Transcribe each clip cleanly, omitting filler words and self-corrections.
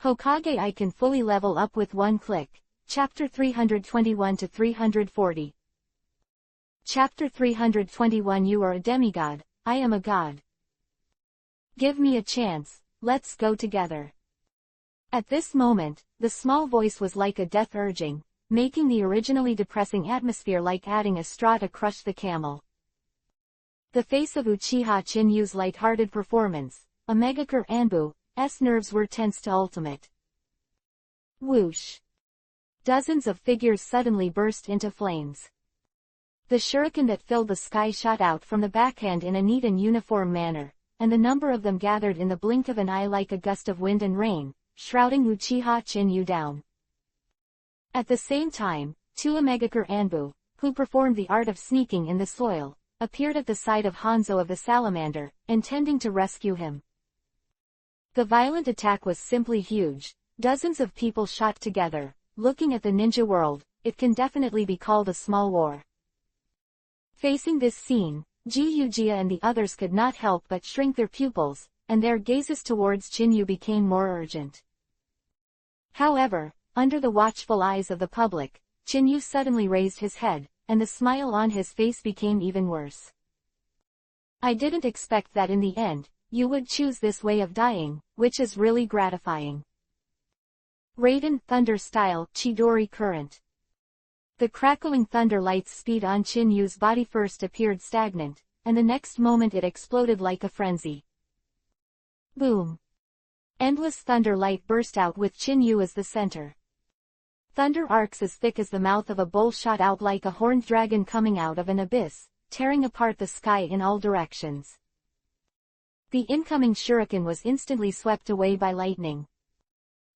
Hokage I can fully level up with one click. Chapter 321 to 340. Chapter 321 You are a demigod, I am a god. Give me a chance, let's go together. At this moment, the small voice was like a death urging, making the originally depressing atmosphere like adding a straw to crush the camel. The face of Uchiha Chinyu's light-hearted performance, Omegakure Anbu's nerves were tense to ultimate. Whoosh! Dozens of figures suddenly burst into flames. The shuriken that filled the sky shot out from the backhand in a neat and uniform manner, and the number of them gathered in the blink of an eye like a gust of wind and rain, shrouding Uchiha Chinyu down. At the same time, two Omegakure Anbu, who performed the art of sneaking in the soil, appeared at the side of Hanzo of the Salamander, intending to rescue him. The violent attack was simply huge. Dozens of people shot together. Looking at the ninja world, it can definitely be called a small war. Facing this scene, Gyuugia and the others could not help but shrink their pupils, and their gazes towards Chinyu became more urgent. However, under the watchful eyes of the public, Chinyu suddenly raised his head, and the smile on his face became even worse. I didn't expect that in the end, you would choose this way of dying, which is really gratifying. Raiden Thunder Style Chidori Current. The crackling thunder light's speed on Chinyu's body first appeared stagnant, and the next moment it exploded like a frenzy. Boom! Endless thunder light burst out with Chinyu as the center. Thunder arcs as thick as the mouth of a bull shot out like a horned dragon coming out of an abyss, tearing apart the sky in all directions. The incoming shuriken was instantly swept away by lightning.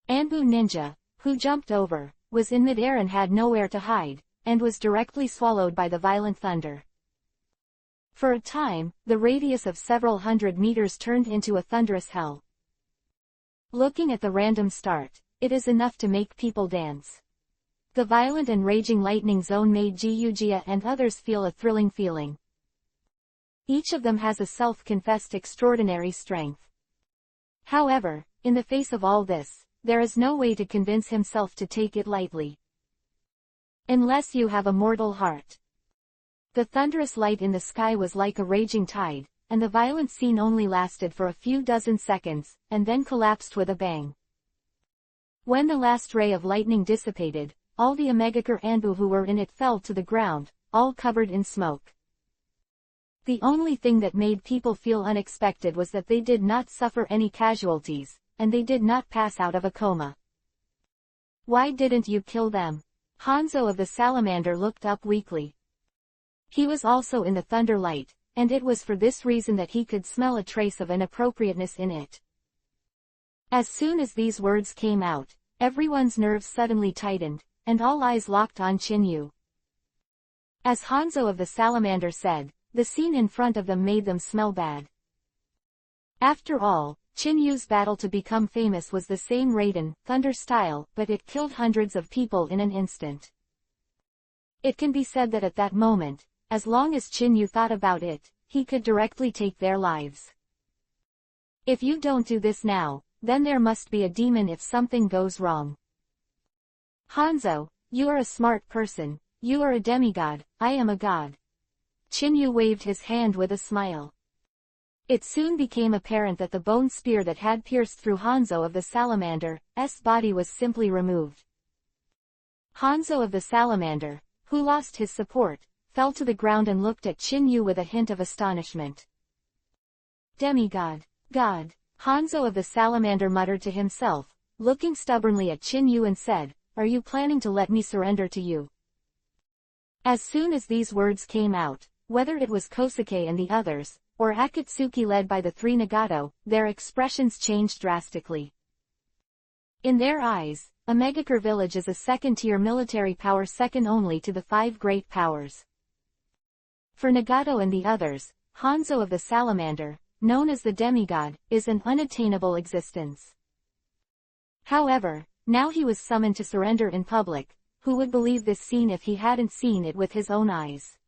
Anbu Ninja, who jumped over, was in midair and had nowhere to hide, and was directly swallowed by the violent thunder. For a time, the radius of several hundred meters turned into a thunderous hell. Looking at the random start, it is enough to make people dance. The violent and raging lightning zone made Gyuugia and others feel a thrilling feeling. Each of them has a self-confessed extraordinary strength. However, in the face of all this, there is no way to convince himself to take it lightly. Unless you have a mortal heart. The thunderous light in the sky was like a raging tide, and the violent scene only lasted for a few dozen seconds, and then collapsed with a bang. When the last ray of lightning dissipated, all the Omegakure Anbu who were in it fell to the ground, all covered in smoke. The only thing that made people feel unexpected was that they did not suffer any casualties, and they did not pass out of a coma. Why didn't you kill them? Hanzo of the Salamander looked up weakly. He was also in the thunder light, and it was for this reason that he could smell a trace of inappropriateness in it. As soon as these words came out, everyone's nerves suddenly tightened, and all eyes locked on Chinyu. As Hanzo of the Salamander said, the scene in front of them made them smell bad. After all, Chinyu's battle to become famous was the same Raiden Thunder style, but it killed hundreds of people in an instant. It can be said that at that moment, as long as Chinyu thought about it, he could directly take their lives. If you don't do this now, then there must be a demon if something goes wrong. Hanzo, you are a smart person, you are a demigod, I am a god. Chinyu waved his hand with a smile. It soon became apparent that the bone spear that had pierced through Hanzo of the Salamander's body was simply removed. Hanzo of the Salamander, who lost his support, fell to the ground and looked at Chinyu with a hint of astonishment. Demigod, god, Hanzo of the Salamander muttered to himself, looking stubbornly at Chinyu and said, are you planning to let me surrender to you? As soon as these words came out, whether it was Kosuke and the others, or Akatsuki led by the three Nagato, their expressions changed drastically. In their eyes, Omegakure Village is a second-tier military power second only to the five great powers. For Nagato and the others, Hanzo of the Salamander, known as the demigod, is an unattainable existence. However, now he was summoned to surrender in public. Who would believe this scene if he hadn't seen it with his own eyes?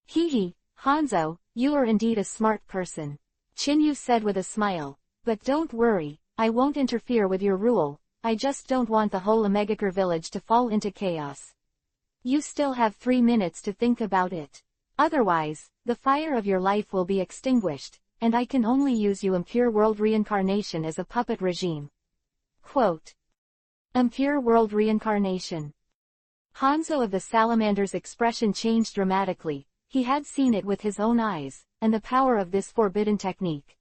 Hee, Hanzo, you are indeed a smart person, Chinyu said with a smile, but don't worry, I won't interfere with your rule, I just don't want the whole Omegakure village to fall into chaos. You still have 3 minutes to think about it. Otherwise, the fire of your life will be extinguished, and I can only use you impure world reincarnation as a puppet regime. Quote. Impure world reincarnation. Hanzo of the Salamander's expression changed dramatically. He had seen it with his own eyes, and the power of this forbidden technique.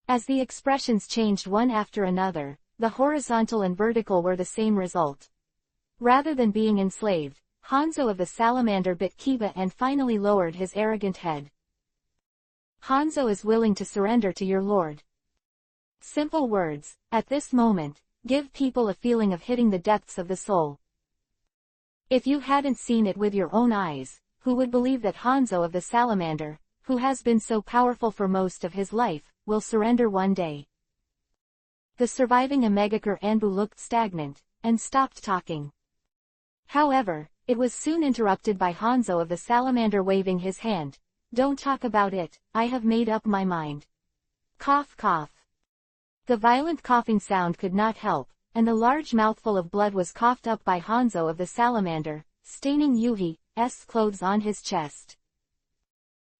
As the expressions changed one after another, the horizontal and vertical were the same result. Rather than being enslaved, Hanzo of the Salamander bit Kiba and finally lowered his arrogant head. Hanzo is willing to surrender to your lord. Simple words, at this moment, give people a feeling of hitting the depths of the soul. If you hadn't seen it with your own eyes, who would believe that Hanzo of the Salamander, who has been so powerful for most of his life, will surrender one day? The surviving Omegakure Anbu looked stagnant, and stopped talking. However, it was soon interrupted by Hanzo of the Salamander waving his hand. Don't talk about it, I have made up my mind. Cough cough. The violent coughing sound could not help, and the large mouthful of blood was coughed up by Hanzo of the Salamander, staining Yuhi's clothes on his chest.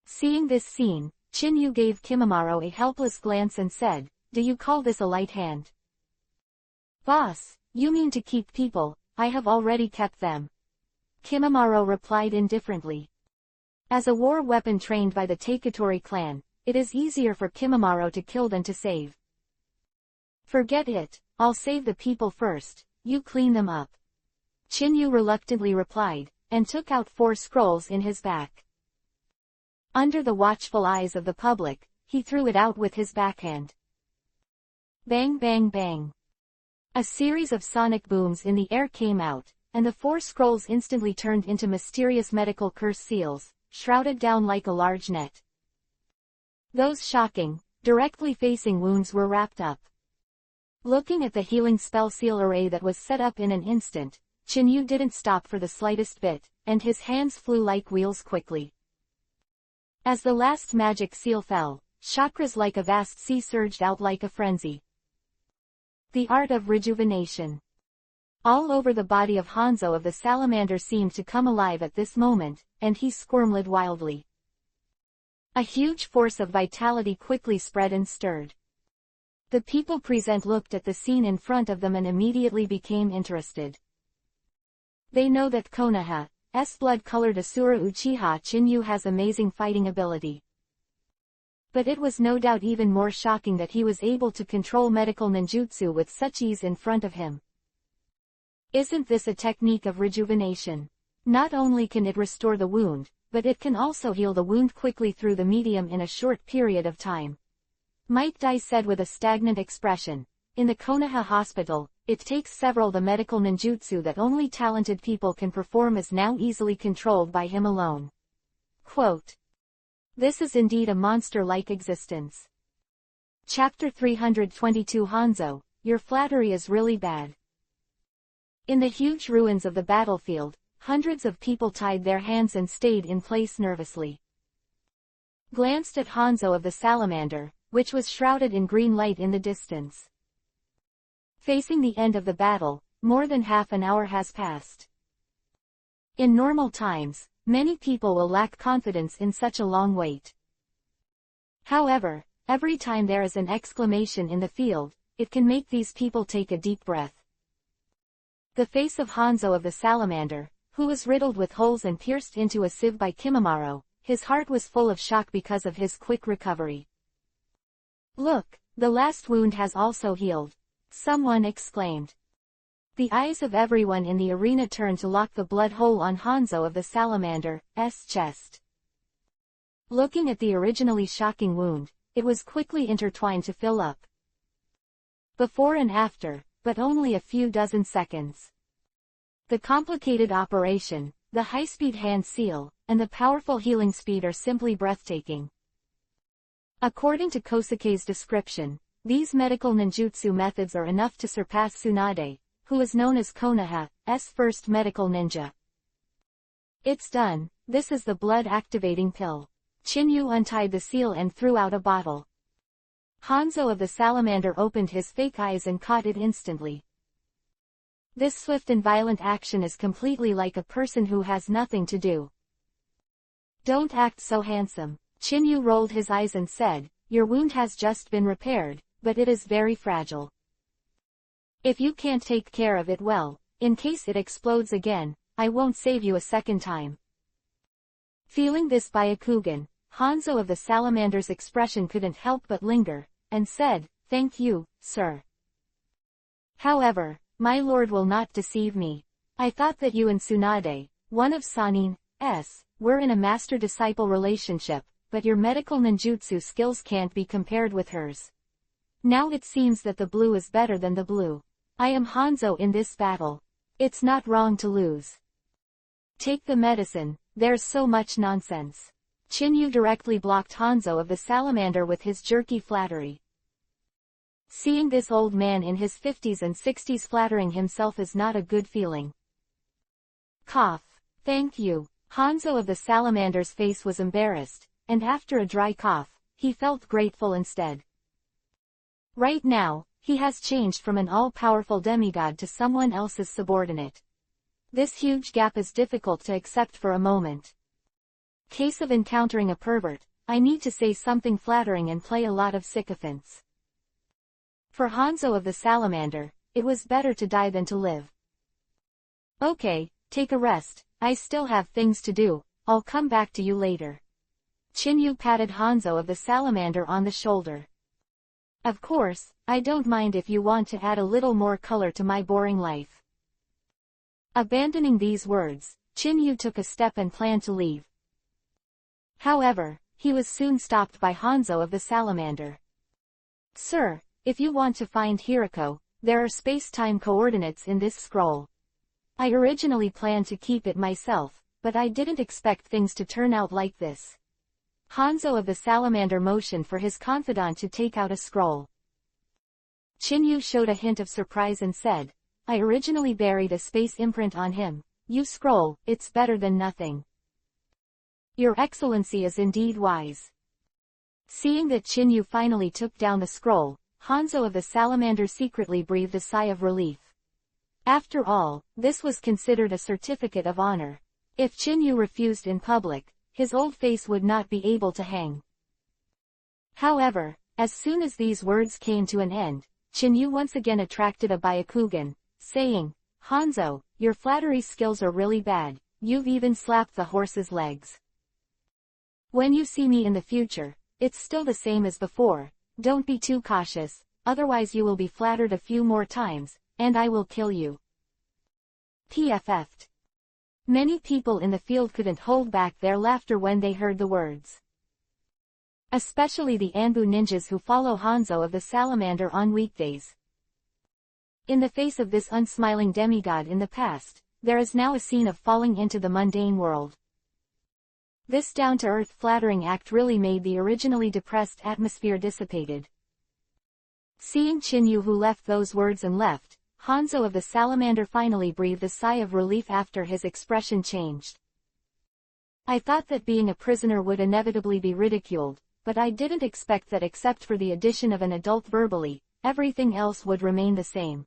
Seeing this scene, Chinyu gave Kimimaro a helpless glance and said, Do you call this a light hand? Boss, you mean to keep people, I have already kept them. Kimimaro replied indifferently. As a war weapon trained by the Taketori clan, it is easier for Kimimaro to kill than to save. Forget it, I'll save the people first, you clean them up. Chinyu reluctantly replied, and took out 4 scrolls in his back. Under the watchful eyes of the public, he threw it out with his backhand. Bang bang bang. A series of sonic booms in the air came out, and the 4 scrolls instantly turned into mysterious medical curse seals, shrouded down like a large net. Those shocking, directly facing wounds were wrapped up. Looking at the healing spell seal array that was set up in an instant, Chinyu didn't stop for the slightest bit, and his hands flew like wheels quickly. As the last magic seal fell, chakras like a vast sea surged out like a frenzy. The art of rejuvenation. All over the body of Hanzo of the Salamander seemed to come alive at this moment, and he squirmed wildly. A huge force of vitality quickly spread and stirred. The people present looked at the scene in front of them and immediately became interested. They know that Konoha's blood-colored Asura Uchiha Chinyu has amazing fighting ability. But it was no doubt even more shocking that he was able to control medical ninjutsu with such ease in front of him. Isn't this a technique of rejuvenation? Not only can it restore the wound, but it can also heal the wound quickly through the medium in a short period of time. Might Dai said with a stagnant expression. In the Konoha hospital, it takes several the medical ninjutsu that only talented people can perform is now easily controlled by him alone. Quote. This is indeed a monster-like existence. Chapter 322 Hanzo, your flattery is really bad. In the huge ruins of the battlefield, hundreds of people tied their hands and stayed in place nervously. Glanced at Hanzo of the Salamander, which was shrouded in green light in the distance. Facing the end of the battle, more than half an hour has passed. In normal times, many people will lack confidence in such a long wait. However, every time there is an exclamation in the field, it can make these people take a deep breath. The face of Hanzo of the Salamander, who was riddled with holes and pierced into a sieve by Kimimaro, his heart was full of shock because of his quick recovery. Look, the last wound has also healed. Someone exclaimed. The eyes of everyone in the arena turned to lock the blood hole on Hanzo of the Salamander's chest. Looking at the originally shocking wound, it was quickly intertwined to fill up. Before and after, but only a few dozen seconds. The complicated operation, the high-speed hand seal, and the powerful healing speed are simply breathtaking. According to Kosuke's description, these medical ninjutsu methods are enough to surpass Tsunade, who is known as Konoha's first medical ninja. It's done, this is the blood-activating pill. Chinyu untied the seal and threw out a bottle. Hanzo of the salamander opened his fake eyes and caught it instantly. This swift and violent action is completely like a person who has nothing to do. Don't act so handsome. Chinyu rolled his eyes and said, your wound has just been repaired, but it is very fragile. If you can't take care of it well, in case it explodes again, I won't save you a second time. Feeling this Byakugan, Hanzo of the salamander's expression couldn't help but linger, and said, thank you, sir. However, my lord will not deceive me. I thought that you and Tsunade, one of Sanin's, were in a master-disciple relationship, but your medical ninjutsu skills can't be compared with hers. Now it seems that the blue is better than the blue. I am Hanzo in this battle. It's not wrong to lose. Take the medicine, there's so much nonsense. Chinyu directly blocked Hanzo of the salamander with his jerky flattery. Seeing this old man in his 50s and 60s flattering himself is not a good feeling. Cough. Thank you. Hanzo of the salamander's face was embarrassed, and after a dry cough, he felt grateful instead. Right now, he has changed from an all-powerful demigod to someone else's subordinate. This huge gap is difficult to accept for a moment. Case of encountering a pervert, I need to say something flattering and play a lot of sycophants. For Hanzo of the salamander, it was better to die than to live. Okay, take a rest, I still have things to do, I'll come back to you later. Chinyu patted Hanzo of the salamander on the shoulder. Of course, I don't mind if you want to add a little more color to my boring life. Abandoning these words, Chinyu took a step and planned to leave. However, he was soon stopped by Hanzo of the salamander. Sir, if you want to find Hirako, there are space-time coordinates in this scroll. I originally planned to keep it myself, but I didn't expect things to turn out like this. Hanzo of the salamander motioned for his confidant to take out a scroll. Chinyu showed a hint of surprise and said, I originally buried a space imprint on him. You scroll, it's better than nothing. Your Excellency is indeed wise. Seeing that Chinyu finally took down the scroll, Hanzo of the salamander secretly breathed a sigh of relief. After all, this was considered a certificate of honor. If Chinyu refused in public, his old face would not be able to hang. However, as soon as these words came to an end, Chinyu once again attracted a Byakugan, saying, Hanzo, your flattery skills are really bad, you've even slapped the horse's legs. When you see me in the future, it's still the same as before, don't be too cautious, otherwise you will be flattered a few more times, and I will kill you. PFF'd. Many people in the field couldn't hold back their laughter when they heard the words. Especially the Anbu ninjas who follow Hanzo of the salamander on weekdays. In the face of this unsmiling demigod in the past, there is now a scene of falling into the mundane world. This down-to-earth flattering act really made the originally depressed atmosphere dissipated. Seeing Chinyu who left those words and left, Hanzo of the salamander finally breathed a sigh of relief after his expression changed. I thought that being a prisoner would inevitably be ridiculed, but I didn't expect that except for the addition of an adult verbally, everything else would remain the same.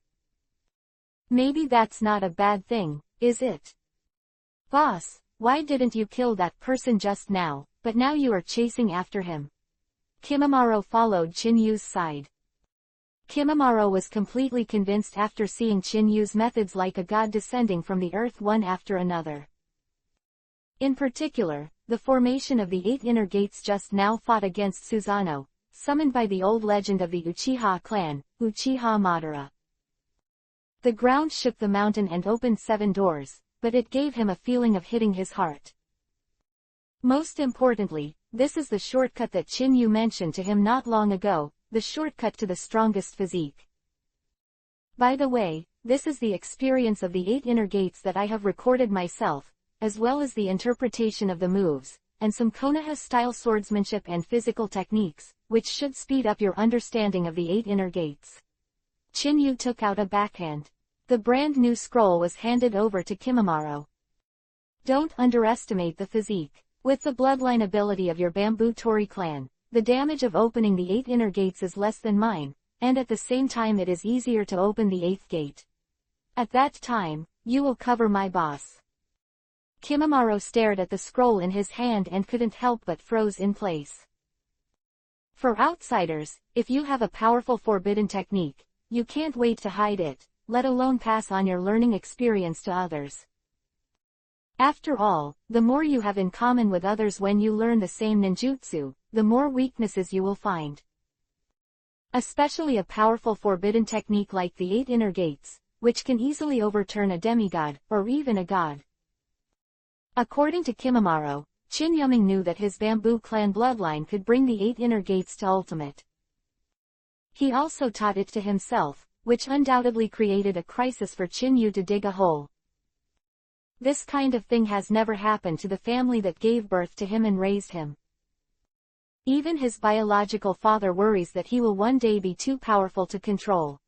Maybe that's not a bad thing, is it? Boss, why didn't you kill that person just now, but now you are chasing after him? Kimimaro followed Chinyu's side. Kimimaro was completely convinced after seeing Chinyu's methods like a god descending from the earth one after another. In particular, the formation of the 8 inner gates just now fought against Susanoo, summoned by the old legend of the Uchiha clan, Uchiha Madara. The ground shook the mountain and opened 7 doors, but it gave him a feeling of hitting his heart. Most importantly, this is the shortcut that Chinyu mentioned to him not long ago, the shortcut to the strongest physique. By the way, this is the experience of the 8 inner gates that I have recorded myself, as well as the interpretation of the moves, and some Konoha-style swordsmanship and physical techniques, which should speed up your understanding of the 8 inner gates. Chinyu took out a backhand. The brand new scroll was handed over to Kimimaro. Don't underestimate the physique. With the bloodline ability of your Bamboo Tori clan, the damage of opening the 8 inner gates is less than mine, and at the same time it is easier to open the 8th gate. At that time, you will cover my boss. Kimimaro stared at the scroll in his hand and couldn't help but froze in place. For outsiders, if you have a powerful forbidden technique, you can't wait to hide it, let alone pass on your learning experience to others. After all, the more you have in common with others when you learn the same ninjutsu, the more weaknesses you will find. Especially a powerful forbidden technique like the 8 inner gates, which can easily overturn a demigod, or even a god. According to Kimimaro, Chin Yuming knew that his bamboo clan bloodline could bring the 8 inner gates to ultimate. He also taught it to himself, which undoubtedly created a crisis for Chin Yu to dig a hole. This kind of thing has never happened to the family that gave birth to him and raised him. Even his biological father worries that he will one day be too powerful to control.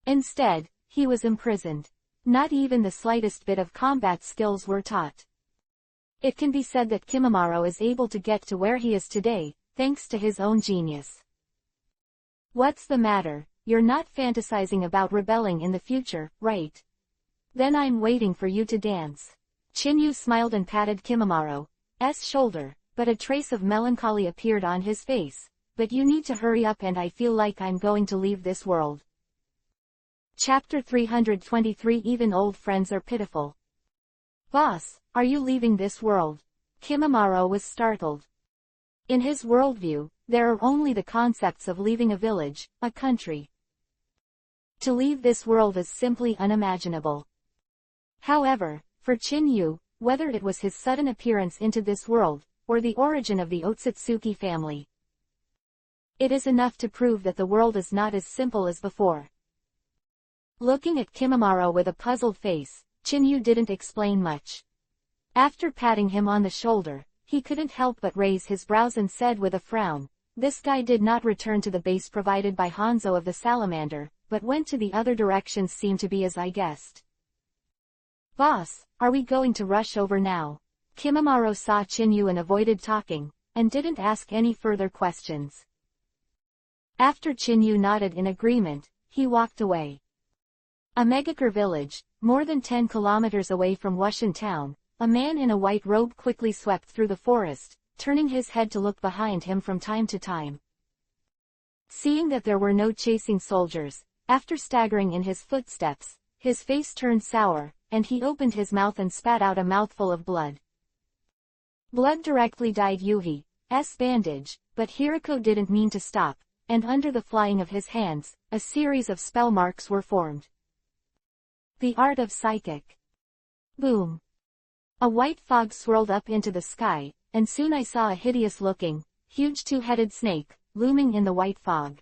Instead, he was imprisoned. Not even the slightest bit of combat skills were taught. It can be said that Kimimaro is able to get to where he is today, thanks to his own genius. What's the matter? You're not fantasizing about rebelling in the future, right? Then I'm waiting for you to dance. Chinyu smiled and patted Kimimaro's shoulder, but a trace of melancholy appeared on his face. But you need to hurry up and I feel like I'm going to leave this world. Chapter 323 Even old friends are pitiful. Boss, are you leaving this world? Kimimaro was startled. In his worldview, there are only the concepts of leaving a village, a country. To leave this world is simply unimaginable. However, for Chinyu, whether it was his sudden appearance into this world, or the origin of the Otsutsuki family, it is enough to prove that the world is not as simple as before. Looking at Kimimaro with a puzzled face, Chinyu didn't explain much. After patting him on the shoulder, he couldn't help but raise his brows and said with a frown, "This guy did not return to the base provided by Hanzo of the Salamander, but went to the other directions seem to be as I guessed." Boss, are we going to rush over now? Kimimaro saw Chinyu and avoided talking, and didn't ask any further questions. After Chinyu nodded in agreement, he walked away. A Megakure village, more than 10 kilometers away from Wushan town, a man in a white robe quickly swept through the forest, turning his head to look behind him from time to time. Seeing that there were no chasing soldiers, after staggering in his footsteps, his face turned sour, and he opened his mouth and spat out a mouthful of blood. Blood directly dyed Yuhi's bandage, but Hiriko didn't mean to stop, and under the flying of his hands, a series of spell marks were formed. The art of psychic. Boom. A white fog swirled up into the sky, and soon I saw a hideous-looking, huge two-headed snake, looming in the white fog.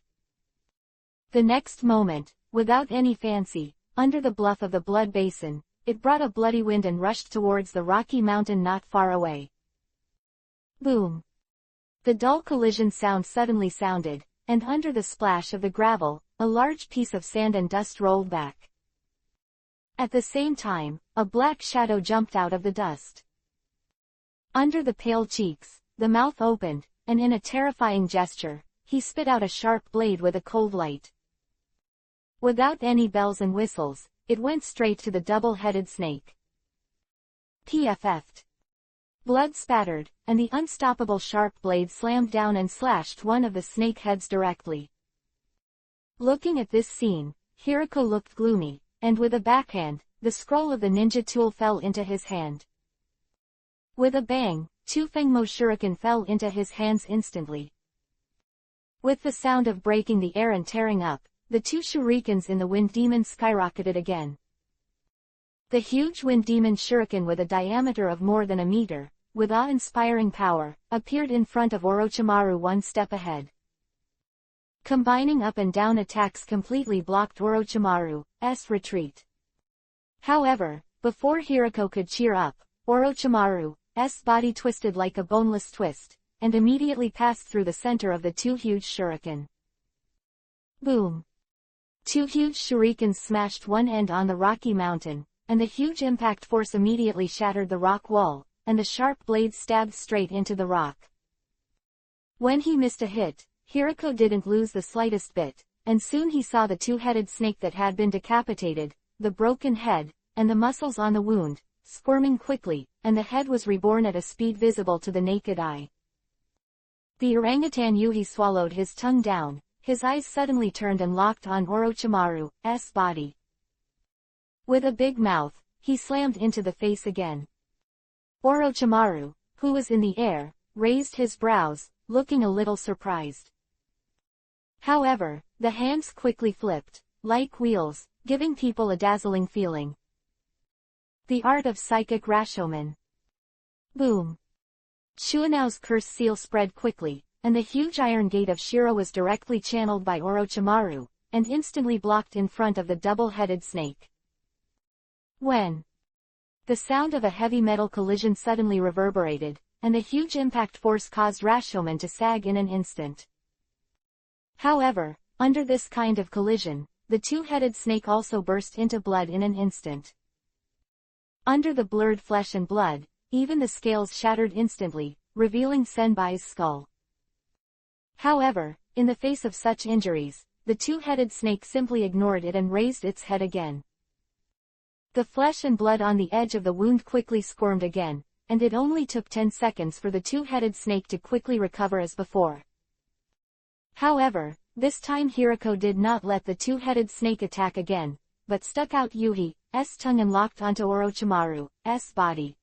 The next moment, without any fancy, under the bluff of the blood basin, it brought a bloody wind and rushed towards the rocky mountain not far away. Boom. The dull collision sound suddenly sounded, and under the splash of the gravel, a large piece of sand and dust rolled back. At the same time, a black shadow jumped out of the dust. Under the pale cheeks, the mouth opened, and in a terrifying gesture, he spit out a sharp blade with a cold light. Without any bells and whistles, it went straight to the double-headed snake. PFF'd. Blood spattered, and the unstoppable sharp blade slammed down and slashed one of the snake heads directly. Looking at this scene, Hiriko looked gloomy, and with a backhand, the scroll of the ninja tool fell into his hand. With a bang, two Fengmo shuriken fell into his hands instantly. With the sound of breaking the air and tearing up, the two shurikens in the wind demon skyrocketed again. The huge wind demon shuriken with a diameter of more than a meter, with awe-inspiring power, appeared in front of Orochimaru one step ahead. Combining up and down attacks completely blocked Orochimaru's retreat. However, before Hiriko could cheer up, Orochimaru's body twisted like a boneless twist, and immediately passed through the center of the two huge shuriken. Boom! Two huge shurikens smashed one end on the rocky mountain, and the huge impact force immediately shattered the rock wall, and the sharp blade stabbed straight into the rock. When he missed a hit, Hirako didn't lose the slightest bit, and soon he saw the two-headed snake that had been decapitated, the broken head, and the muscles on the wound, squirming quickly, and the head was reborn at a speed visible to the naked eye. The orangutan Yuhi swallowed his tongue down, his eyes suddenly turned and locked on Orochimaru's body. With a big mouth, he slammed into the face again. Orochimaru, who was in the air, raised his brows, looking a little surprised. However, the hands quickly flipped, like wheels, giving people a dazzling feeling. The art of psychic Rashomon. Boom! Shuonao's curse seal spread quickly, and the huge iron gate of Shiro was directly channeled by Orochimaru, and instantly blocked in front of the double-headed snake. When the sound of a heavy metal collision suddenly reverberated, and the huge impact force caused Rashomon to sag in an instant. However, under this kind of collision, the two-headed snake also burst into blood in an instant. Under the blurred flesh and blood, even the scales shattered instantly, revealing Senbai's skull. However, in the face of such injuries, the two-headed snake simply ignored it and raised its head again. The flesh and blood on the edge of the wound quickly squirmed again, and it only took 10 seconds for the two-headed snake to quickly recover as before. However, this time Hirako did not let the two-headed snake attack again, but stuck out Yuhi's tongue and locked onto Orochimaru's body.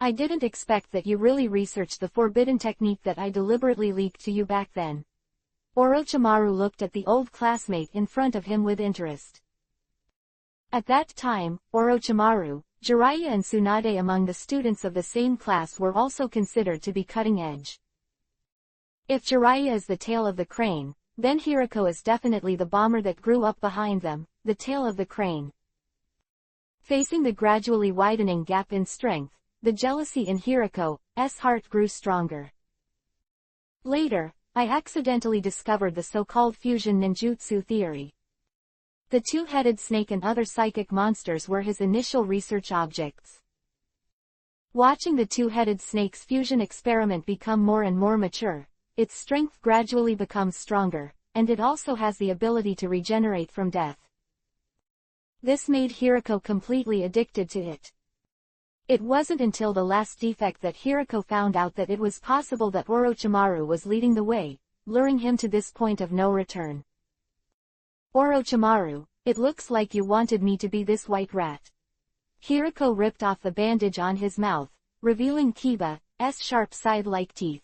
I didn't expect that you really researched the forbidden technique that I deliberately leaked to you back then. Orochimaru looked at the old classmate in front of him with interest. At that time, Orochimaru, Jiraiya and Tsunade among the students of the same class were also considered to be cutting edge. If Jiraiya is the tail of the crane, then Hirako is definitely the bomber that grew up behind them, the tail of the crane. Facing the gradually widening gap in strength, the jealousy in Hirako's heart grew stronger. Later, I accidentally discovered the so-called fusion ninjutsu theory. The two-headed snake and other psychic monsters were his initial research objects. Watching the two-headed snake's fusion experiment become more and more mature, its strength gradually becomes stronger, and it also has the ability to regenerate from death. This made Hirako completely addicted to it. It wasn't until the last defect that Hirako found out that it was possible that Orochimaru was leading the way, luring him to this point of no return. Orochimaru, it looks like you wanted me to be this white rat. Hirako ripped off the bandage on his mouth, revealing Kiba's sharp side-like teeth.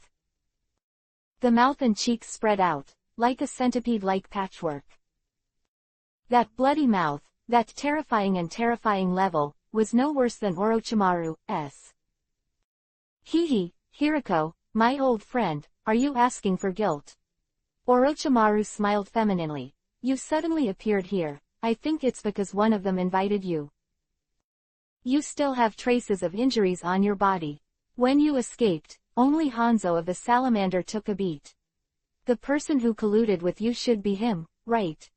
The mouth and cheeks spread out, like a centipede-like patchwork. That bloody mouth, that terrifying level, was no worse than Orochimaru's. Hee, Hirako, my old friend, are you asking for guilt? Orochimaru smiled femininely. You suddenly appeared here, I think it's because one of them invited you. You still have traces of injuries on your body. When you escaped, only Hanzo of the salamander took a beat. The person who colluded with you should be him, right?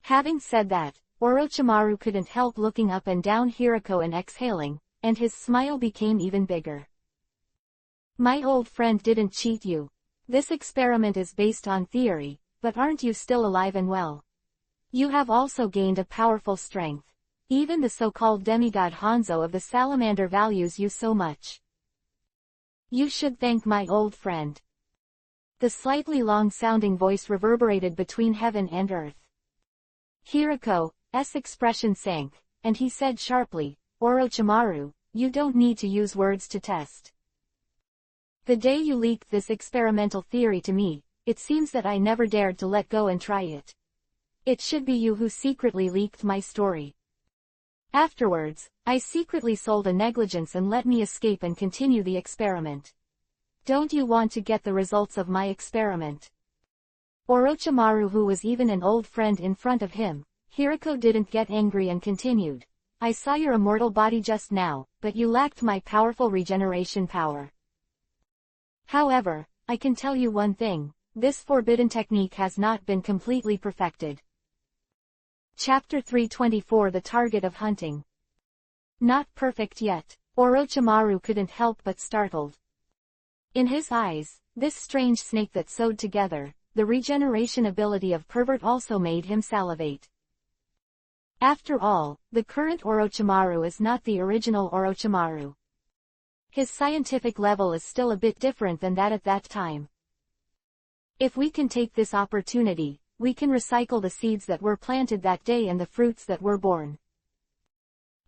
Having said that, Orochimaru couldn't help looking up and down Hirako and exhaling, and his smile became even bigger. My old friend didn't cheat you. This experiment is based on theory, but aren't you still alive and well? You have also gained a powerful strength. Even the so-called demigod Hanzo of the salamander values you so much. You should thank my old friend. The slightly long-sounding voice reverberated between heaven and earth. Hirako's expression sank, and he said sharply, Orochimaru, you don't need to use words to test. The day you leaked this experimental theory to me, it seems that I never dared to let go and try it. It should be you who secretly leaked my story. Afterwards, I secretly sold a negligence and let me escape and continue the experiment. Don't you want to get the results of my experiment? Orochimaru, who was even an old friend in front of him, Hirako didn't get angry and continued. I saw your immortal body just now, but you lacked my powerful regeneration power. However, I can tell you one thing, this forbidden technique has not been completely perfected. Chapter 324, The Target of Hunting. Not perfect yet. Orochimaru couldn't help but startled. In his eyes, this strange snake that sewed together, the regeneration ability of pervert also made him salivate. After all, the current Orochimaru is not the original Orochimaru. His scientific level is still a bit different than that at that time. If we can take this opportunity, we can recycle the seeds that were planted that day and the fruits that were born.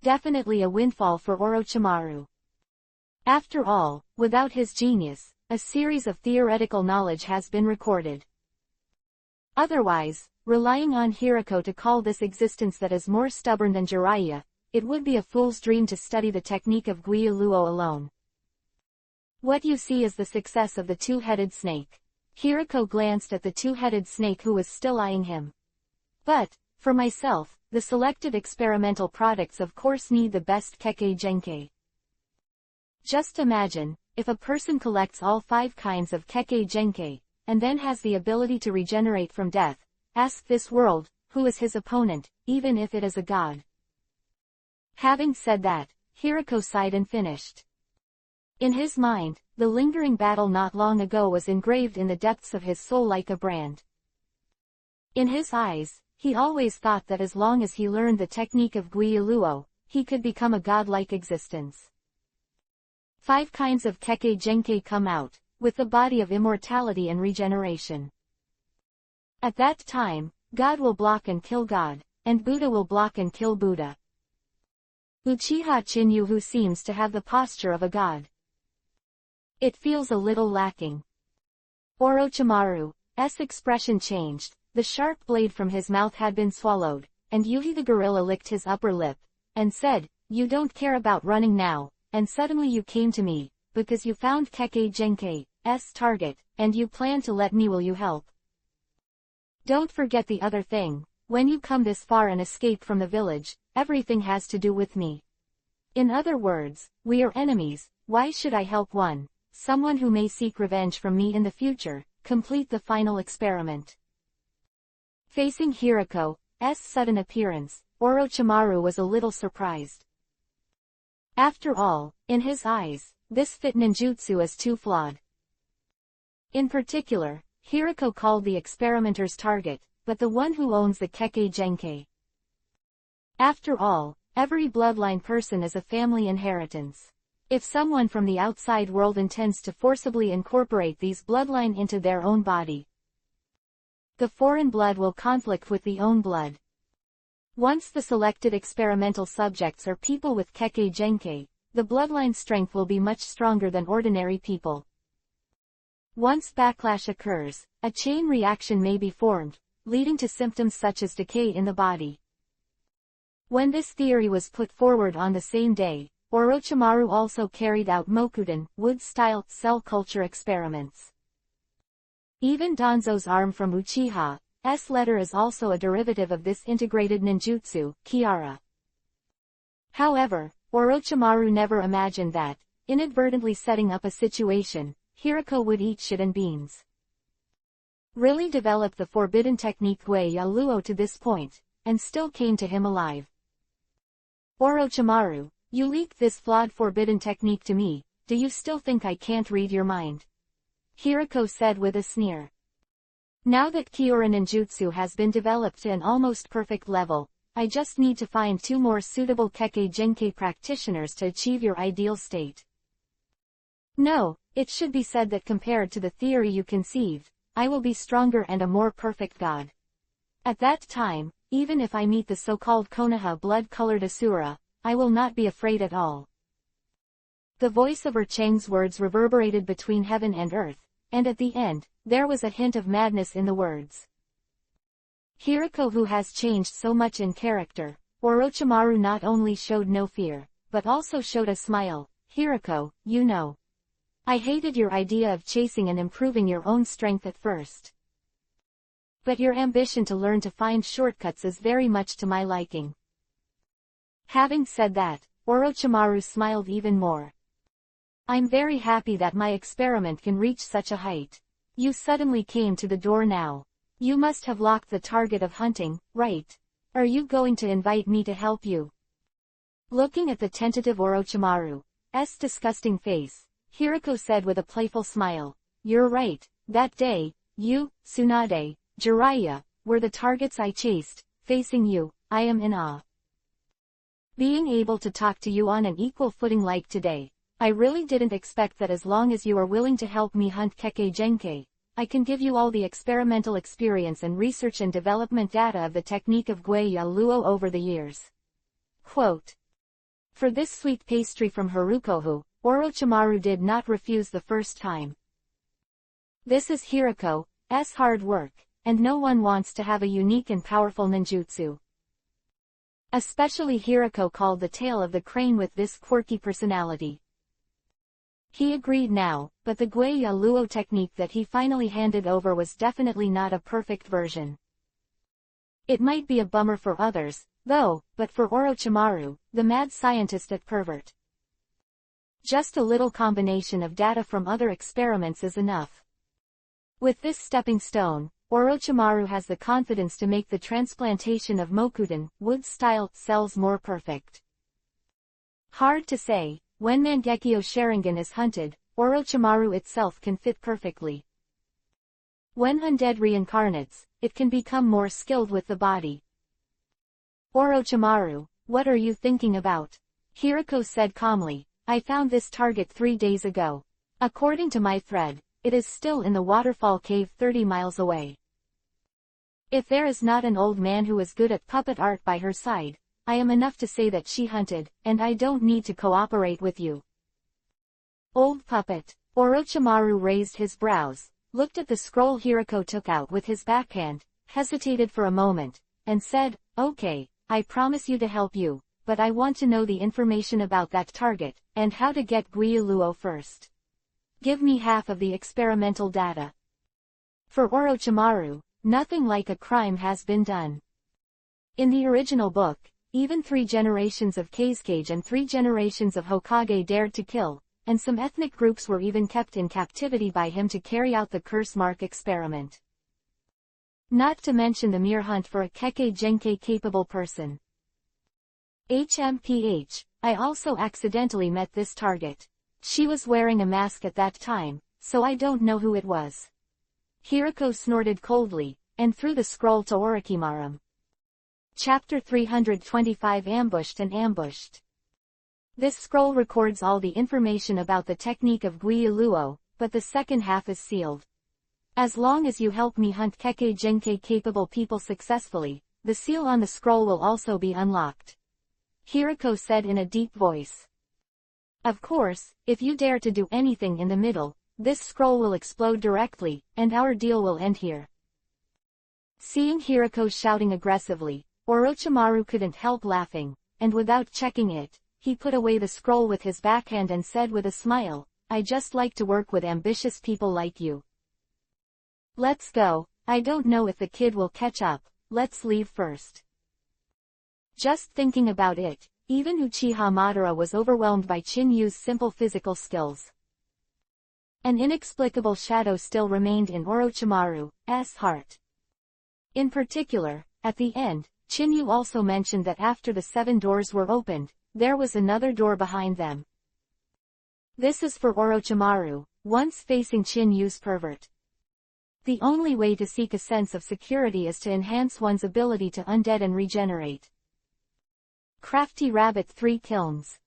Definitely a windfall for Orochimaru. After all, without his genius, a series of theoretical knowledge has been recorded. Otherwise, relying on Hiriko to call this existence that is more stubborn than Jiraiya, it would be a fool's dream to study the technique of Gyuluo alone. What you see is the success of the two-headed snake. Hiriko glanced at the two-headed snake who was still eyeing him. But, for myself, the selected experimental products of course need the best Kekkei Genkai. Just imagine, if a person collects all 5 kinds of Kekkei Genkai, and then has the ability to regenerate from death, ask this world, who is his opponent, even if it is a god. Having said that, Hiriko sighed and finished. In his mind, the lingering battle not long ago was engraved in the depths of his soul like a brand. In his eyes, he always thought that as long as he learned the technique of Gyuluo, he could become a godlike existence. 5 kinds of Kekkei Genkai come out, with the body of immortality and regeneration. At that time, God will block and kill God, and Buddha will block and kill Buddha. Uchiha Chinyu seems to have the posture of a god. It feels a little lacking. Orochimaru's expression changed, the sharp blade from his mouth had been swallowed, and Yuhi the gorilla licked his upper lip, and said, "You don't care about running now, and suddenly you came to me, because you found Kekkei Genkai's target, and you plan to let me. Will you help? Don't forget the other thing, when you come this far and escape from the village, everything has to do with me. In other words, we are enemies, why should I help someone who may seek revenge from me in the future, complete the final experiment?" Facing Hiriko's sudden appearance, Orochimaru was a little surprised. After all, in his eyes, this fit ninjutsu is too flawed. In particular, Hiriko called the experimenter's target, but the one who owns the Kekkei Genkai. After all, every bloodline person is a family inheritance. If someone from the outside world intends to forcibly incorporate these bloodline into their own body, the foreign blood will conflict with the own blood. Once the selected experimental subjects are people with Kekkei Genkai, the bloodline strength will be much stronger than ordinary people. Once backlash occurs, a chain reaction may be formed, leading to symptoms such as decay in the body. When this theory was put forward on the same day, Orochimaru also carried out Mokuden, wood-style, cell culture experiments. Even Danzo's arm from Uchiha's letter is also a derivative of this integrated ninjutsu, Kiara. However, Orochimaru never imagined that, inadvertently setting up a situation, Hiriko would eat shit and beans. Really developed the forbidden technique Gyuluo to this point, and still came to him alive. Orochimaru, you leaked this flawed forbidden technique to me, do you still think I can't read your mind? Hiriko said with a sneer. Now that Kiora ninjutsu has been developed to an almost perfect level, I just need to find 2 more suitable Kekkei Genkai practitioners to achieve your ideal state. No, it should be said that compared to the theory you conceived, I will be stronger and a more perfect god. At that time, even if I meet the so-called Konoha blood-colored Asura, I will not be afraid at all. The voice of Chang's words reverberated between heaven and earth, and at the end, there was a hint of madness in the words. Hiriko, who has changed so much in character, Orochimaru not only showed no fear, but also showed a smile. Hiriko, you know, I hated your idea of chasing and improving your own strength at first. But your ambition to learn to find shortcuts is very much to my liking. Having said that, Orochimaru smiled even more. I'm very happy that my experiment can reach such a height. You suddenly came to the door now. You must have locked the target of hunting, right? Are you going to invite me to help you? Looking at the tentative Orochimaru's disgusting face, Hiriko said with a playful smile, you're right, that day, you, Tsunade, Jiraiya, were the targets I chased. Facing you, I am in awe. Being able to talk to you on an equal footing like today, I really didn't expect that as long as you are willing to help me hunt Kekkei Genkai, I can give you all the experimental experience and research and development data of the technique of Guaya Luo over the years. Quote. For this sweet pastry from Harukohu, Orochimaru did not refuse the first time. This is Hiriko's hard work, and no one wants to have a unique and powerful ninjutsu. Especially Hiriko called the tail of the crane with this quirky personality. He agreed now, but the Guaya Luo technique that he finally handed over was definitely not a perfect version. It might be a bummer for others, though, but for Orochimaru, the mad scientist at Pervert. Just a little combination of data from other experiments is enough. With this stepping stone, Orochimaru has the confidence to make the transplantation of Mokuden, wood-style, cells more perfect. Hard to say, when Mangekyo Sharingan is hunted, Orochimaru itself can fit perfectly. When undead reincarnates, it can become more skilled with the body. Orochimaru, what are you thinking about? Hiriko said calmly, I found this target 3 days ago. According to my thread, it is still in the waterfall cave 30 miles away. If there is not an old man who is good at puppet art by her side, I am enough to say that she hunted, and I don't need to cooperate with you. Old puppet. Orochimaru raised his brows, looked at the scroll Hiriko took out with his backhand, hesitated for a moment, and said, okay, I promise you to help you, but I want to know the information about that target, and how to get Guaya Luo first. Give me half of the experimental data. For Orochimaru, nothing like a crime has been done. In the original book, even 3 generations of Kazekage and 3 generations of Hokage dared to kill, and some ethnic groups were even kept in captivity by him to carry out the curse mark experiment. Not to mention the mere hunt for a Kekkei Genkai capable person. HMPH, I also accidentally met this target. She was wearing a mask at that time, so I don't know who it was. Hiriko snorted coldly, and threw the scroll to Orochimaru. Chapter 325 Ambushed and Ambushed. This scroll records all the information about the technique of Guaya Luo, but the second half is sealed. As long as you help me hunt Kekkei Genkai capable people successfully, the seal on the scroll will also be unlocked. Hiriko said in a deep voice. Of course, if you dare to do anything in the middle, this scroll will explode directly, and our deal will end here. Seeing Hiriko shouting aggressively, Orochimaru couldn't help laughing, and without checking it, he put away the scroll with his backhand and said with a smile, I just like to work with ambitious people like you. Let's go, I don't know if the kid will catch up, let's leave first. Just thinking about it, even Uchiha Madara was overwhelmed by Chinyu's simple physical skills. An inexplicable shadow still remained in Orochimaru's heart. In particular, at the end, Chinyu also mentioned that after the 7 doors were opened, there was another door behind them. This is for Orochimaru, once facing Chinyu's pervert. The only way to seek a sense of security is to enhance one's ability to undead and regenerate. Crafty Rabbit 3 kilns.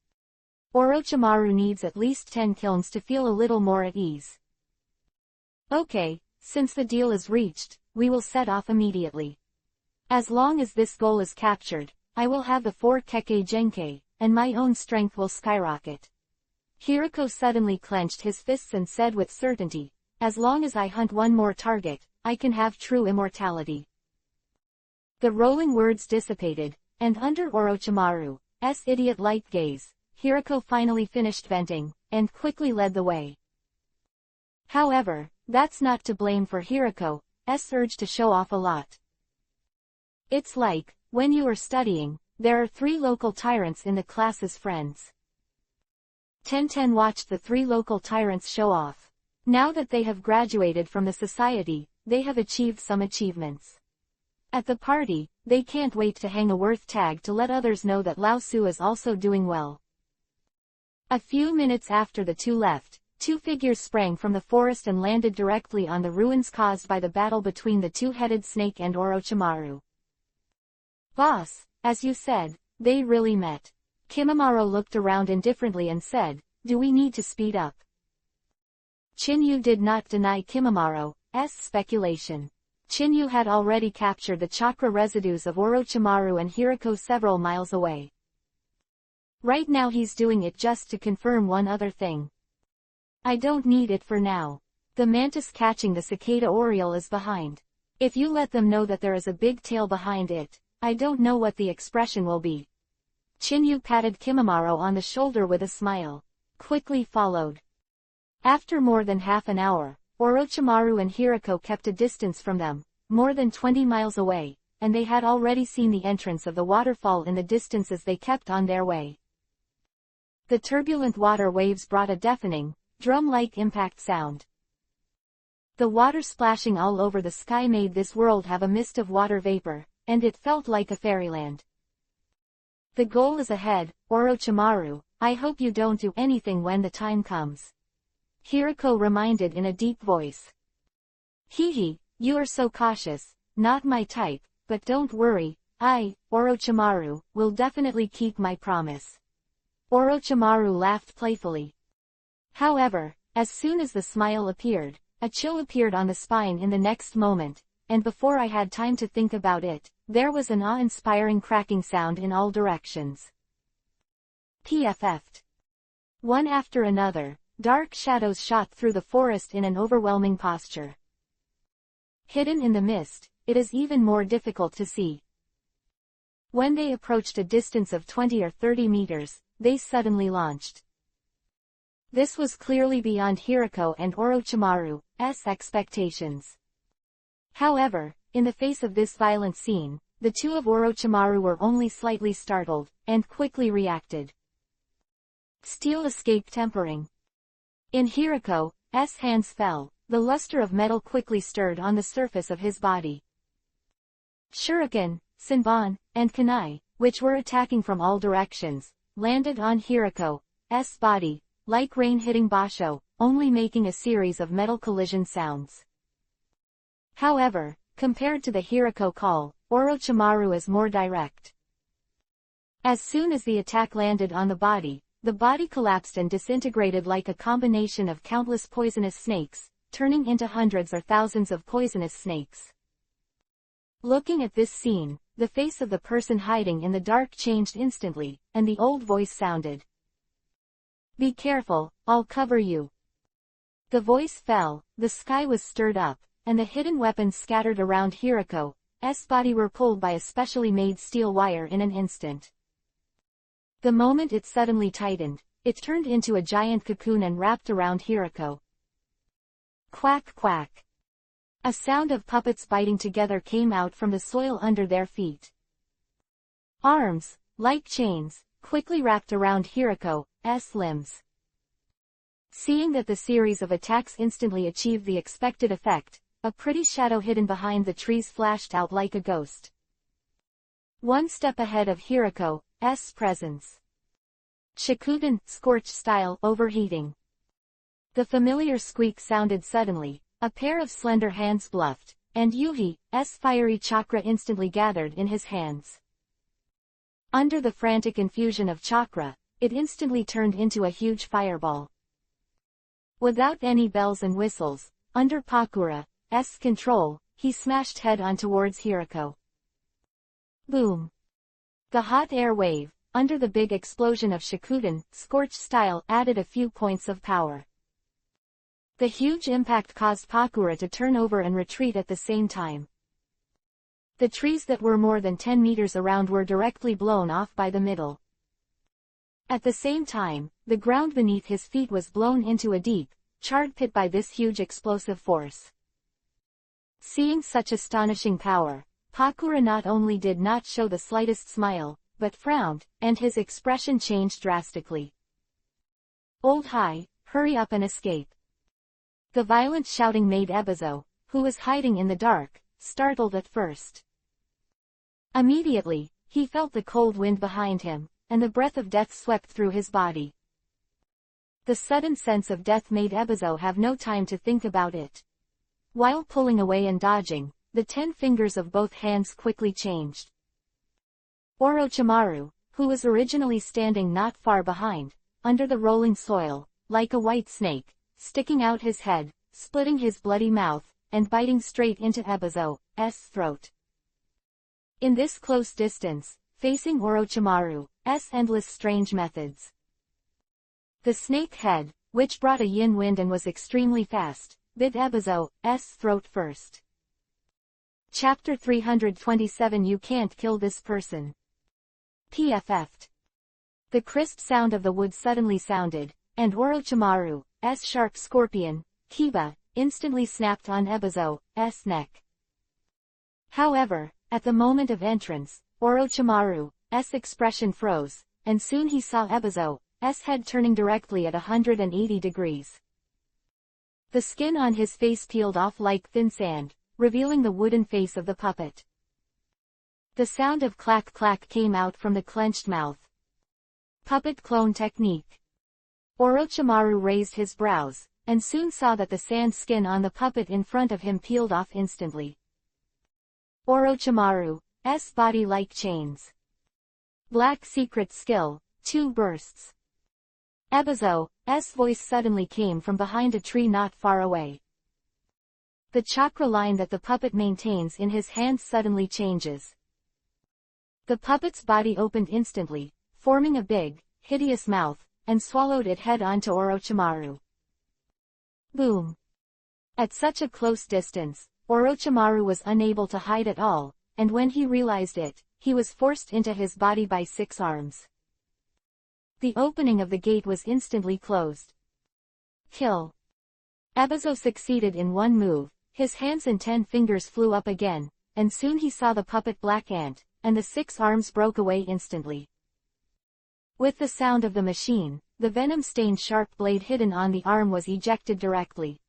Orochimaru needs at least 10 kilns to feel a little more at ease. Okay, since the deal is reached, we will set off immediately. As long as this goal is captured, I will have the 4 Kekkei Genkai, and my own strength will skyrocket. Hiriko suddenly clenched his fists and said with certainty, as long as I hunt one more target, I can have true immortality. The rolling words dissipated, and under Orochimaru's idiot-like gaze, Hiriko finally finished venting, and quickly led the way. However, that's not to blame for Hiriko's urge to show off a lot. It's like, when you are studying, there are 3 local tyrants in the class as friends. Tenten watched the 3 local tyrants show off. Now that they have graduated from the society, they have achieved some achievements. At the party, they can't wait to hang a worth tag to let others know that Lao Su is also doing well. A few minutes after the 2 left, two figures sprang from the forest and landed directly on the ruins caused by the battle between the two-headed snake and Orochimaru. "Boss, as you said, they really met." Kimimaro looked around indifferently and said, "Do we need to speed up?" Chinyu did not deny Kimimaro's speculation. Chinyu had already captured the chakra residues of Orochimaru and Hirako several miles away. Right now he's doing it just to confirm one other thing. "I don't need it for now. The mantis catching the cicada oriole is behind. If you let them know that there is a big tail behind it, I don't know what the expression will be." Chinyu patted Kimimaro on the shoulder with a smile. Quickly followed. After more than half an hour, Orochimaru and Hirako kept a distance from them, more than 20 miles away, and they had already seen the entrance of the waterfall in the distance as they kept on their way. The turbulent water waves brought a deafening, drum-like impact sound. The water splashing all over the sky made this world have a mist of water vapor, and it felt like a fairyland. "The goal is ahead, Orochimaru. I hope you don't do anything when the time comes," Hirako reminded in a deep voice. "Hee, you are so cautious, not my type, but don't worry, I, Orochimaru, will definitely keep my promise." Orochimaru laughed playfully. However, as soon as the smile appeared, a chill appeared on the spine in the next moment, and before I had time to think about it, there was an awe-inspiring cracking sound in all directions. PFF'd. One after another, dark shadows shot through the forest in an overwhelming posture. Hidden in the mist, it is even more difficult to see. When they approached a distance of 20 or 30 meters, they suddenly launched. This was clearly beyond Hirako and Orochimaru's expectations. However, in the face of this violent scene, the two of Orochimaru were only slightly startled, and quickly reacted. Steel escape tempering. In Hirako's hands fell, the luster of metal quickly stirred on the surface of his body. Shuriken, Senbon, and Kunai, which were attacking from all directions, landed on Hirako's body, like rain hitting Basho, only making a series of metal collision sounds. However, compared to the Hirako call, Orochimaru is more direct. As soon as the attack landed on the body collapsed and disintegrated like a combination of countless poisonous snakes, turning into hundreds or thousands of poisonous snakes. Looking at this scene, the face of the person hiding in the dark changed instantly, and the old voice sounded. "Be careful, I'll cover you." The voice fell, the sky was stirred up, and the hidden weapons scattered around Hirako's body were pulled by a specially made steel wire in an instant. The moment it suddenly tightened, it turned into a giant cocoon and wrapped around Hirako. Quack quack. A sound of puppets biting together came out from the soil under their feet. Arms, like chains, quickly wrapped around Hirako's limbs. Seeing that the series of attacks instantly achieved the expected effect, a pretty shadow hidden behind the trees flashed out like a ghost. One step ahead of Hirako's presence. Shikuden, scorched style, overheating. The familiar squeak sounded suddenly, a pair of slender hands bluffed, and Yuhi's fiery chakra instantly gathered in his hands. Under the frantic infusion of chakra, it instantly turned into a huge fireball. Without any bells and whistles, under Pakura's control, he smashed head-on towards Hirako. Boom! The hot air wave, under the big explosion of Shikuden, scorched style, added a few points of power. The huge impact caused Pakura to turn over and retreat at the same time. The trees that were more than 10 meters around were directly blown off by the middle. At the same time, the ground beneath his feet was blown into a deep, charred pit by this huge explosive force. Seeing such astonishing power, Pakura not only did not show the slightest smile, but frowned, and his expression changed drastically. "Old Hai, hurry up and escape." The violent shouting made Ebizo, who was hiding in the dark, startled at first. Immediately, he felt the cold wind behind him, and the breath of death swept through his body. The sudden sense of death made Ebizo have no time to think about it. While pulling away and dodging, the 10 fingers of both hands quickly changed. Orochimaru, who was originally standing not far behind, under the rolling soil, like a white snake, sticking out his head, splitting his bloody mouth, and biting straight into Ebizo's throat. In this close distance, facing Orochimaru's endless strange methods. The snake head, which brought a yin wind and was extremely fast, bit Ebizo's throat first. Chapter 327 You Can't Kill This Person. PFF'd. The crisp sound of the wood suddenly sounded, and Orochimaru's sharp scorpion, Kiba, instantly snapped on Ebizo's neck. However, at the moment of entrance, Orochimaru's expression froze, and soon he saw Ebizo's head turning directly at 180 degrees. The skin on his face peeled off like thin sand, revealing the wooden face of the puppet. The sound of clack clack came out from the clenched mouth. Puppet clone technique. Orochimaru raised his brows, and soon saw that the sand skin on the puppet in front of him peeled off instantly. Orochimaru's body like chains. Black secret skill, 2 bursts. Ebizo's voice suddenly came from behind a tree not far away. The chakra line that the puppet maintains in his hands suddenly changes. The puppet's body opened instantly, forming a big, hideous mouth, and swallowed it head-on to Orochimaru. Boom! At such a close distance, Orochimaru was unable to hide at all, and when he realized it, he was forced into his body by 6 arms. The opening of the gate was instantly closed. Kill! Ebizo succeeded in one move, his hands and 10 fingers flew up again, and soon he saw the puppet Black Ant, and the 6 arms broke away instantly. With the sound of the machine, the venom-stained sharp blade hidden on the arm was ejected directly.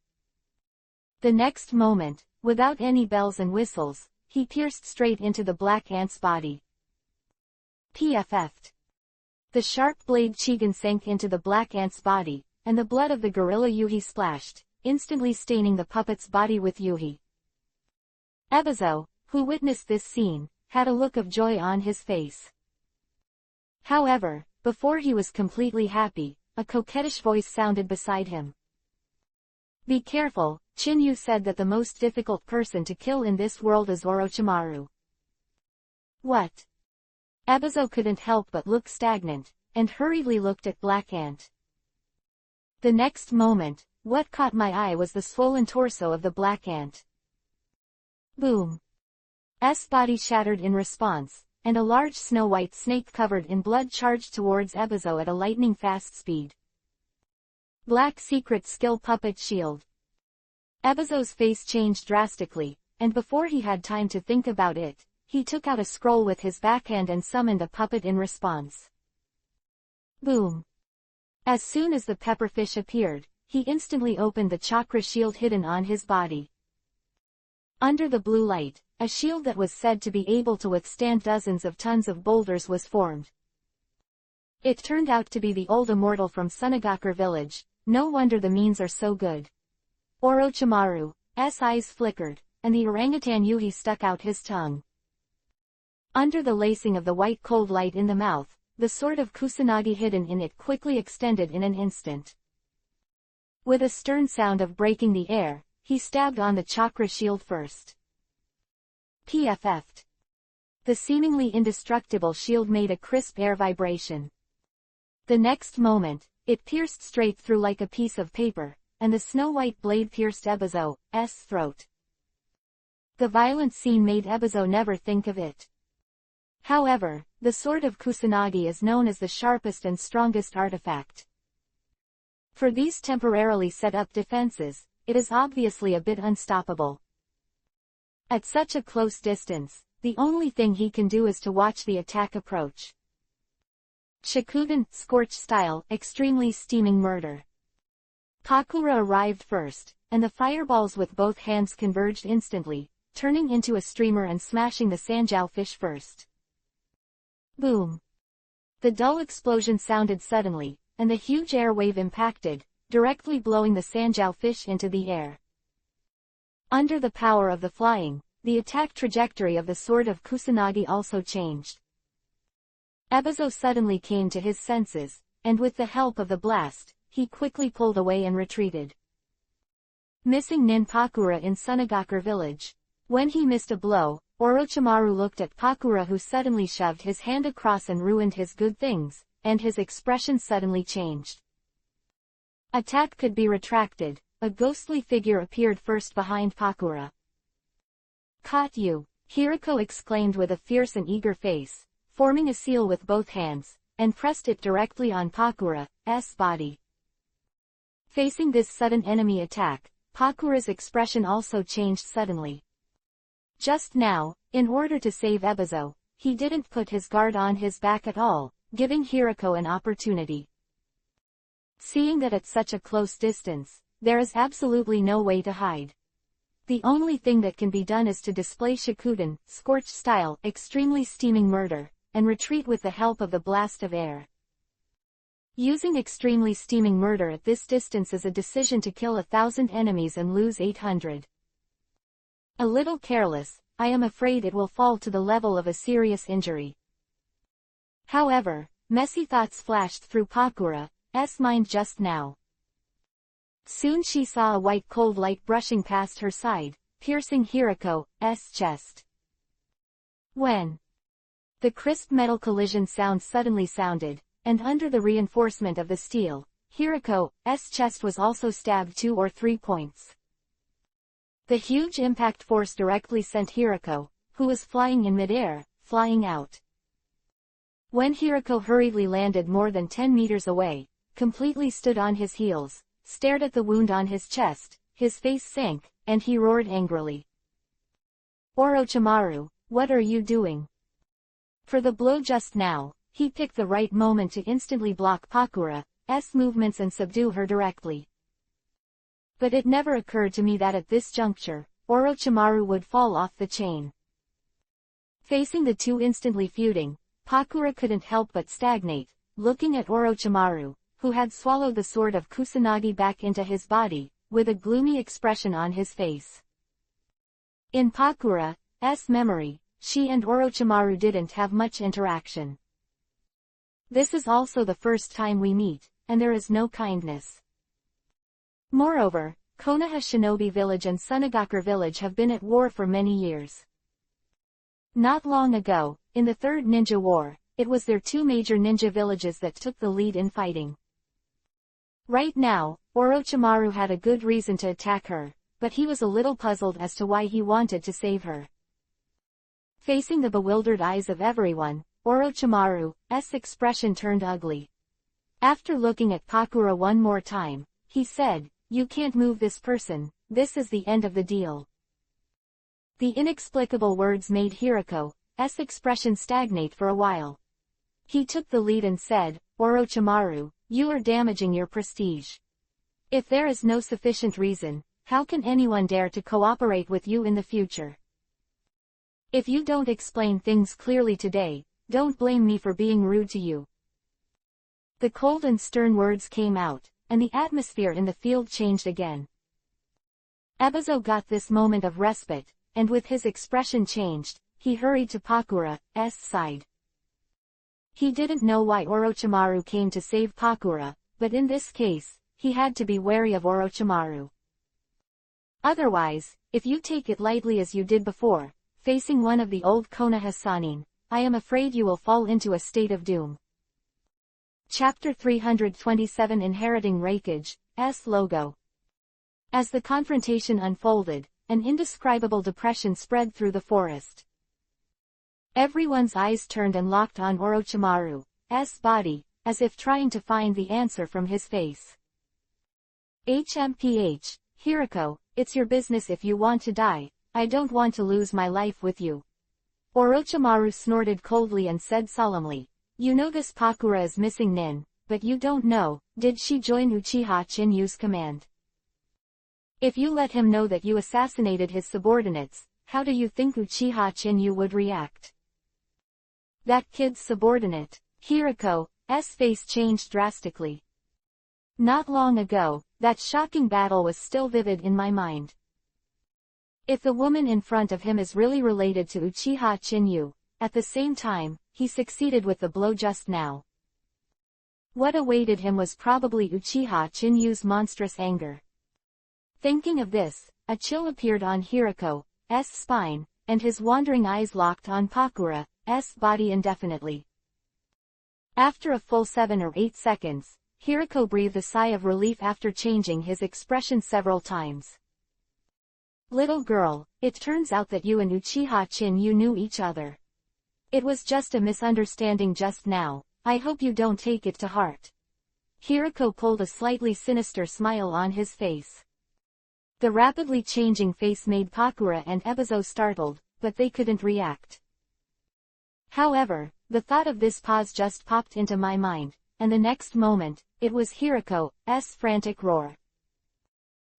The next moment, without any bells and whistles, he pierced straight into the Black Ant's body. PFF'd. The sharp blade Chigan sank into the Black Ant's body, and the blood of the gorilla Yuhi splashed, instantly staining the puppet's body with Yuhi. Ebizo, who witnessed this scene, had a look of joy on his face. However, before he was completely happy, a coquettish voice sounded beside him. Be careful, Chinyu said that the most difficult person to kill in this world is Orochimaru. What? Ebizo couldn't help but look stagnant, and hurriedly looked at Black Ant. The next moment, what caught my eye was the swollen torso of the Black Ant. Boom! Body shattered in response, and a large snow-white snake covered in blood charged towards Ebizo at a lightning-fast speed. Black secret skill puppet shield. Ebizo's face changed drastically, and before he had time to think about it, he took out a scroll with his backhand and summoned a puppet in response. Boom! As soon as the pepperfish appeared, he instantly opened the chakra shield hidden on his body. Under the blue light, a shield that was said to be able to withstand dozens of tons of boulders was formed. It turned out to be the old immortal from Sunagakure village. No wonder the means are so good. Orochimaru's eyes flickered, and the orangutan Yuhi stuck out his tongue. Under the lacing of the white cold light in the mouth, the sword of Kusanagi hidden in it quickly extended in an instant. With a stern sound of breaking the air, he stabbed on the chakra shield first. PFF'd. The seemingly indestructible shield made a crisp air vibration. The next moment, it pierced straight through like a piece of paper, and the snow-white blade pierced Ebizo's throat. The violent scene made Ebizo never think of it. However, the sword of Kusanagi is known as the sharpest and strongest artifact. For these temporarily set up defenses, it is obviously a bit unstoppable. At such a close distance, the only thing he can do is to watch the attack approach. Shikuden, scorch style, extremely steaming murder. Pakura arrived first, and the fireballs with both hands converged instantly, turning into a streamer and smashing the Sanjiao fish first. Boom! The dull explosion sounded suddenly, and the huge air wave impacted, directly blowing the Sanjiao fish into the air. Under the power of the flying, the attack trajectory of the sword of Kusanagi also changed. Ebizo suddenly came to his senses, and with the help of the blast, he quickly pulled away and retreated. Missing Nin Pakura in Sunagakure village. When he missed a blow, Orochimaru looked at Pakura, who suddenly shoved his hand across and ruined his good things, and his expression suddenly changed. Attack could be retracted. A ghostly figure appeared first behind Pakura. "Caught you!" Hirako exclaimed with a fierce and eager face, forming a seal with both hands, and pressed it directly on Pakura's body. Facing this sudden enemy attack, Pakura's expression also changed suddenly. Just now, in order to save Ebizo, he didn't put his guard on his back at all, giving Hirako an opportunity. Seeing that at such a close distance, there is absolutely no way to hide. The only thing that can be done is to display Shikuden, scorched style, extremely steaming murder, and retreat with the help of the blast of air. Using extremely steaming murder at this distance is a decision to kill 1,000 enemies and lose 800. A little careless, I am afraid it will fall to the level of a serious injury. However, messy thoughts flashed through Pakura's mind just now. Soon she saw a white cold light brushing past her side, piercing Hirako's chest. When the crisp metal collision sound suddenly sounded, and under the reinforcement of the steel, Hirako's chest was also stabbed 2 or 3 points. The huge impact force directly sent Hirako, who was flying in midair, flying out. When Hirako hurriedly landed more than 10 meters away, completely stood on his heels, stared at the wound on his chest, his face sank, and he roared angrily. "Orochimaru, what are you doing?" For the blow just now, he picked the right moment to instantly block Pakura's movements and subdue her directly. But it never occurred to me that at this juncture, Orochimaru would fall off the chain. Facing the two instantly feuding, Pakura couldn't help but stagnate, looking at Orochimaru, who had swallowed the sword of Kusanagi back into his body, with a gloomy expression on his face. In Pakura's memory, she and Orochimaru didn't have much interaction. This is also the first time we meet, and there is no kindness. Moreover, Konoha Shinobi Village and Sunagakure Village have been at war for many years. Not long ago, in the Third Ninja War, it was their two major ninja villages that took the lead in fighting. Right now, Orochimaru had a good reason to attack her, but he was a little puzzled as to why he wanted to save her. Facing the bewildered eyes of everyone, Orochimaru's expression turned ugly. After looking at Pakura one more time, he said, "You can't move this person, this is the end of the deal." The inexplicable words made Hirako's expression stagnate for a while. He took the lead and said, "Orochimaru, you are damaging your prestige. If there is no sufficient reason, how can anyone dare to cooperate with you in the future? If you don't explain things clearly today, don't blame me for being rude to you." The cold and stern words came out, and the atmosphere in the field changed again. Ebizo got this moment of respite, and with his expression changed, he hurried to Pakura's side. He didn't know why Orochimaru came to save Pakura, but in this case, he had to be wary of Orochimaru. Otherwise, if you take it lightly as you did before, facing one of the old Konoha Sannin, I am afraid you will fall into a state of doom. Chapter 327 Inheriting Raikage's Logo. As the confrontation unfolded, an indescribable depression spread through the forest. Everyone's eyes turned and locked on Orochimaru's body, as if trying to find the answer from his face. HMPH, Hirako, it's your business if you want to die, I don't want to lose my life with you. Orochimaru snorted coldly and said solemnly, "You know this Pakura is missing Nin, but you don't know, did she join Uchiha Chinyu's command? If you let him know that you assassinated his subordinates, how do you think Uchiha Chinyu would react?" "That kid's subordinate." Hirako's face changed drastically. Not long ago, that shocking battle was still vivid in my mind. If the woman in front of him is really related to Uchiha Chinyu, at the same time, he succeeded with the blow just now. What awaited him was probably Uchiha Chinyu's monstrous anger. Thinking of this, a chill appeared on Hiriko's spine, and his wandering eyes locked on Pakura's body indefinitely. After a full 7 or 8 seconds, Hiriko breathed a sigh of relief after changing his expression several times. Little girl, it turns out that you and Uchiha Chinyu knew each other. It was just a misunderstanding just now, I hope you don't take it to heart. Hiriko pulled a slightly sinister smile on his face. The rapidly changing face made Pakura and Ebizo startled, but they couldn't react. However, the thought of this pause just popped into my mind, and the next moment, it was Hiriko's frantic roar.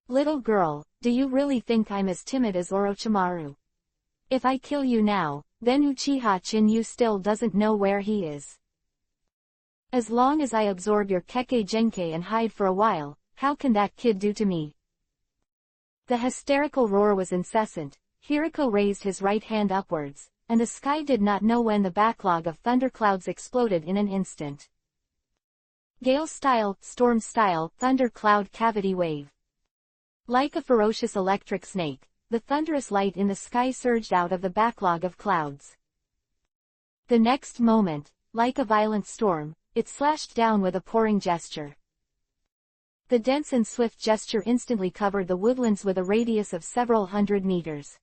Little girl, do you really think I'm as timid as Orochimaru? If I kill you now, then Uchiha Chinyu still doesn't know where he is. As long as I absorb your Kekkei Genkei and hide for a while, how can that kid do to me? The hysterical roar was incessant. Hiriko raised his right hand upwards, and the sky did not know when the backlog of thunderclouds exploded in an instant. Gale-style, storm-style, thundercloud cavity wave. Like a ferocious electric snake, the thunderous light in the sky surged out of the backlog of clouds. The next moment, like a violent storm, it slashed down with a pouring gesture. The dense and swift gesture instantly covered the woodlands with a radius of several hundred meters.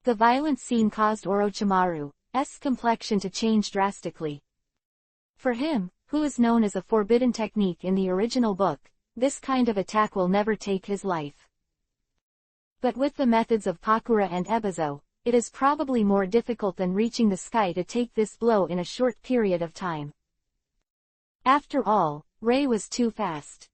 The violent scene caused Orochimaru's complexion to change drastically. For him, who is known as a forbidden technique in the original book, this kind of attack will never take his life. But with the methods of Pakura and Ebizo, it is probably more difficult than reaching the sky to take this blow in a short period of time. After all, Rei was too fast.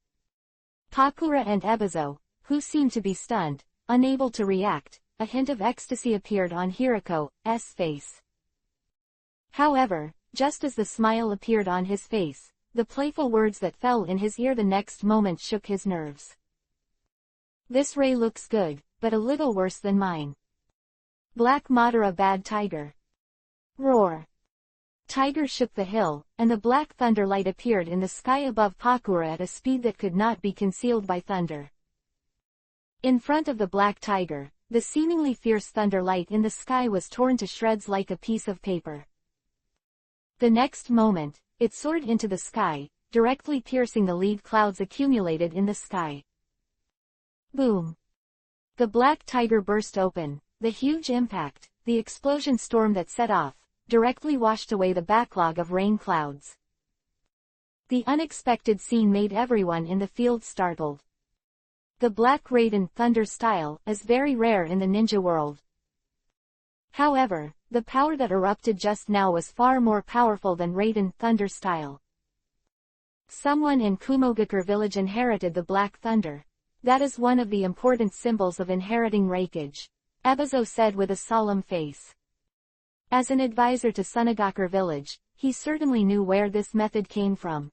Pakura and Ebizo, who seemed to be stunned, unable to react, a hint of ecstasy appeared on Hiriko's face. However, just as the smile appeared on his face, the playful words that fell in his ear the next moment shook his nerves. This Rei looks good, but a little worse than mine. Black Madara bad tiger. Roar. Tiger shook the hill, and the black thunder light appeared in the sky above Pakura at a speed that could not be concealed by thunder. In front of the black tiger, the seemingly fierce thunder light in the sky was torn to shreds like a piece of paper. The next moment, it soared into the sky, directly piercing the lead clouds accumulated in the sky. Boom! The black tiger burst open. The huge impact, the explosion storm that set off, directly washed away the backlog of rain clouds. The unexpected scene made everyone in the field startled. The Black Raiden Thunder style is very rare in the ninja world. However, the power that erupted just now was far more powerful than Raiden Thunder style. Someone in Kumogakure village inherited the Black Thunder. That is one of the important symbols of inheriting Raikage, Ebizo said with a solemn face. As an advisor to Sunagakure village, he certainly knew where this method came from.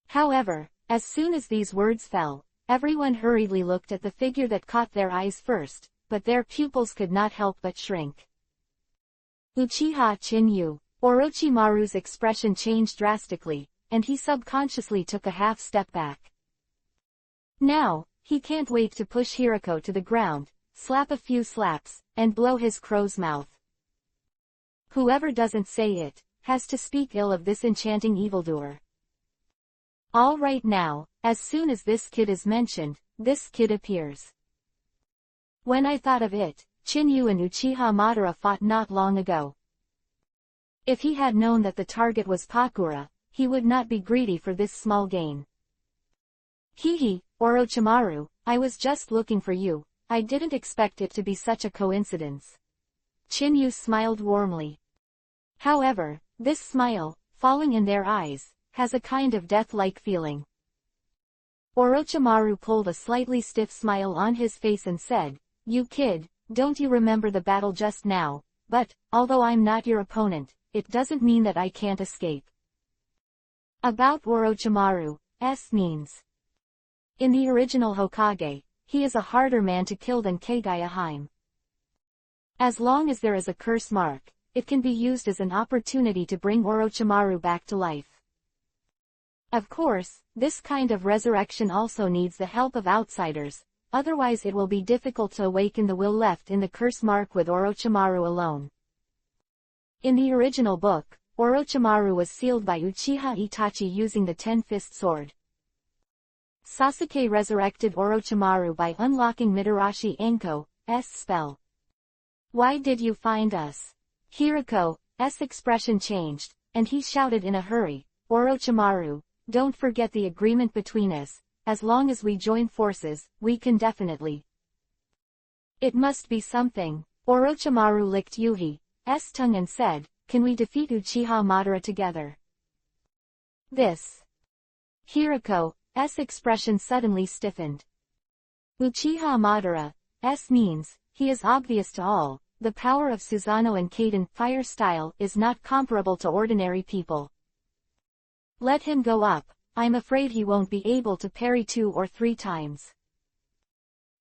However, as soon as these words fell, everyone hurriedly looked at the figure that caught their eyes first, but their pupils could not help but shrink. Uchiha Chinyu. Orochimaru's expression changed drastically, and he subconsciously took a half step back. Now, he can't wait to push Hiriko to the ground, slap a few slaps, and blow his crow's mouth. Whoever doesn't say it, has to speak ill of this enchanting evildoer. All right now, as soon as this kid is mentioned, this kid appears. When I thought of it, Chinyu and Uchiha Madara fought not long ago. If he had known that the target was Pakura, he would not be greedy for this small gain. Hehe, Orochimaru, I was just looking for you, I didn't expect it to be such a coincidence. Chinyu smiled warmly. However, this smile, falling in their eyes, has a kind of death-like feeling. Orochimaru pulled a slightly stiff smile on his face and said, "You kid, don't you remember the battle just now? But, although I'm not your opponent, it doesn't mean that I can't escape." About Orochimaru, means. In the original Hokage, he is a harder man to kill than Hokage I. As long as there is a curse mark, it can be used as an opportunity to bring Orochimaru back to life. Of course, this kind of resurrection also needs the help of outsiders, otherwise it will be difficult to awaken the will left in the curse mark with Orochimaru alone. In the original book, Orochimaru was sealed by Uchiha Itachi using the Ten-Fist Sword. Sasuke resurrected Orochimaru by unlocking Mitarashi Anko's spell. "Why did you find us?" Hiriko's expression changed, and he shouted in a hurry, "Orochimaru, don't forget the agreement between us, as long as we join forces, we can definitely." "It must be something." Orochimaru licked Yuhi's tongue and said, "Can we defeat Uchiha Madara together?" This. Hiriko's expression suddenly stiffened. Uchiha Madara's means, he is obvious to all, the power of Susanoo and Kaden fire style is not comparable to ordinary people. Let him go up, I'm afraid he won't be able to parry 2 or 3 times.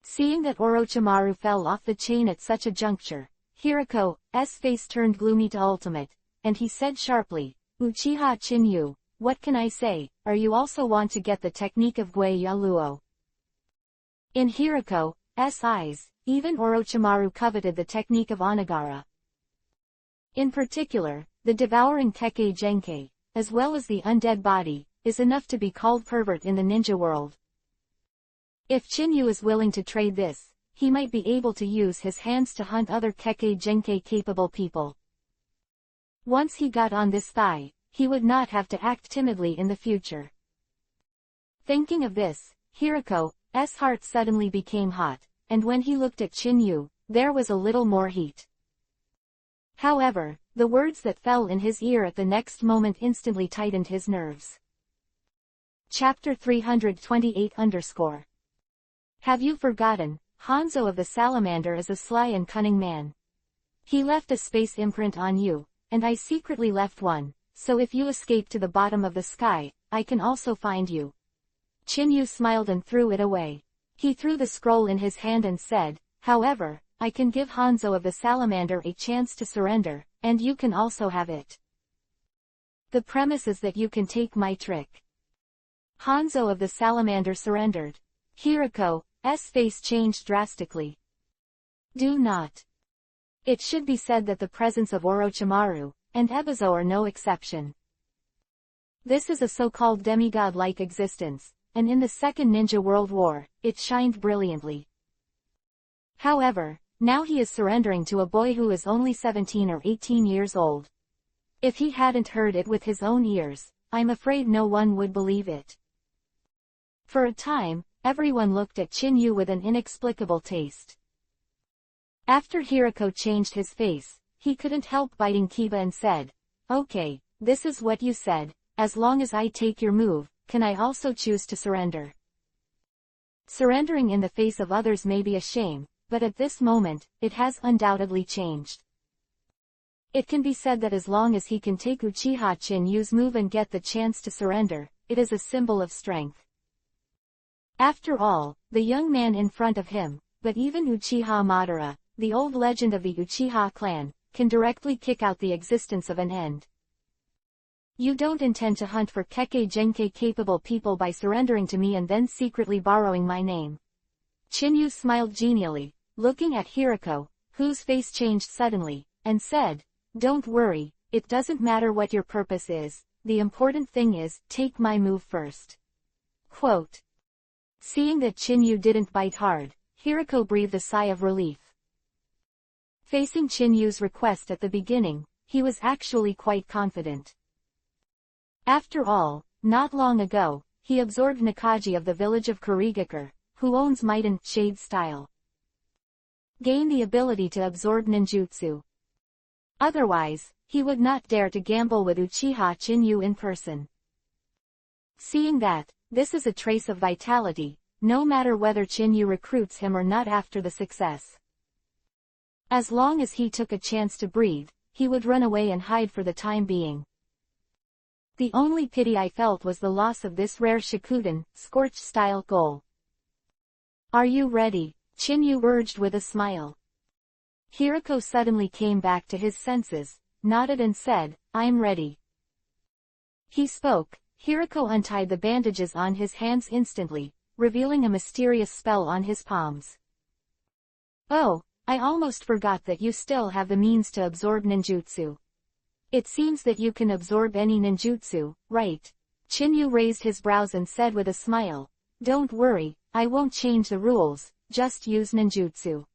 Seeing that Orochimaru fell off the chain at such a juncture, Hiriko's face turned gloomy to ultimate, and he said sharply, "Uchiha Chinyu, what can I say, are you also want to get the technique of Gui Yaluo?" In Hiriko's eyes, even Orochimaru coveted the technique of Onigara. In particular, the devouring Kekkei Genkai, as well as the undead body, is enough to be called pervert in the ninja world. If Chinyu is willing to trade this, he might be able to use his hands to hunt other Kekkei Genkai capable people. Once he got on this thigh, he would not have to act timidly in the future. Thinking of this, Hiriko's heart suddenly became hot, and when he looked at Chinyu, there was a little more heat. However, the words that fell in his ear at the next moment instantly tightened his nerves. Chapter 328 Have you forgotten, Hanzo of the Salamander is a sly and cunning man. He left a space imprint on you, and I secretly left one, so if you escape to the bottom of the sky, I can also find you. Chinyu smiled and threw it away. He threw the scroll in his hand and said, "However, I can give Hanzo of the Salamander a chance to surrender, and you can also have it. The premise is that you can take my trick." Hanzo of the Salamander surrendered. Hiriko's face changed drastically. Do not. It should be said that the presence of Orochimaru and Ebizo are no exception. This is a so-called demigod-like existence, and in the Second Ninja World War, it shined brilliantly. However, now he is surrendering to a boy who is only 17 or 18 years old. If he hadn't heard it with his own ears, I'm afraid no one would believe it. For a time, everyone looked at Chinyu with an inexplicable taste. After Hiriko changed his face, he couldn't help biting Kiba and said, "Okay, this is what you said, as long as I take your move, can I also choose to surrender?" Surrendering in the face of others may be a shame, but at this moment, it has undoubtedly changed. It can be said that as long as he can take Uchiha Chinyu's move and get the chance to surrender, it is a symbol of strength. After all, the young man in front of him, but even Uchiha Madara, the old legend of the Uchiha clan, can directly kick out the existence of an end. You don't intend to hunt for Kekkei Genkai capable people by surrendering to me and then secretly borrowing my name. Chinyu smiled genially, looking at Hiriko, whose face changed suddenly, and said, "Don't worry, it doesn't matter what your purpose is, the important thing is, take my move first." Quote. Seeing that Chinyu didn't bite hard, Hiriko breathed a sigh of relief. Facing Chinyu's request at the beginning, he was actually quite confident. After all, not long ago, he absorbed Nakaji of the village of Kurigakure, who owns Might and Shade style. Gain the ability to absorb ninjutsu. Otherwise, he would not dare to gamble with Uchiha Chinyu in person. Seeing that, this is a trace of vitality, no matter whether Chinyu recruits him or not after the success. As long as he took a chance to breathe, he would run away and hide for the time being. The only pity I felt was the loss of this rare Shikuden, Scorch-style goal. Are you ready? Chinyu urged with a smile. Hirako suddenly came back to his senses, nodded and said, I'm ready. He spoke, Hirako untied the bandages on his hands instantly, revealing a mysterious spell on his palms. Oh, I almost forgot that you still have the means to absorb ninjutsu. It seems that you can absorb any ninjutsu, right? Chinyu raised his brows and said with a smile, don't worry, I won't change the rules, just use ninjutsu.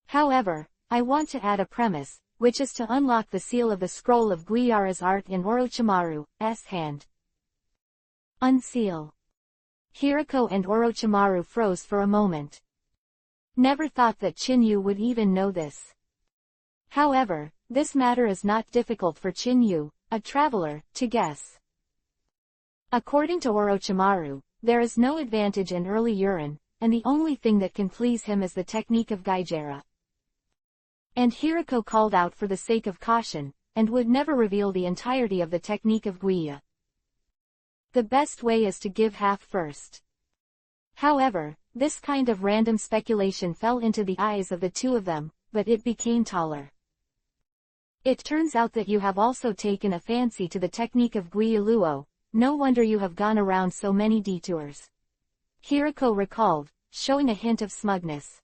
However, I want to add a premise, which is to unlock the seal of the scroll of Guiara's art in Orochimaru's hand. Unseal. Hirako and Orochimaru froze for a moment. Never thought that Chinyu would even know this. However, this matter is not difficult for Chinyu, a traveler, to guess. According to Orochimaru, there is no advantage in early urine, and the only thing that can please him is the technique of Gaijera. And Hirako called out for the sake of caution, and would never reveal the entirety of the technique of Guia. The best way is to give half first. However, this kind of random speculation fell into the eyes of the two of them, but it became taller. It turns out that you have also taken a fancy to the technique of Guia Luo, no wonder you have gone around so many detours. Hirako recalled, showing a hint of smugness.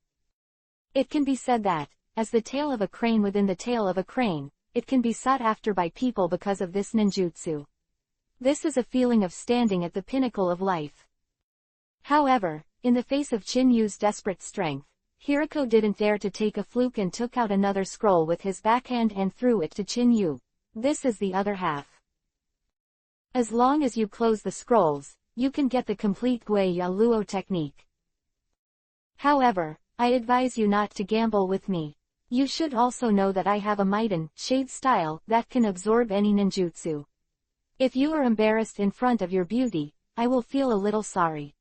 It can be said that, as the tail of a crane within the tail of a crane, it can be sought after by people because of this ninjutsu. This is a feeling of standing at the pinnacle of life. However, in the face of Chinyu's desperate strength, Hirako didn't dare to take a fluke and took out another scroll with his backhand and threw it to Chinyu. This is the other half. As long as you close the scrolls, you can get the complete Guia Luo technique. However, I advise you not to gamble with me. You should also know that I have a Maiden shade style that can absorb any ninjutsu. If you are embarrassed in front of your beauty, I will feel a little sorry.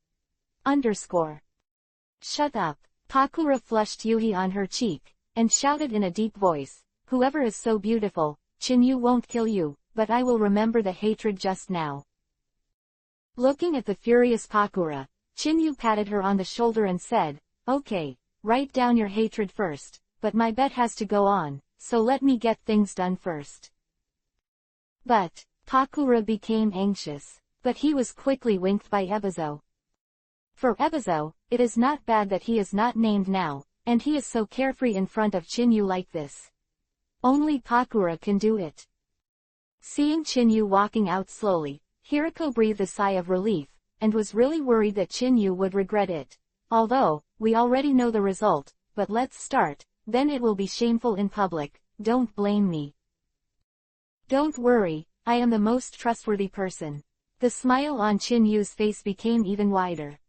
Shut up. Pakura flushed Yuhi on her cheek, and shouted in a deep voice, whoever is so beautiful, Chinyu won't kill you, but I will remember the hatred just now. Looking at the furious Pakura, Chinyu patted her on the shoulder and said, okay, write down your hatred first, but my bet has to go on, so let me get things done first. But, Pakura became anxious, but he was quickly winked by Ebizo. For Ebizo, it is not bad that he is not named now, and he is so carefree in front of Chinyu like this. Only Pakura can do it. Seeing Chinyu walking out slowly, Hirako breathed a sigh of relief, and was really worried that Chinyu would regret it. Although, we already know the result, but let's start, then it will be shameful in public, don't blame me. Don't worry, I am the most trustworthy person. The smile on Chinyu's face became even wider.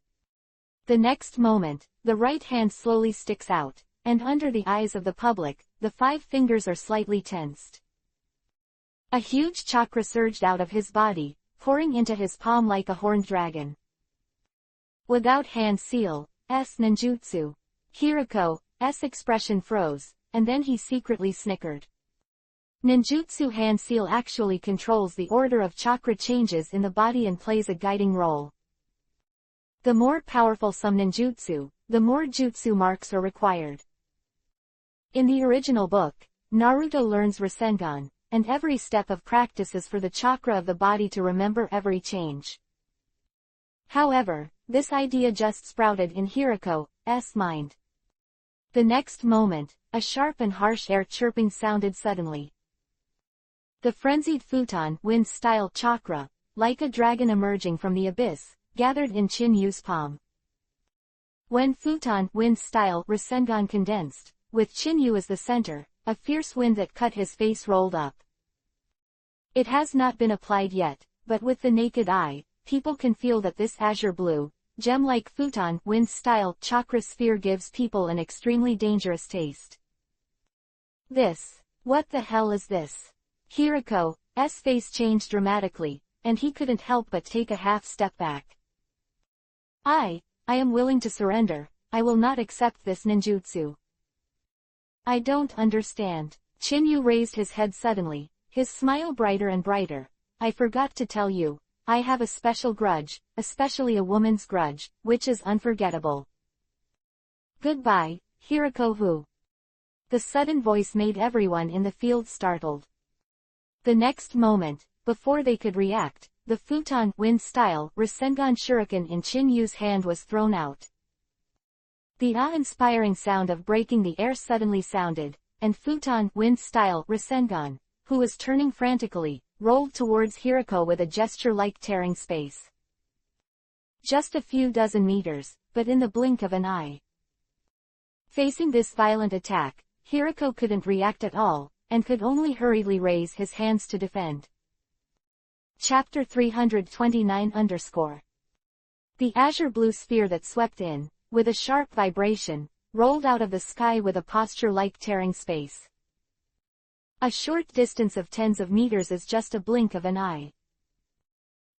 The next moment, the right hand slowly sticks out, and under the eyes of the public, the 5 fingers are slightly tensed. A huge chakra surged out of his body, pouring into his palm like a horned dragon. Without hand seal, ninjutsu. Hirako's expression froze, and then he secretly snickered. Ninjutsu hand seal actually controls the order of chakra changes in the body and plays a guiding role. The more powerful some ninjutsu, the more jutsu marks are required. In the original book, Naruto learns Rasengan, and every step of practice is for the chakra of the body to remember every change. However, this idea just sprouted in Hirako's mind. The next moment, a sharp and harsh air chirping sounded suddenly. The frenzied futon wind-style chakra, like a dragon emerging from the abyss, gathered in Chinyu's palm. When futon wind-style Rasengan condensed, with Chinyu as the center, a fierce wind that cut his face rolled up. It has not been applied yet, but with the naked eye, people can feel that this azure blue, gem-like futon wind-style chakra sphere gives people an extremely dangerous taste. What the hell is this? Hirako's face changed dramatically, and he couldn't help but take a half step back. I am willing to surrender, I will not accept this ninjutsu. I don't understand. Chinyu raised his head suddenly, his smile brighter and brighter. I forgot to tell you. I have a special grudge, especially a woman's grudge, which is unforgettable. Goodbye, Hirako Hu. The sudden voice made everyone in the field startled. The next moment, before they could react, the futon wind-style Rasengan shuriken in Chin-Yu's hand was thrown out. The awe-inspiring sound of breaking the air suddenly sounded, and futon wind-style Rasengan, who was turning frantically, rolled towards Hirako with a gesture like tearing space. Just a few dozen meters, but in the blink of an eye. Facing this violent attack, Hirako couldn't react at all, and could only hurriedly raise his hands to defend. Chapter 329 The azure blue sphere that swept in, with a sharp vibration, rolled out of the sky with a posture like tearing space. A short distance of tens of meters is just a blink of an eye.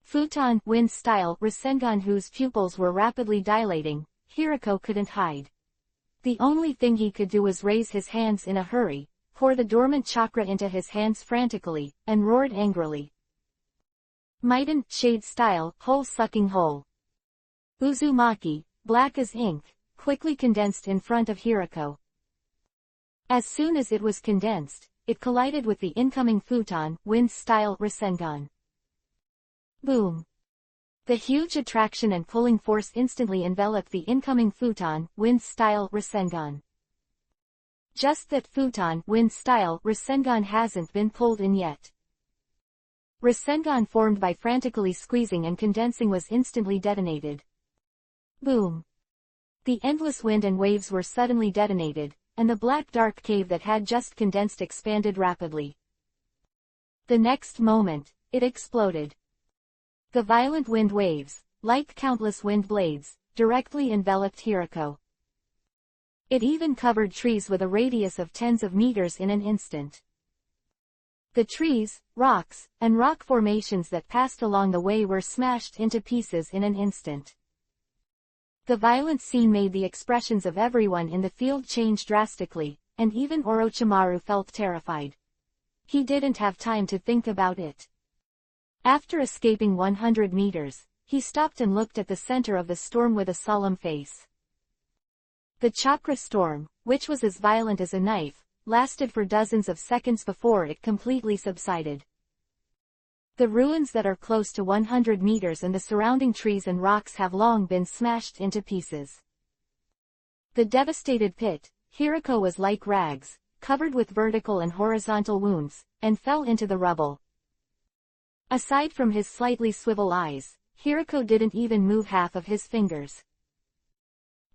Futon wind-style Rasengan, whose pupils were rapidly dilating, Hirako couldn't hide. The only thing he could do was raise his hands in a hurry, pour the dormant chakra into his hands frantically, and roared angrily. Maiden, shade-style, hole-sucking hole. Uzumaki, black as ink, quickly condensed in front of Hirako. As soon as it was condensed, it collided with the incoming futon wind-style Rasengan. Boom! The huge attraction and pulling force instantly enveloped the incoming futon wind-style Rasengan. Just that futon wind-style Rasengan hasn't been pulled in yet. Rasengan formed by frantically squeezing and condensing was instantly detonated. Boom! The endless wind and waves were suddenly detonated, and the black dark cave that had just condensed expanded rapidly. The next moment, it exploded. The violent wind waves, like countless wind blades, directly enveloped Hirako. It even covered trees with a radius of tens of meters in an instant. The trees, rocks, and rock formations that passed along the way were smashed into pieces in an instant. The violent scene made the expressions of everyone in the field change drastically, and even Orochimaru felt terrified. He didn't have time to think about it. After escaping 100 meters, he stopped and looked at the center of the storm with a solemn face. The chakra storm, which was as violent as a knife, lasted for dozens of seconds before it completely subsided. The ruins that are close to 100 meters and the surrounding trees and rocks have long been smashed into pieces. The devastated pit, Hirako was like rags, covered with vertical and horizontal wounds, and fell into the rubble. Aside from his slightly swivel eyes, Hirako didn't even move half of his fingers.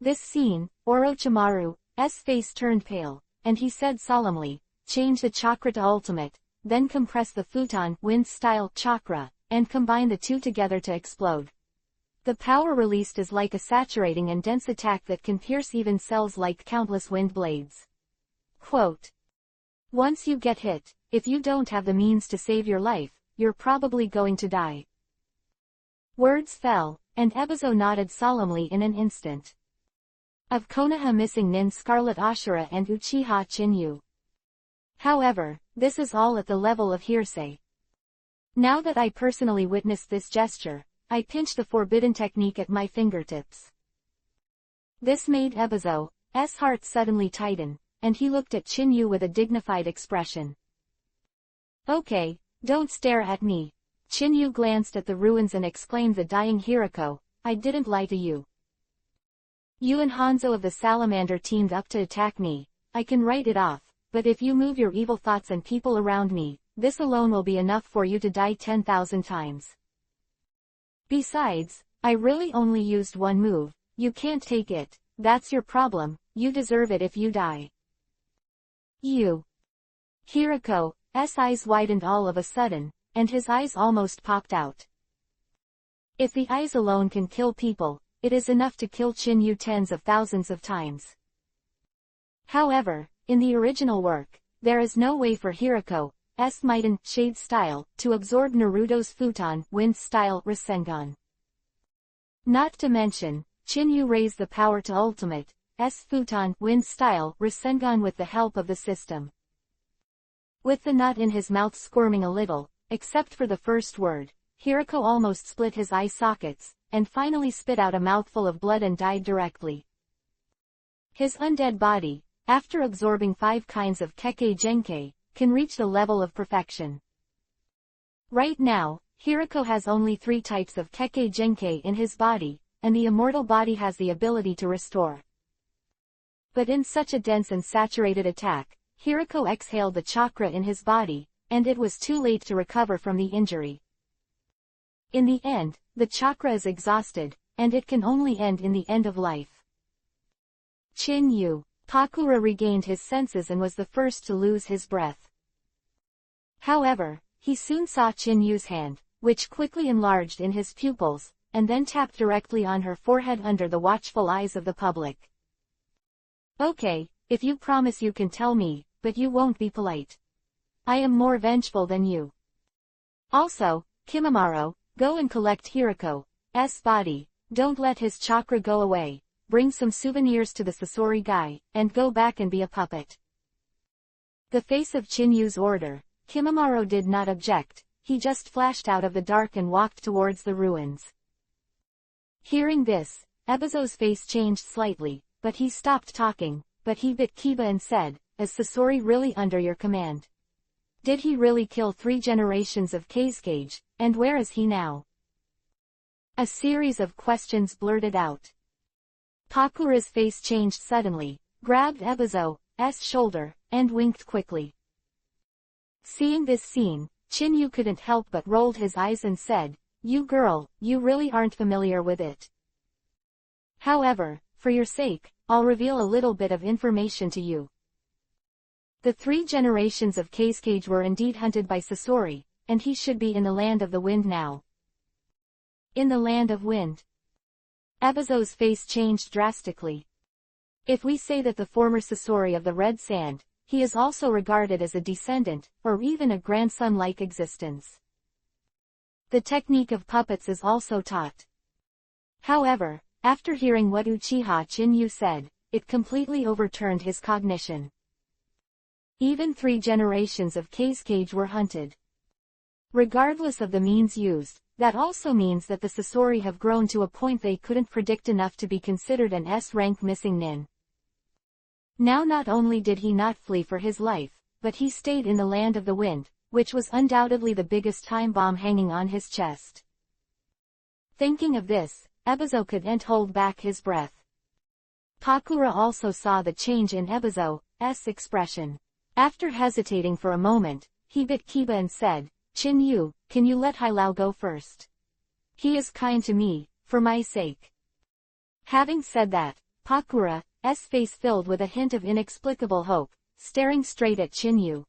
This scene, Orochimaru's face turned pale, and he said solemnly, "Change the chakra to ultimate, then compress the futon wind-style chakra, and combine the two together to explode. The power released is like a saturating and dense attack that can pierce even cells like countless wind blades." Quote. Once you get hit, if you don't have the means to save your life, you're probably going to die. Words fell, and Ebizo nodded solemnly in an instant. Of Konoha missing Nin Scarlet Ashura and Uchiha Chin-Yu. However, this is all at the level of hearsay. Now that I personally witnessed this gesture, I pinch the forbidden technique at my fingertips. This made Ebizo's heart suddenly tighten, and he looked at Chin-Yu with a dignified expression. Okay, don't stare at me. Chin-Yu glanced at the ruins and exclaimed, "The dying Hirako, I didn't lie to you. You and Hanzo of the Salamander teamed up to attack me. I can write it off, but if you move your evil thoughts and people around me, this alone will be enough for you to die 10,000 times. Besides, I really only used one move. You can't take it, that's your problem, you deserve it if you die." You. Hirako's eyes widened all of a sudden, and his eyes almost popped out. If the eyes alone can kill people, it is enough to kill Chin-Yu tens of thousands of times. However, in the original work, there is no way for Hirako's Maiden Shade style to absorb Naruto's futon wind-style Rasengan. Not to mention, Chin-Yu raised the power to ultimate futon wind-style Rasengan with the help of the system. With the nut in his mouth squirming a little, except for the first word. Hirako almost split his eye sockets, and finally spit out a mouthful of blood and died directly. His undead body, after absorbing 5 kinds of Kekkei Genkei, can reach the level of perfection. Right now, Hirako has only 3 types of Kekkei Genkei in his body, and the immortal body has the ability to restore. But in such a dense and saturated attack, Hirako exhaled the chakra in his body, and it was too late to recover from the injury. In the end, the chakra is exhausted, and it can only end in the end of life. Chin-yu. Pakura regained his senses and was the first to lose his breath. However, he soon saw Chin-yu's hand, which quickly enlarged in his pupils, and then tapped directly on her forehead under the watchful eyes of the public. Okay, if you promise you can tell me, but you won't be polite. I am more vengeful than you. Also, Kimimaro, go and collect Hirako's body, don't let his chakra go away, bring some souvenirs to the Sasori guy, and go back and be a puppet. The face of Chin-yu's order, Kimimaro did not object, he just flashed out of the dark and walked towards the ruins. Hearing this, Ebizo's face changed slightly, but he stopped talking, but he bit Kiba and said, "Is Sasori really under your command? Did he really kill 3 generations of Kazekage, and where is he now?" A series of questions blurted out. Pakura's face changed suddenly, grabbed Ebizo's shoulder, and winked quickly. Seeing this scene, Chin-yu couldn't help but rolled his eyes and said, "You girl, you really aren't familiar with it. However, for your sake, I'll reveal a little bit of information to you. The 3 generations of Kazekage were indeed hunted by Sasori, and he should be in the Land of the Wind now." In the Land of Wind? Ebizo's face changed drastically. If we say that the former Sasori of the Red Sand, he is also regarded as a descendant, or even a grandson-like existence. The technique of puppets is also taught. However, after hearing what Uchiha Chin-yu said, it completely overturned his cognition. Even 3 generations of Kazekage were hunted. Regardless of the means used, that also means that the Sasori have grown to a point they couldn't predict enough to be considered an S-rank missing nin. Now not only did he not flee for his life, but he stayed in the Land of the Wind, which was undoubtedly the biggest time bomb hanging on his chest. Thinking of this, Ebizo couldn't hold back his breath. Pakura also saw the change in Ebizo's expression. After hesitating for a moment, he bit Kiba and said, "Chin-yu, can you let Hilao go first? He is kind to me, for my sake." Having said that, Pakura's face filled with a hint of inexplicable hope, staring straight at Chin-yu.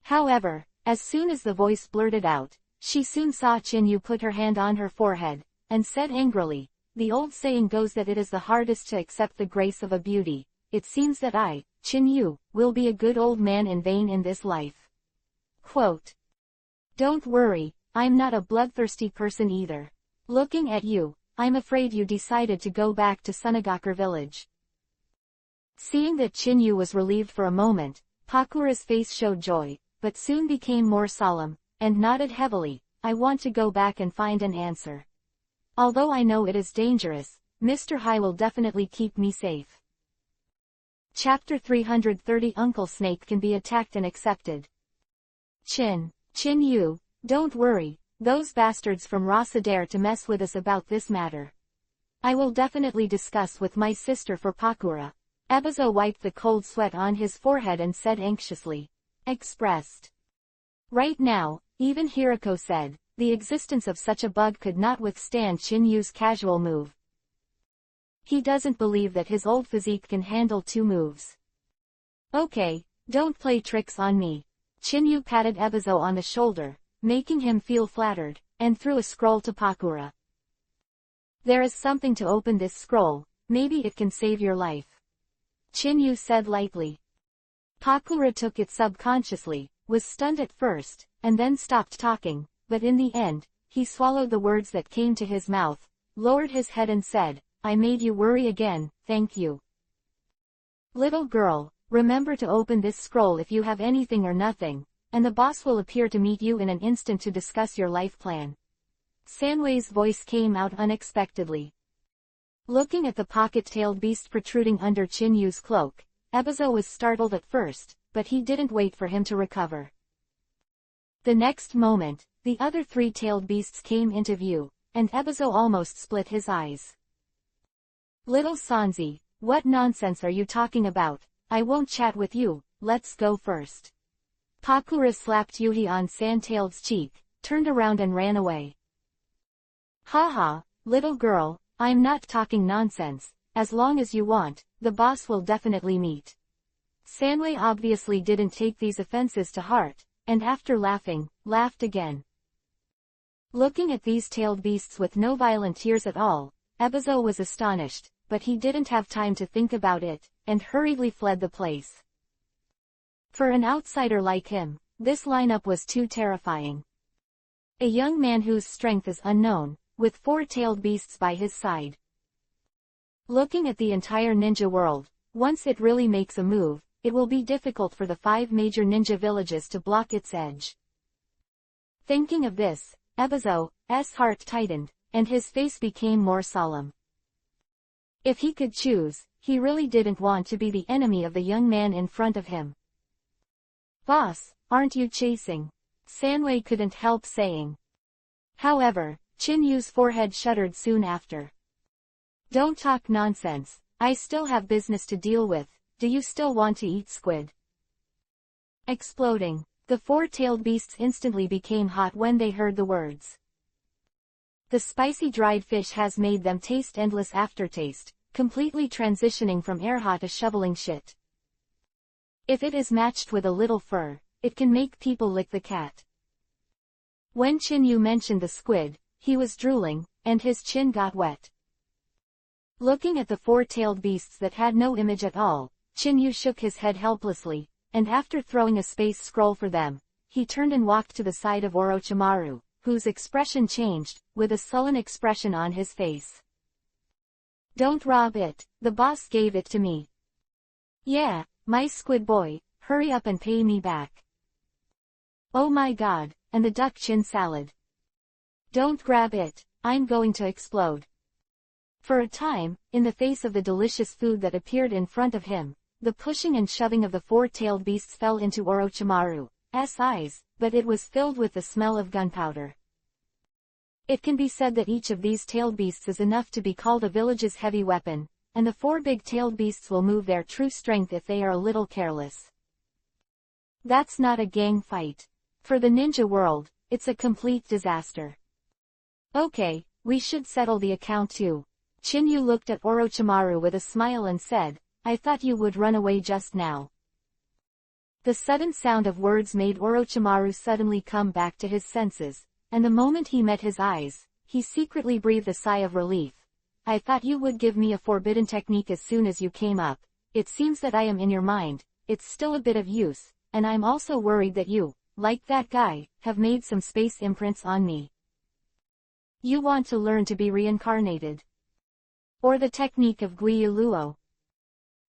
However, as soon as the voice blurted out, she soon saw Chin-yu put her hand on her forehead, and said angrily, "The old saying goes that it is the hardest to accept the grace of a beauty. It seems that I, Chin-yu, will be a good old man in vain in this life." Quote. "Don't worry, I'm not a bloodthirsty person either. Looking at you, I'm afraid you decided to go back to Sunagakur village." Seeing that Chin-yu was relieved for a moment, Pakura's face showed joy, but soon became more solemn, and nodded heavily, "I want to go back and find an answer. Although I know it is dangerous, Mr. Hai will definitely keep me safe." Chapter 330 Uncle Snake can be attacked and accepted. Chin-yu, don't worry, those bastards from Rasa dare to mess with us about this matter. I will definitely discuss with my sister for Pakura. Ebizo wiped the cold sweat on his forehead and said anxiously. Expressed. Right now, even Hirako said, the existence of such a bug could not withstand Chin-yu's casual move. He doesn't believe that his old physique can handle 2 moves. Okay, don't play tricks on me. Chin-yu patted Ebizo on the shoulder, making him feel flattered, and threw a scroll to Pakura. "There is something to open this scroll, maybe it can save your life," Chin-yu said lightly. Pakura took it subconsciously, was stunned at first, and then stopped talking, but in the end, he swallowed the words that came to his mouth, lowered his head and said, "I made you worry again, thank you. Little girl, remember to open this scroll if you have anything or nothing, and the boss will appear to meet you in an instant to discuss your life plan. Sanwei's voice came out unexpectedly. Looking at the pocket-tailed beast protruding under Qin Yu's cloak, Ebizo was startled at first, but he didn't wait for him to recover. The next moment, the other three-tailed beasts came into view, and Ebizo almost split his eyes. Little Sanzi, what nonsense are you talking about? I won't chat with you, let's go first. Pakura slapped Yuhi on Sand-tail's cheek, turned around and ran away. Haha, little girl, I'm not talking nonsense, as long as you want, the boss will definitely meet. Sanwei obviously didn't take these offenses to heart, and after laughing, laughed again. Looking at these tailed beasts with no violent tears at all, Ebizo was astonished, but he didn't have time to think about it, and hurriedly fled the place. For an outsider like him, this lineup was too terrifying. A young man whose strength is unknown, with four-tailed beasts by his side. Looking at the entire ninja world, once it really makes a move, it will be difficult for the 5 major ninja villages to block its edge. Thinking of this, Ebizo's heart tightened, and his face became more solemn. If he could choose, he really didn't want to be the enemy of the young man in front of him. Boss, aren't you chasing? Sanwei couldn't help saying. However, Qin Yu's forehead shuddered soon after. Don't talk nonsense, I still have business to deal with. Do you still want to eat squid? Exploding, the four-tailed beasts instantly became hot when they heard the words. The spicy dried fish has made them taste endless aftertaste, completely transitioning from air-hot to shoveling shit. If it is matched with a little fur, it can make people lick the cat. When Qin Yu mentioned the squid, he was drooling, and his chin got wet. Looking at the four-tailed beasts that had no image at all, Qin Yu shook his head helplessly, and after throwing a space scroll for them, he turned and walked to the side of Orochimaru, whose expression changed, with a sullen expression on his face. Don't rob it, the boss gave it to me. Yeah, my squid boy, hurry up and pay me back. Oh my god, and the duck chin salad. Don't grab it, I'm going to explode. For a time, in the face of the delicious food that appeared in front of him, the pushing and shoving of the four-tailed beasts fell into Orochimaru's eyes, but it was filled with the smell of gunpowder. It can be said that each of these tailed beasts is enough to be called a village's heavy weapon, and the 4 big-tailed beasts will move their true strength if they are a little careless. That's not a gang fight. For the ninja world, it's a complete disaster. Okay, we should settle the account too. Qin Yu looked at Orochimaru with a smile and said, I thought you would run away just now. The sudden sound of words made Orochimaru suddenly come back to his senses, and the moment he met his eyes, he secretly breathed a sigh of relief. I thought you would give me a forbidden technique as soon as you came up. It seems that I am in your mind, it's still a bit of use, and I'm also worried that you, like that guy, have made some space imprints on me. You want to learn to be reincarnated? Or the technique of Guiyuluo?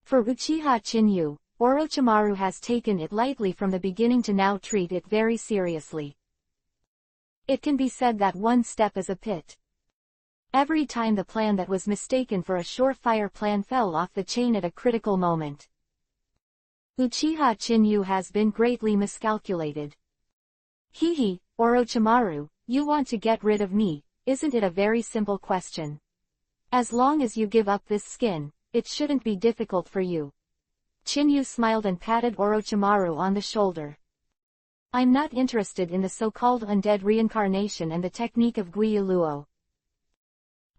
For Uchiha Qin Yu, Orochimaru has taken it lightly from the beginning to now treat it very seriously. It can be said that one step is a pit. Every time the plan that was mistaken for a surefire plan fell off the chain at a critical moment. Uchiha Qin Yu has been greatly miscalculated. Hehe, Orochimaru, you want to get rid of me, isn't it a very simple question? As long as you give up this skin, it shouldn't be difficult for you. Qin Yu smiled and patted Orochimaru on the shoulder. I'm not interested in the so-called undead reincarnation and the technique of Guiyuluo.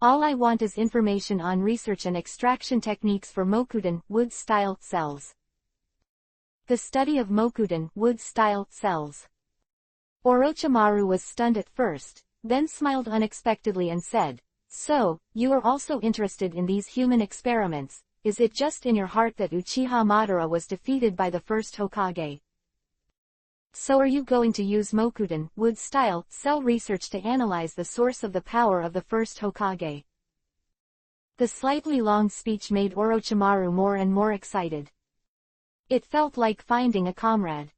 All I want is information on research and extraction techniques for Mokuden wood-style cells. The study of Mokuden wood-style cells. Orochimaru was stunned at first, then smiled unexpectedly and said, So, you are also interested in these human experiments, is it just in your heart that Uchiha Madara was defeated by the first Hokage? So are you going to use Mokuden wood-style cell research to analyze the source of the power of the first Hokage? The slightly long speech made Orochimaru more and more excited. It felt like finding a comrade.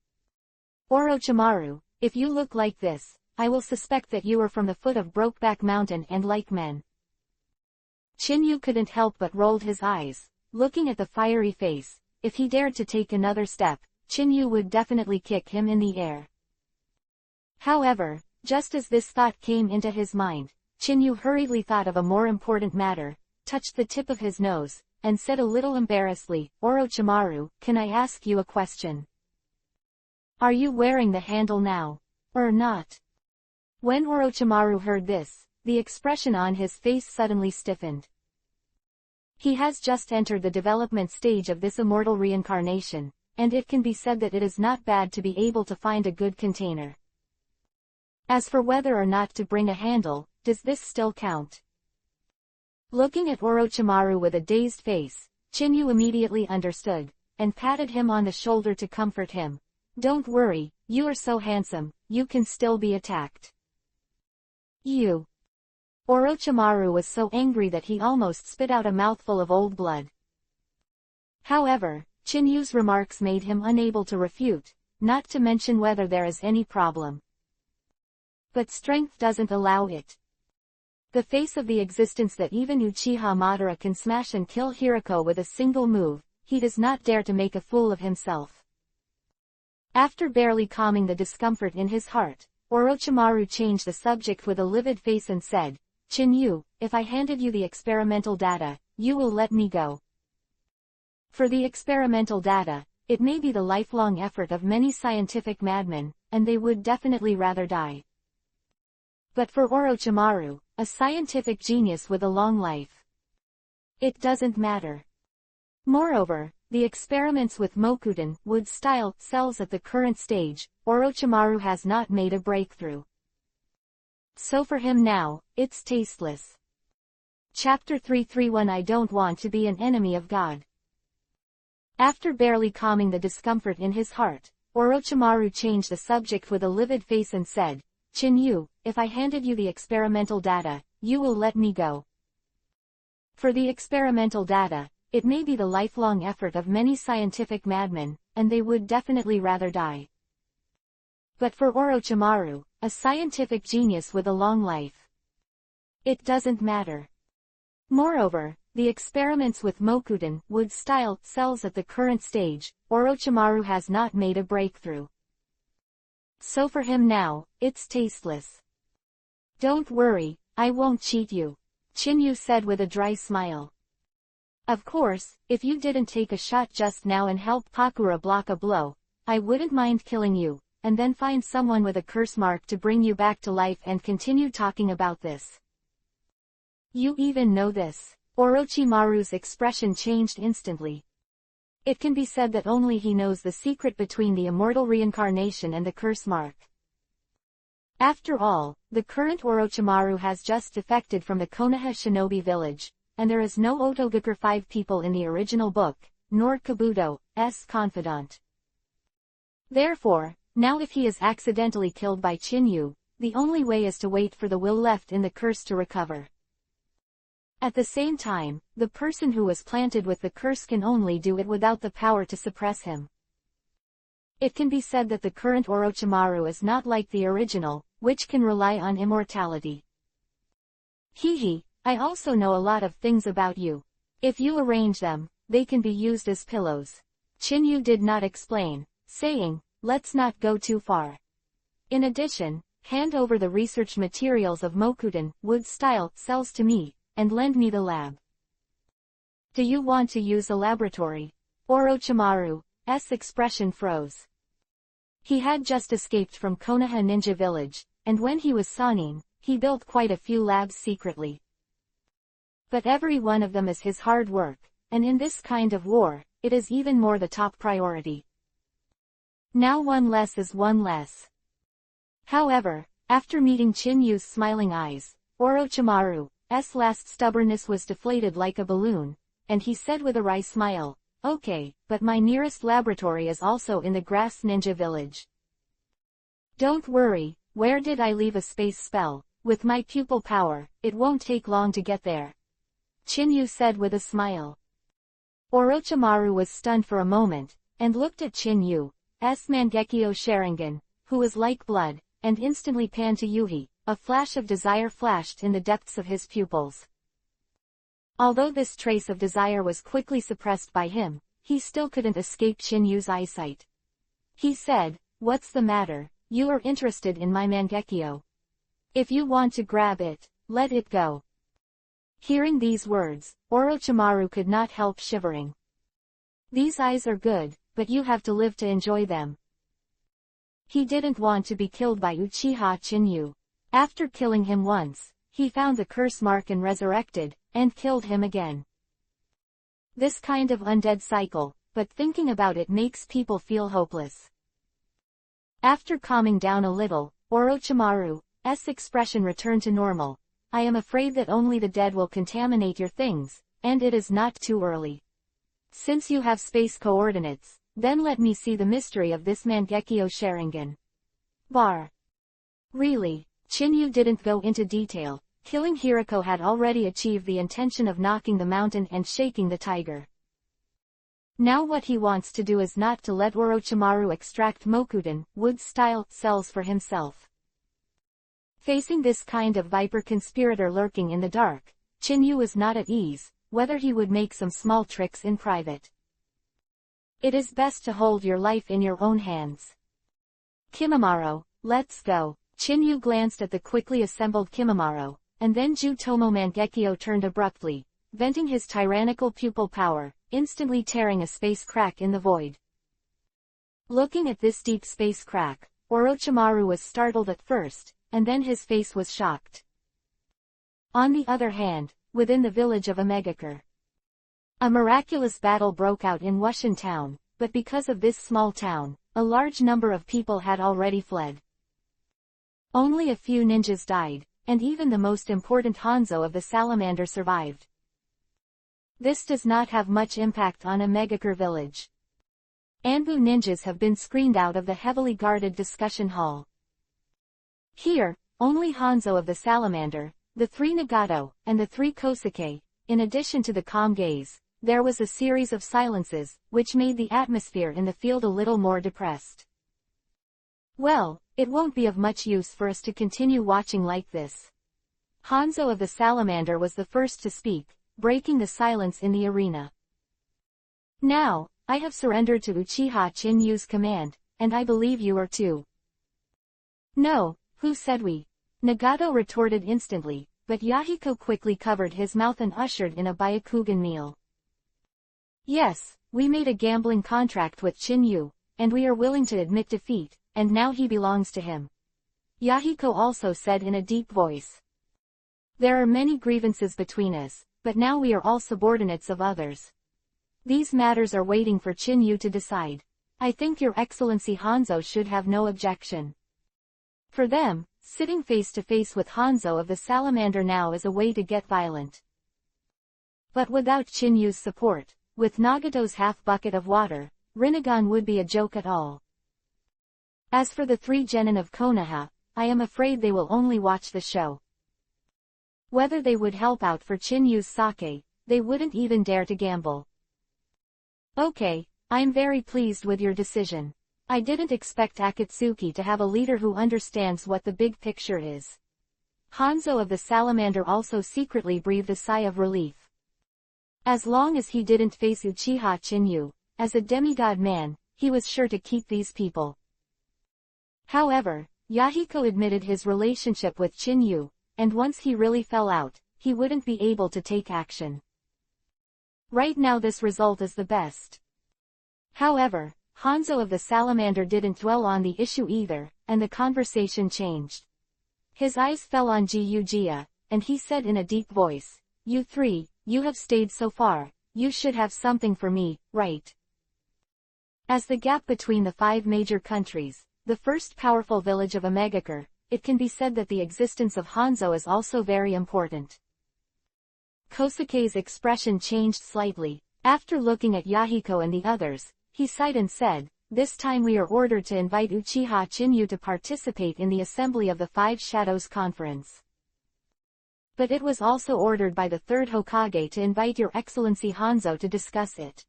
Orochimaru, if you look like this, I will suspect that you are from the foot of Brokeback Mountain and like men. Chinyu couldn't help but rolled his eyes, looking at the fiery face. If he dared to take another step, Chinyu would definitely kick him in the air. However, just as this thought came into his mind, Chinyu hurriedly thought of a more important matter, touched the tip of his nose, and said a little embarrassedly, Orochimaru, can I ask you a question? Are you wearing the handle now? Or not? When Orochimaru heard this, the expression on his face suddenly stiffened. He has just entered the development stage of this immortal reincarnation, and it can be said that it is not bad to be able to find a good container. As for whether or not to bring a handle, does this still count? Looking at Orochimaru with a dazed face, Chinyu immediately understood, and patted him on the shoulder to comfort him. Don't worry, you are so handsome, you can still be attacked. You. Orochimaru was so angry that he almost spit out a mouthful of old blood. However, Chinyu's remarks made him unable to refute, not to mention whether there is any problem. But strength doesn't allow it. The face of the existence that even Uchiha Madara can smash and kill Hirako with a single move, he does not dare to make a fool of himself. After barely calming the discomfort in his heart, Orochimaru changed the subject with a livid face and said, Chinyu, if I handed you the experimental data, you will let me go. For the experimental data, it may be the lifelong effort of many scientific madmen, and they would definitely rather die. But for Orochimaru, a scientific genius with a long life, it doesn't matter. Moreover, the experiments with Mokuten wood-style cells at the current stage, Orochimaru has not made a breakthrough. So for him now, it's tasteless. Chapter 331 I don't want to be an enemy of God. After barely calming the discomfort in his heart, Orochimaru changed the subject with a livid face and said, Chinyu, if I handed you the experimental data, you will let me go. For the experimental data, it may be the lifelong effort of many scientific madmen, and they would definitely rather die. But for Orochimaru, a scientific genius with a long life, it doesn't matter. Moreover, the experiments with Mokuten wood-style cells at the current stage, Orochimaru has not made a breakthrough. So for him now, it's tasteless. Don't worry, I won't cheat you, Chinyu said with a dry smile. Of course, if you didn't take a shot just now and help Pakura block a blow, I wouldn't mind killing you, and then find someone with a curse mark to bring you back to life and continue talking about this. You even know this. Orochimaru's expression changed instantly. It can be said that only he knows the secret between the immortal reincarnation and the curse mark. After all, the current Orochimaru has just defected from the Konoha shinobi village, and there is no Otogakur 5 people in the original book, nor Kabuto's confidant. Therefore, now if he is accidentally killed by Chinyu, the only way is to wait for the will left in the curse to recover. At the same time, the person who was planted with the curse can only do it without the power to suppress him. It can be said that the current Orochimaru is not like the original, which can rely on immortality. Hehe, I also know a lot of things about you. If you arrange them, they can be used as pillows. Chinyu did not explain, saying, let's not go too far. In addition, hand over the research materials of Mokuten wood-style cells to me, and lend me the lab. Do you want to use a laboratory? Orochimaru's expression froze. He had just escaped from Konoha Ninja Village, and when he was Sannin, he built quite a few labs secretly. But every one of them is his hard work, and in this kind of war, it is even more the top priority. Now one less is one less. However, after meeting Chinyu's smiling eyes, Orochimaru's last stubbornness was deflated like a balloon, and he said with a wry smile, okay, but my nearest laboratory is also in the Grass Ninja Village. Don't worry, where did I leave a space spell? With my pupil power, it won't take long to get there. Chinyu said with a smile. Orochimaru was stunned for a moment, and looked at Chinyu, Mangekyo Sharingan, who was like blood, and instantly panned to Yuhi. A flash of desire flashed in the depths of his pupils. Although this trace of desire was quickly suppressed by him, he still couldn't escape Chinyu's eyesight. He said, "What's the matter? You are interested in my Mangekyo. If you want to grab it, let it go." Hearing these words, Orochimaru could not help shivering. "These eyes are good, but you have to live to enjoy them." He didn't want to be killed by Uchiha Chinyu. After killing him once, he found the curse mark and resurrected, and killed him again. This kind of undead cycle, but thinking about it makes people feel hopeless. After calming down a little, Orochimaru's expression returned to normal. "I am afraid that only the dead will contaminate your things, and it is not too early. Since you have space coordinates, then let me see the mystery of this Mangekyo Sharingan." Really, Chinyu didn't go into detail. Killing Hirako had already achieved the intention of knocking the mountain and shaking the tiger. Now what he wants to do is not to let Orochimaru extract Mokuden, wood-style, cells for himself. Facing this kind of viper conspirator lurking in the dark, Chinyu was not at ease, whether he would make some small tricks in private. It is best to hold your life in your own hands. "Kimimaro, let's go." Chinyu glanced at the quickly assembled Kimimaro, and then Jutomo Mangekyo turned abruptly, venting his tyrannical pupil power, instantly tearing a space crack in the void. Looking at this deep space crack, Orochimaru was startled at first, and then his face was shocked. On the other hand, within the village of Omegakure, a miraculous battle broke out in Wushan town, but because of this small town, a large number of people had already fled. Only a few ninjas died, and even the most important Hanzo of the Salamander survived. This does not have much impact on Omegakure village. Anbu ninjas have been screened out of the heavily guarded discussion hall. Here, only Hanzo of the Salamander, the 3 Nagato, and the 3 Kosuke, in addition to the calm gaze, there was a series of silences, which made the atmosphere in the field a little more depressed. "Well, it won't be of much use for us to continue watching like this." Hanzo of the Salamander was the first to speak, breaking the silence in the arena. "Now, I have surrendered to Uchiha Chinyu's command, and I believe you are too." "No, who said we?" Nagato retorted instantly, but Yahiko quickly covered his mouth and ushered in a Byakugan meal. "Yes, we made a gambling contract with Chinyu, and we are willing to admit defeat, and now he belongs to him." Yahiko also said in a deep voice. "There are many grievances between us, but now we are all subordinates of others. These matters are waiting for Chinyu to decide. I think Your Excellency Hanzo should have no objection." For them, sitting face to face with Hanzo of the Salamander now is a way to get violent. But without Chinyu's support, with Nagato's half bucket of water, Rinnegan would be a joke at all. As for the 3 genin of Konoha, I am afraid they will only watch the show. Whether they would help out for Chinyu's sake, they wouldn't even dare to gamble. "Okay, I'm very pleased with your decision. I didn't expect Akatsuki to have a leader who understands what the big picture is." Hanzo of the Salamander also secretly breathed a sigh of relief. As long as he didn't face Uchiha Chinyu, as a demigod man, he was sure to keep these people. However, Yahiko admitted his relationship with Chinyu, and once he really fell out, he wouldn't be able to take action. Right now this result is the best. However, Hanzo of the Salamander didn't dwell on the issue either, and the conversation changed. His eyes fell on Gyujiya, and he said in a deep voice, "You 3, you have stayed so far, you should have something for me, right?" As the gap between the 5 major countries, the first powerful village of Omegakure, it can be said that the existence of Hanzo is also very important. Kosuke's expression changed slightly. After looking at Yahiko and the others, he sighed and said, "This time we are ordered to invite Uchiha Chinyu to participate in the assembly of the 5 Shadows Conference. But it was also ordered by the 3rd Hokage to invite Your Excellency Hanzo to discuss it."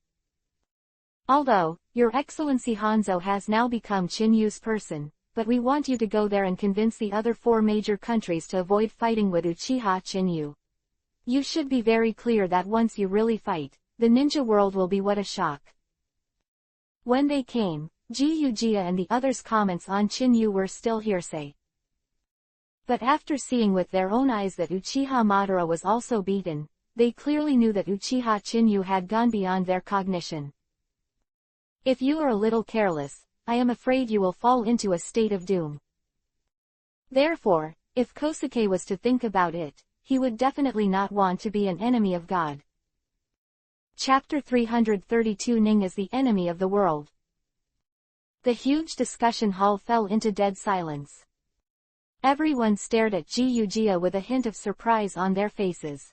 Although, Your Excellency Hanzo has now become Chinyu's person, but we want you to go there and convince the other 4 major countries to avoid fighting with Uchiha Chinyu. You should be very clear that once you really fight, the ninja world will be what a shock. When they came, Jiyujiya and the others' comments on Chinyu were still hearsay. But after seeing with their own eyes that Uchiha Madara was also beaten, they clearly knew that Uchiha Chinyu had gone beyond their cognition. If you are a little careless, I am afraid you will fall into a state of doom. Therefore, if Kosuke was to think about it, he would definitely not want to be an enemy of God. Chapter 332 Ning is the enemy of the world. The huge discussion hall fell into dead silence. Everyone stared at Jiyujiya with a hint of surprise on their faces.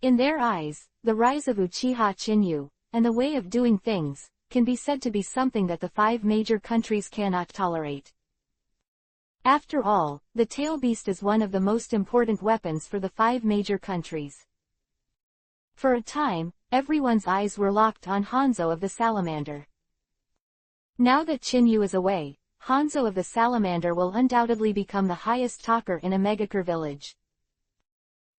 In their eyes, the rise of Uchiha Chinyu, and the way of doing things, can be said to be something that the 5 major countries cannot tolerate. After all, the tail beast is one of the most important weapons for the 5 major countries. For a time, everyone's eyes were locked on Hanzo of the Salamander. Now that Chinyu is away, Hanzo of the Salamander will undoubtedly become the highest talker in a Megakure village.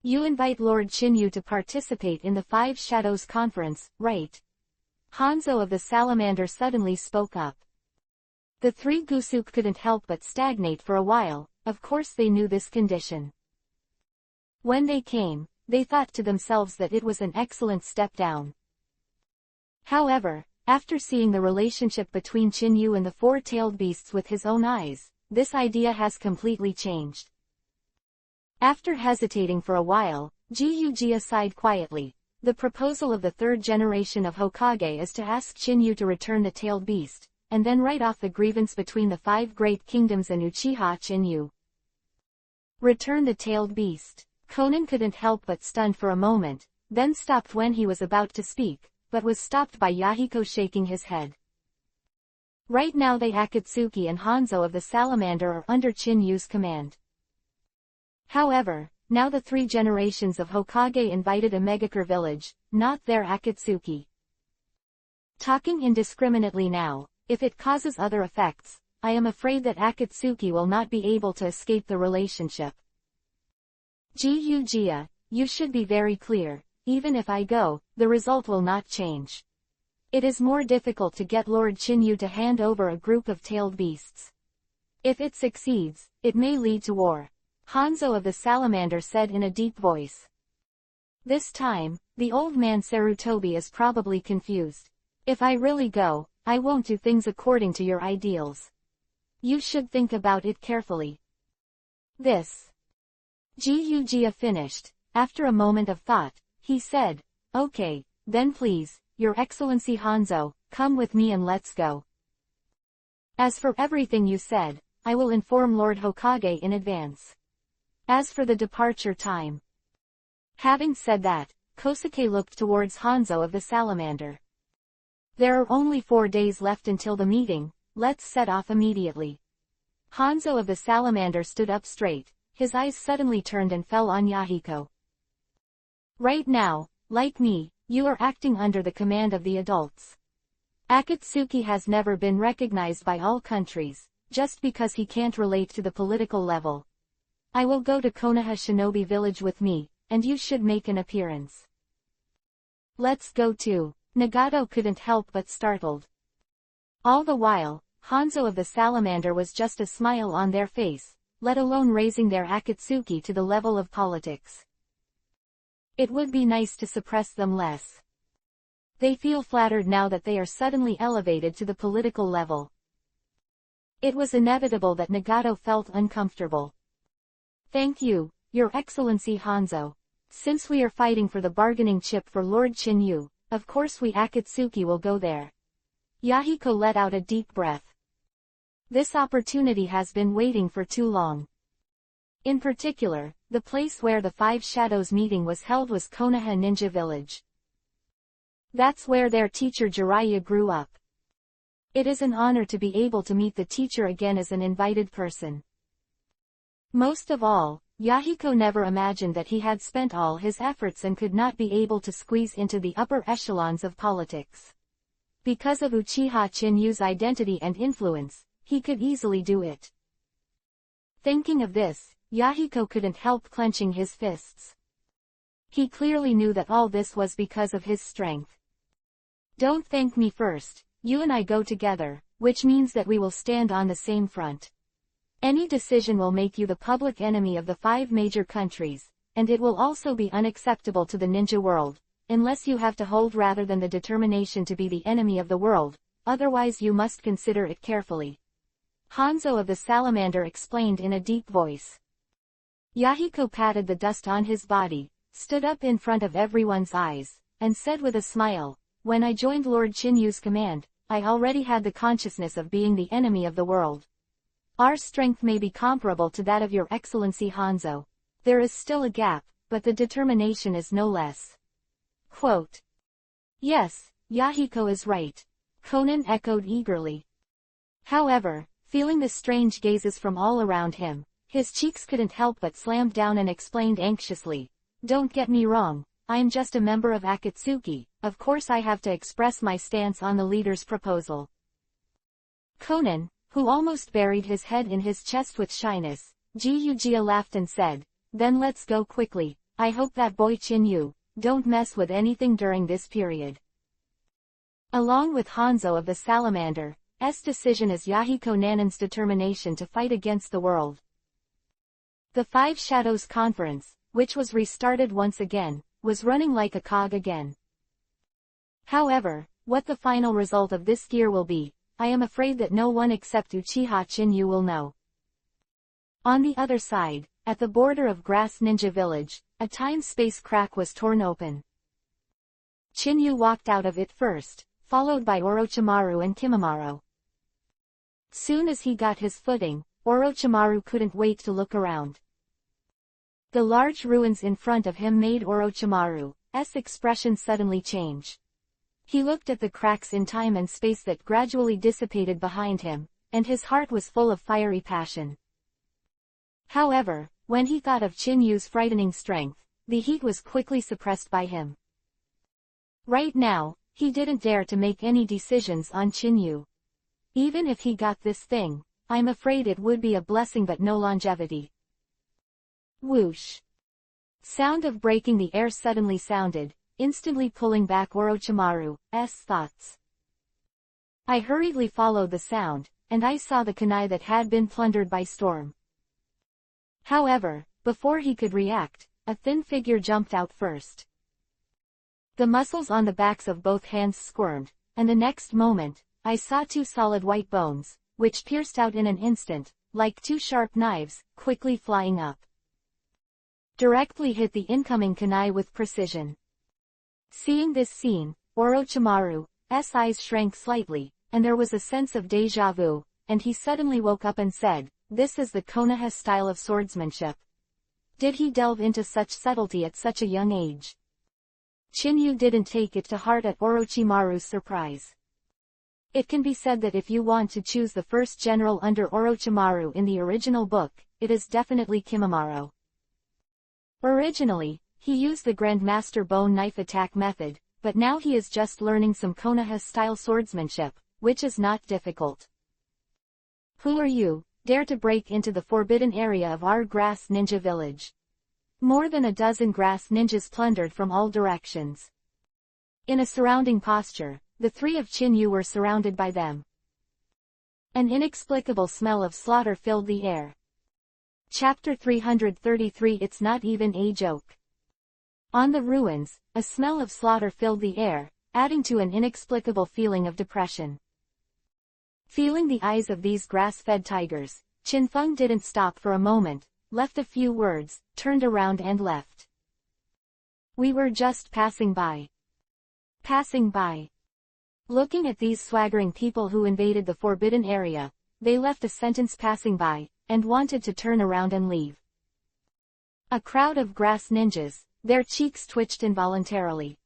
You invite Lord Chinyu to participate in the 5 Shadows Conference, right? Hanzo of the Salamander suddenly spoke up. The 3 Gusuk couldn't help but stagnate for a while. Of course they knew this condition. When they came, they thought to themselves that it was an excellent step down. However, after seeing the relationship between Chinyu and the 4-tailed beasts with his own eyes, this idea has completely changed. After hesitating for a while, Jiyujiya sighed quietly. The proposal of the 3rd generation of Hokage is to ask Chinyu to return the tailed beast, and then write off the grievance between the 5 great kingdoms and Uchiha Chinyu. Return the tailed beast. Conan couldn't help but stun for a moment, then stopped when he was about to speak, but was stopped by Yahiko shaking his head. Right now the Akatsuki and Hanzo of the Salamander are under Chinyu's command. However, now the 3 generations of Hokage invited a Megakure village, not their Akatsuki. Talking indiscriminately now, if it causes other effects, I am afraid that Akatsuki will not be able to escape the relationship. Jiyujiya, you should be very clear, even if I go, the result will not change. It is more difficult to get Lord Chinyu to hand over a group of tailed beasts. If it succeeds, it may lead to war. Hanzo of the Salamander said in a deep voice. This time, the old man Sarutobi is probably confused. If I really go, I won't do things according to your ideals. You should think about it carefully. This. Jiyujiya finished. After a moment of thought, he said, okay, then please, Your Excellency Hanzo, come with me and let's go. As for everything you said, I will inform Lord Hokage in advance. As for the departure time. Having said that, Kosuke looked towards Hanzo of the Salamander. There are only 4 days left until the meeting, let's set off immediately. Hanzo of the Salamander stood up straight, his eyes suddenly turned and fell on Yahiko. Right now, like me, you are acting under the command of the adults. Akatsuki has never been recognized by all countries, just because he can't relate to the political level. I will go to Konoha Shinobi Village with me, and you should make an appearance. Let's go too. Nagato couldn't help but startled. All the while, Hanzo of the Salamander was just a smile on their face, let alone raising their Akatsuki to the level of politics. It would be nice to suppress them less. They feel flattered now that they are suddenly elevated to the political level. It was inevitable that Nagato felt uncomfortable. Thank you, Your Excellency Hanzo. Since we are fighting for the bargaining chip for Lord Chinyu, of course we Akatsuki will go there. Yahiko let out a deep breath. This opportunity has been waiting for too long. In particular, the place where the 5 Shadows meeting was held was Konoha Ninja Village. That's where their teacher Jiraiya grew up. It is an honor to be able to meet the teacher again as an invited person. Most of all, Yahiko never imagined that he had spent all his efforts and could not be able to squeeze into the upper echelons of politics. Because of Uchiha Chinyu's identity and influence, he could easily do it. Thinking of this, Yahiko couldn't help clenching his fists. He clearly knew that all this was because of his strength. Don't thank me first, you and I go together, which means that we will stand on the same front. Any decision will make you the public enemy of the 5 major countries, and it will also be unacceptable to the ninja world, unless you have to hold rather than the determination to be the enemy of the world, otherwise you must consider it carefully. Hanzo of the Salamander explained in a deep voice. Yahiko patted the dust on his body, stood up in front of everyone's eyes, and said with a smile, "When I joined Lord Chinyu's command, I already had the consciousness of being the enemy of the world. Our strength may be comparable to that of your Excellency Hanzo. There is still a gap, but the determination is no less." Quote. Yes, Yahiko is right. Conan echoed eagerly. However, feeling the strange gazes from all around him, his cheeks couldn't help but slammed down and explained anxiously, "Don't get me wrong, I am just a member of Akatsuki, of course I have to express my stance on the leader's proposal." Conan, who almost buried his head in his chest with shyness, Gyugia laughed and said, "Then let's go quickly, I hope that boy Chinyu don't mess with anything during this period." Along with Hanzo of the Salamander's decision as Yahiko Nanen's determination to fight against the world. The 5 Shadows Conference, which was restarted once again, was running like a cog again. However, what the final result of this gear will be, I am afraid that no one except Uchiha Chinyu will know. On the other side, at the border of Grass Ninja Village, a time-space crack was torn open. Chinyu walked out of it first, followed by Orochimaru and Kimimaro. Soon as he got his footing, Orochimaru couldn't wait to look around. The large ruins in front of him made Orochimaru's expression suddenly change. He looked at the cracks in time and space that gradually dissipated behind him, and his heart was full of fiery passion. However, when he thought of Chinyu's frightening strength, the heat was quickly suppressed by him. Right now, he didn't dare to make any decisions on Chinyu. Even if he got this thing, I'm afraid it would be a blessing but no longevity. Whoosh! Sound of breaking the air suddenly sounded, instantly pulling back Orochimaru's thoughts. I hurriedly followed the sound, and I saw the kunai that had been plundered by storm. However, before he could react, a thin figure jumped out first. The muscles on the backs of both hands squirmed, and the next moment, I saw 2 solid white bones, which pierced out in an instant, like 2 sharp knives, quickly flying up. Directly hit the incoming kunai with precision. Seeing this scene, Orochimaru's eyes shrank slightly, and there was a sense of déjà vu, and he suddenly woke up and said, "This is the Konoha style of swordsmanship." Did he delve into such subtlety at such a young age? Chinyu didn't take it to heart at Orochimaru's surprise. It can be said that if you want to choose the first general under Orochimaru in the original book, it is definitely Kimimaro. Originally, he used the Grandmaster Bone Knife attack method, but now he is just learning some Konoha-style swordsmanship, which is not difficult. Who are you, dare to break into the forbidden area of our Grass Ninja Village? More than a dozen grass ninjas plundered from all directions. In a surrounding posture, the 3 of Chinyu were surrounded by them. An inexplicable smell of slaughter filled the air. Chapter 333 It's not even a joke. On the ruins, a smell of slaughter filled the air, adding to an inexplicable feeling of depression. Feeling the eyes of these grass-fed tigers, Qinfeng didn't stop for a moment, left a few words, turned around and left. We were just passing by. Passing by. Looking at these swaggering people who invaded the forbidden area, they left a sentence passing by, and wanted to turn around and leave. A crowd of grass ninjas, their cheeks twitched involuntarily.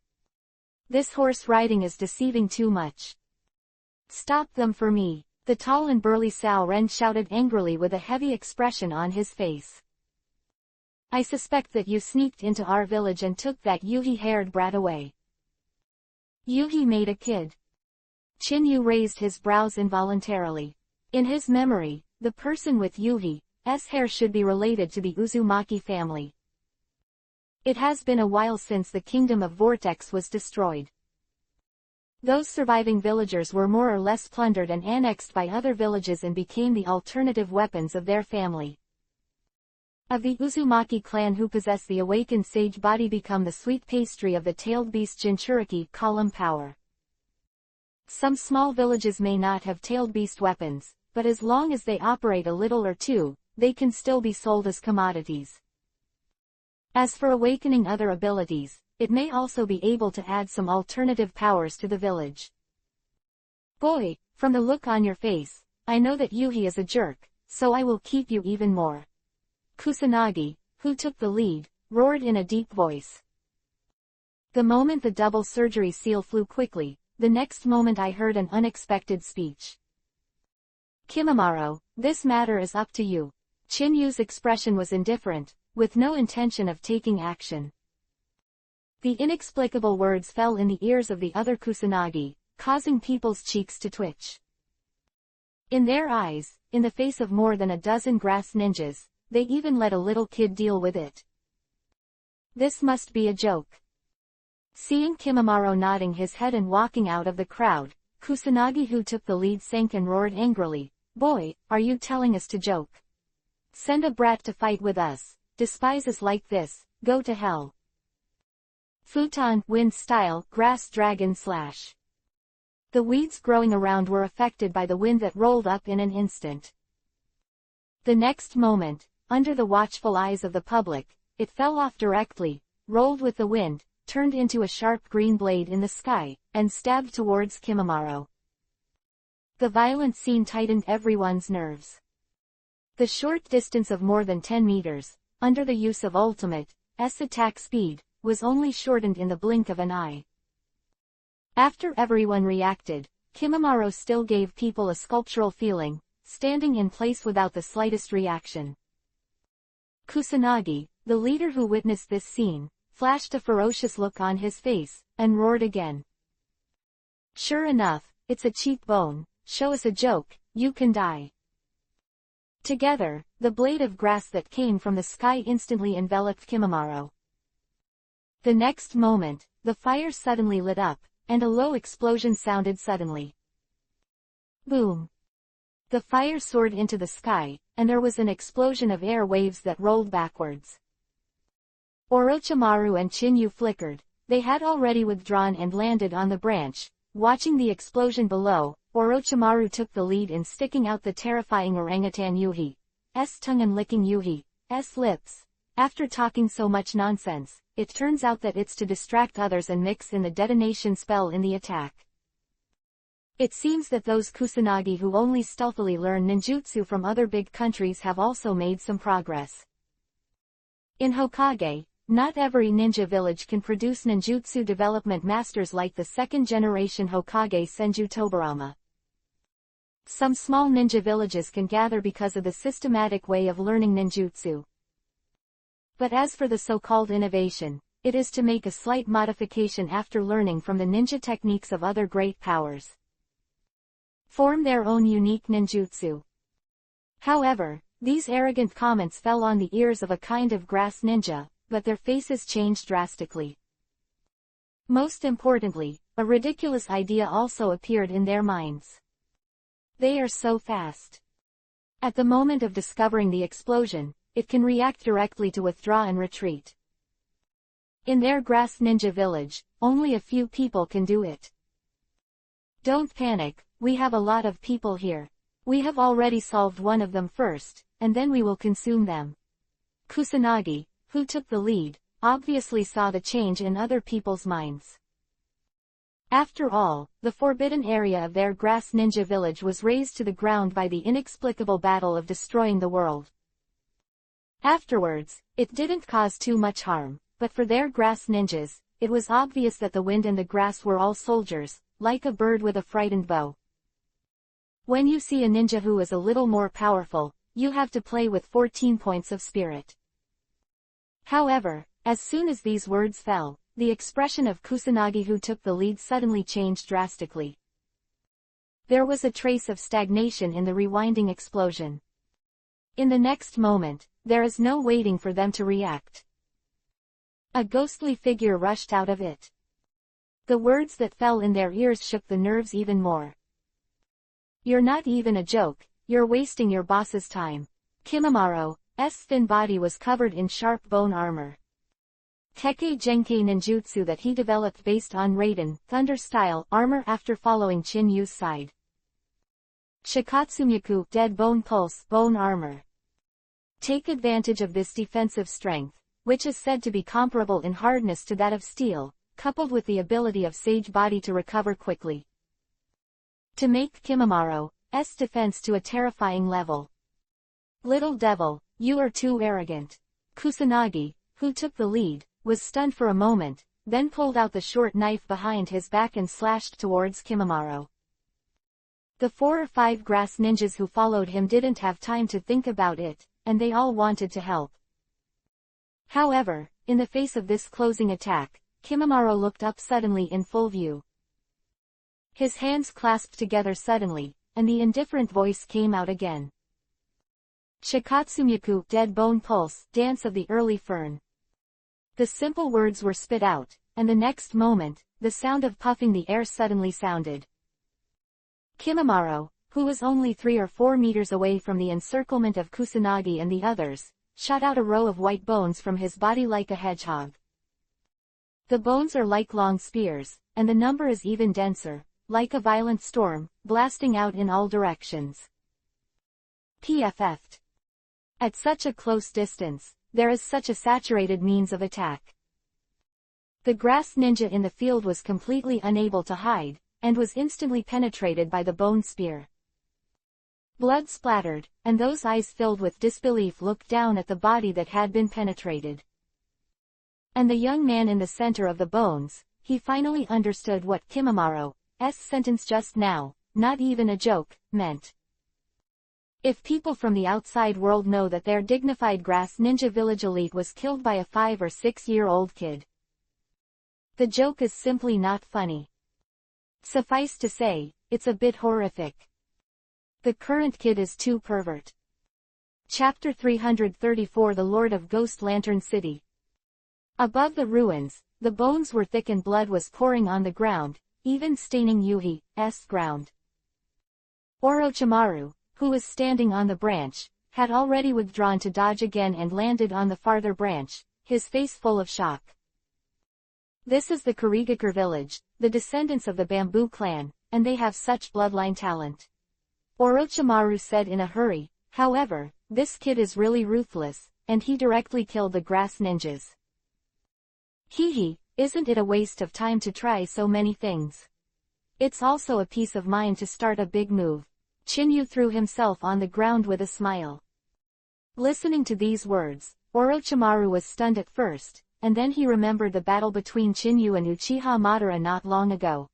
This horse riding is deceiving too much. Stop them for me, the tall and burly Sao Ren shouted angrily with a heavy expression on his face. I suspect that you sneaked into our village and took that Yuhi-haired brat away. Yuhi made a kid. Chinyu raised his brows involuntarily. In his memory, the person with Yuhi's hair should be related to the Uzumaki family. It has been a while since the Kingdom of Vortex was destroyed. Those surviving villagers were more or less plundered and annexed by other villages and became the alternative weapons of their family. Of the Uzumaki clan who possess the awakened sage body become the sweet pastry of the tailed beast Jinchuriki column power. Some small villages may not have tailed beast weapons, but as long as they operate a little or two, they can still be sold as commodities. As for awakening other abilities, it may also be able to add some alternative powers to the village. Boy, from the look on your face, I know that Yuhi is a jerk, so I will keep you even more. Kusanagi, who took the lead, roared in a deep voice. The moment the double surgery seal flew quickly, the next moment I heard an unexpected speech. Kimimaro, this matter is up to you. Chinyu's expression was indifferent, with no intention of taking action. The inexplicable words fell in the ears of the other Kusanagi, causing people's cheeks to twitch. In their eyes, in the face of more than a dozen grass ninjas, they even let a little kid deal with it. This must be a joke. Seeing Kimimaro nodding his head and walking out of the crowd, Kusanagi who took the lead sank and roared angrily, "Boy, are you telling us to joke? Send a brat to fight with us, despise us like this, go to hell." Futon, wind style, grass dragon slash. The weeds growing around were affected by the wind that rolled up in an instant. The next moment, under the watchful eyes of the public, it fell off directly, rolled with the wind, turned into a sharp green blade in the sky, and stabbed towards Kimimaro. The violent scene tightened everyone's nerves. The short distance of more than 10 meters, under the use of Ultimate's attack speed, was only shortened in the blink of an eye. After everyone reacted, Kimimaro still gave people a sculptural feeling, standing in place without the slightest reaction. Kusanagi, the leader who witnessed this scene, flashed a ferocious look on his face, and roared again. "Sure enough, it's a cheap bone, show us a joke, you can die." Together, the blade of grass that came from the sky instantly enveloped Kimimaro. The next moment, the fire suddenly lit up, and a low explosion sounded suddenly. Boom! The fire soared into the sky, and there was an explosion of air waves that rolled backwards. Orochimaru and Chinyu flickered. They had already withdrawn and landed on the branch. Watching the explosion below, Orochimaru took the lead in sticking out the terrifying orangutan Yuhi's tongue and licking Yuhi's lips. After talking so much nonsense, it turns out that it's to distract others and mix in the detonation spell in the attack. It seems that those Kusanagi who only stealthily learn ninjutsu from other big countries have also made some progress. In Hokage, not every ninja village can produce ninjutsu development masters like the second-generation Hokage Senju Tobarama. Some small ninja villages can gather because of the systematic way of learning ninjutsu. But as for the so-called innovation, it is to make a slight modification after learning from the ninja techniques of other great powers. Form their own unique ninjutsu. However, these arrogant comments fell on the ears of a kind of grass ninja, but their faces changed drastically. Most importantly, a ridiculous idea also appeared in their minds. They are so fast. At the moment of discovering the explosion, it can react directly to withdraw and retreat. In their grass ninja village, only a few people can do it. Don't panic, we have a lot of people here. We have already solved one of them first, and then we will consume them. Kusanagi, who took the lead, obviously saw the change in other people's minds. After all, the forbidden area of their grass ninja village was razed to the ground by the inexplicable battle of destroying the world. Afterwards, it didn't cause too much harm, but for their grass ninjas, it was obvious that the wind and the grass were all soldiers, like a bird with a frightened bow. When you see a ninja who is a little more powerful, you have to play with 14 points of spirit. However, as soon as these words fell, the expression of Kusanagi who took the lead suddenly changed drastically. There was a trace of stagnation in the rewinding explosion. In the next moment, there is no waiting for them to react. A ghostly figure rushed out of it. The words that fell in their ears shook the nerves even more. "You're not even a joke, you're wasting your boss's time." Kimamaro's thin body was covered in sharp bone armor. Kekkei Genkei ninjutsu that he developed based on Raiden, Thunder-style armor after following Chin Yu's side. Shikatsumyaku, dead bone pulse, bone armor. Take advantage of this defensive strength, which is said to be comparable in hardness to that of steel, coupled with the ability of Sage Body to recover quickly. To make Kimamaro's defense to a terrifying level. "Little devil, you are too arrogant." Kusanagi, who took the lead, was stunned for a moment, then pulled out the short knife behind his back and slashed towards Kimamaro. The 4 or 5 grass ninjas who followed him didn't have time to think about it, and they all wanted to help. However, in the face of this closing attack, Kimamaro looked up suddenly in full view. His hands clasped together suddenly, and the indifferent voice came out again. "Shikatsumyaku, dead bone pulse, dance of the early fern." The simple words were spit out, and the next moment, the sound of puffing the air suddenly sounded. Kimamaro, who was only 3 or 4 meters away from the encirclement of Kusanagi and the others, shot out a row of white bones from his body like a hedgehog. The bones are like long spears, and the number is even denser, like a violent storm, blasting out in all directions. PFF'd. At such a close distance, there is such a saturated means of attack. The grass ninja in the field was completely unable to hide, and was instantly penetrated by the bone spear. Blood splattered, and those eyes filled with disbelief looked down at the body that had been penetrated. And the young man in the center of the bones, he finally understood what Kimamaro's sentence just now, "not even a joke," meant. If people from the outside world know that their dignified grass ninja village elite was killed by a 5 or 6-year-old kid, the joke is simply not funny. Suffice to say, it's a bit horrific. The current kid is too pervert. Chapter 334 The Lord of Ghost Lantern City. Above the ruins, the bones were thick and blood was pouring on the ground, even staining Yuhi's ground. Orochimaru, who was standing on the branch, had already withdrawn to dodge again and landed on the farther branch, his face full of shock. "This is the Kurigakure village, the descendants of the Bamboo clan, and they have such bloodline talent," Orochimaru said in a hurry. "However, this kid is really ruthless, and he directly killed the grass ninjas. Hee, isn't it a waste of time to try so many things? It's also a peace of mind to start a big move." Chinyu threw himself on the ground with a smile. Listening to these words, Orochimaru was stunned at first, and then he remembered the battle between Chinyu and Uchiha Madara not long ago.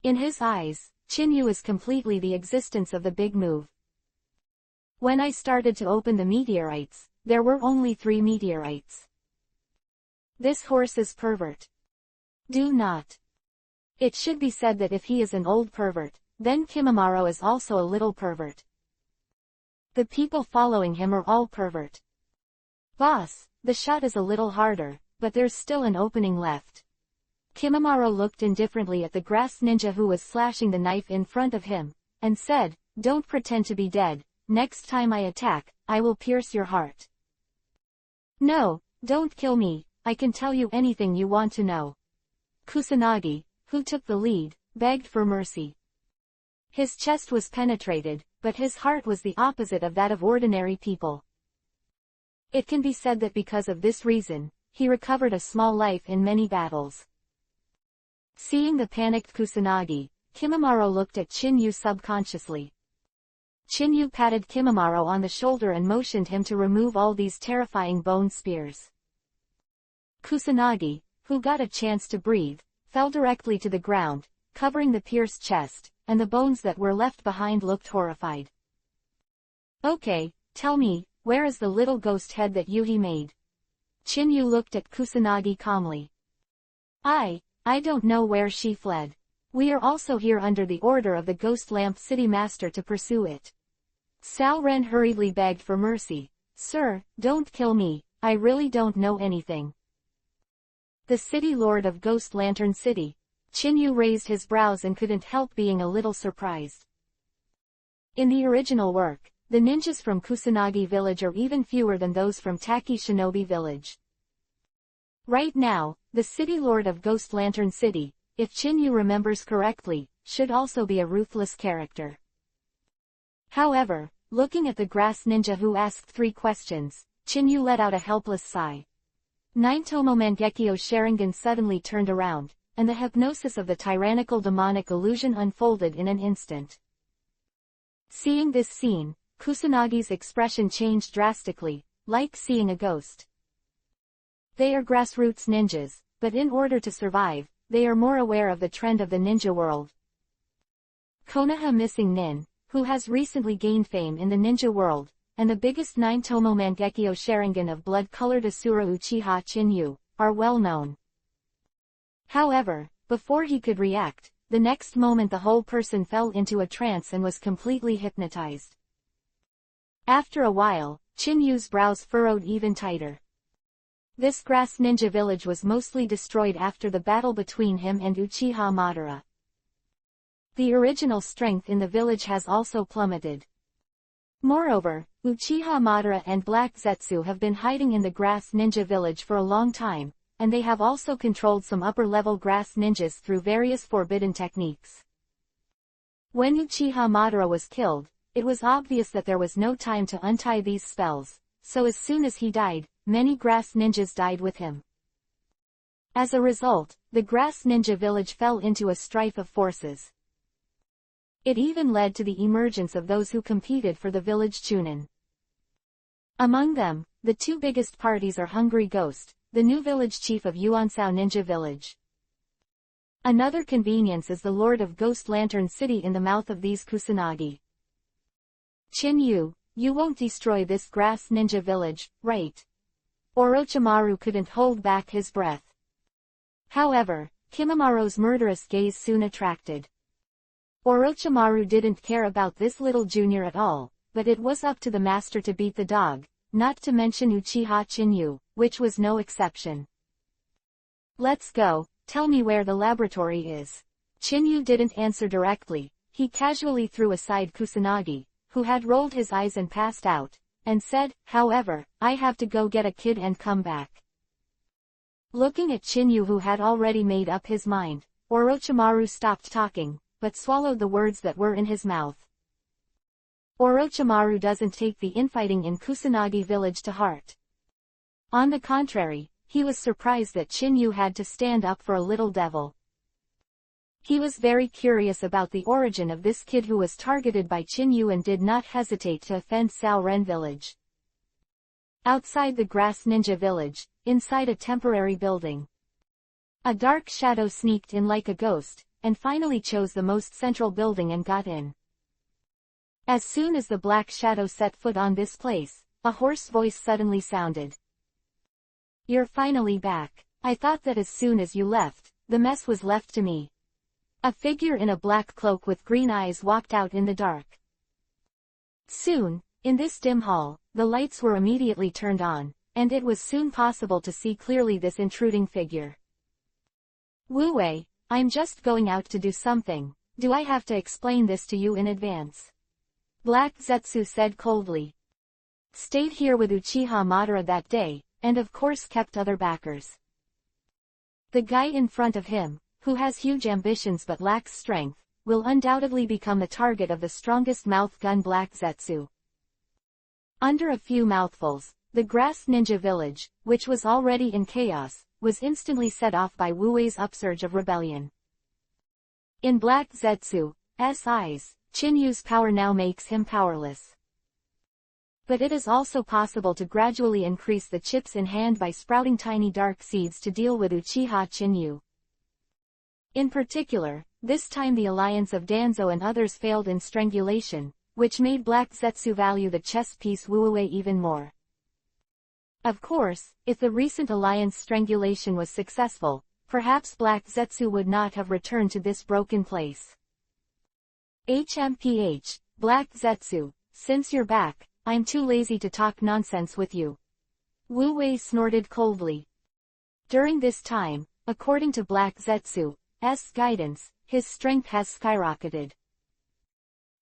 In his eyes, Chinyu is completely the existence of the big move. "When I started to open the meteorites, there were only 3 meteorites. This horse is pervert. Do not." It should be said that if he is an old pervert, then Kimamaro is also a little pervert. The people following him are all pervert. "Boss, the shot is a little harder, but there's still an opening left." Kimamaro looked indifferently at the grass ninja who was slashing the knife in front of him, and said, "Don't pretend to be dead, next time I attack, I will pierce your heart." "No, don't kill me, I can tell you anything you want to know." Kusanagi, who took the lead, begged for mercy. His chest was penetrated, but his heart was the opposite of that of ordinary people. It can be said that because of this reason, he recovered a small life in many battles. Seeing the panicked Kusanagi, Kimamaro looked at Chinyu subconsciously. Chinyu patted Kimamaro on the shoulder and motioned him to remove all these terrifying bone spears. Kusanagi, who got a chance to breathe, fell directly to the ground, covering the pierced chest, and the bones that were left behind looked horrified. "Okay, tell me, where is the little ghost head that Yuhi made?" Chinyu looked at Kusanagi calmly. I don't know where she fled. We are also here under the order of the Ghost Lamp City Master to pursue it. Sao Ren hurriedly begged for mercy. Sir, don't kill me, I really don't know anything. The City Lord of Ghost Lantern City. Chinyu raised his brows and couldn't help being a little surprised. In the original work, the ninjas from Kusanagi Village are even fewer than those from Taki Shinobi Village. Right now, the City Lord of Ghost Lantern City, if Chinyu remembers correctly, should also be a ruthless character. However, looking at the grass ninja who asked 3 questions, Chinyu let out a helpless sigh. Nine-Tomo Mangekyo Sharingan suddenly turned around, and the hypnosis of the tyrannical demonic illusion unfolded in an instant. Seeing this scene, Kusanagi's expression changed drastically, like seeing a ghost. They are grassroots ninjas, but in order to survive, they are more aware of the trend of the ninja world. Konoha Missing Nin, who has recently gained fame in the ninja world, and the biggest Nine-Tomo Mangekyo Sharingan of blood-colored Asura Uchiha Chinyu, are well known. However, before he could react, the next moment the whole person fell into a trance and was completely hypnotized. After a while, Chinyu's brows furrowed even tighter. This grass ninja village was mostly destroyed after the battle between him and Uchiha Madara. The original strength in the village has also plummeted. Moreover, Uchiha Madara and Black Zetsu have been hiding in the grass ninja village for a long time, and they have also controlled some upper-level grass ninjas through various forbidden techniques. When Uchiha Madara was killed, it was obvious that there was no time to untie these spells, so as soon as he died, many grass ninjas died with him. As a result, the grass ninja village fell into a strife of forces. It even led to the emergence of those who competed for the village Chunin. Among them, the 2 biggest parties are Hungry Ghost, the new village chief of Yuansao Ninja Village. Another convenience is the Lord of Ghost Lantern City in the mouth of these Kusanagi. Chinyu, you won't destroy this grass ninja village, right? Orochimaru couldn't hold back his breath. However, Kimamaro's murderous gaze soon attracted. Orochimaru didn't care about this little junior at all, but it was up to the master to beat the dog, not to mention Uchiha Chinyu, which was no exception. Let's go, tell me where the laboratory is. Chinyu didn't answer directly, he casually threw aside Kusanagi, who had rolled his eyes and passed out, and said, however, I have to go get a kid and come back. Looking at Chinyu who had already made up his mind, Orochimaru stopped talking, but swallowed the words that were in his mouth. Orochimaru doesn't take the infighting in Kusanagi village to heart. On the contrary, he was surprised that Chinyu had to stand up for a little devil. He was very curious about the origin of this kid who was targeted by Chinyu and did not hesitate to offend Sao Ren village. Outside the grass ninja village, inside a temporary building, a dark shadow sneaked in like a ghost, and finally chose the most central building and got in. As soon as the black shadow set foot on this place, a hoarse voice suddenly sounded. You're finally back. I thought that as soon as you left, the mess was left to me. A figure in a black cloak with green eyes walked out in the dark. Soon, in this dim hall, the lights were immediately turned on, and it was soon possible to see clearly this intruding figure. Wu Wei, I'm just going out to do something. Do I have to explain this to you in advance? Black Zetsu said coldly. Stayed here with Uchiha Madara that day, and of course kept other backers. The guy in front of him, who has huge ambitions but lacks strength, will undoubtedly become the target of the strongest mouth gun Black Zetsu. Under a few mouthfuls, the grass ninja village, which was already in chaos, was instantly set off by Wu Wei's upsurge of rebellion. In Black Zetsu's eyes, Chinyu's power now makes him powerless. But it is also possible to gradually increase the chips in hand by sprouting tiny dark seeds to deal with Uchiha Chinyu. In particular, this time the alliance of Danzo and others failed in strangulation, which made Black Zetsu value the chess piece Wu Wei even more. Of course, if the recent alliance strangulation was successful, perhaps Black Zetsu would not have returned to this broken place. HMPH, Black Zetsu, since you're back, I'm too lazy to talk nonsense with you. Wu Wei snorted coldly. During this time, according to Black Zetsu's guidance, his strength has skyrocketed.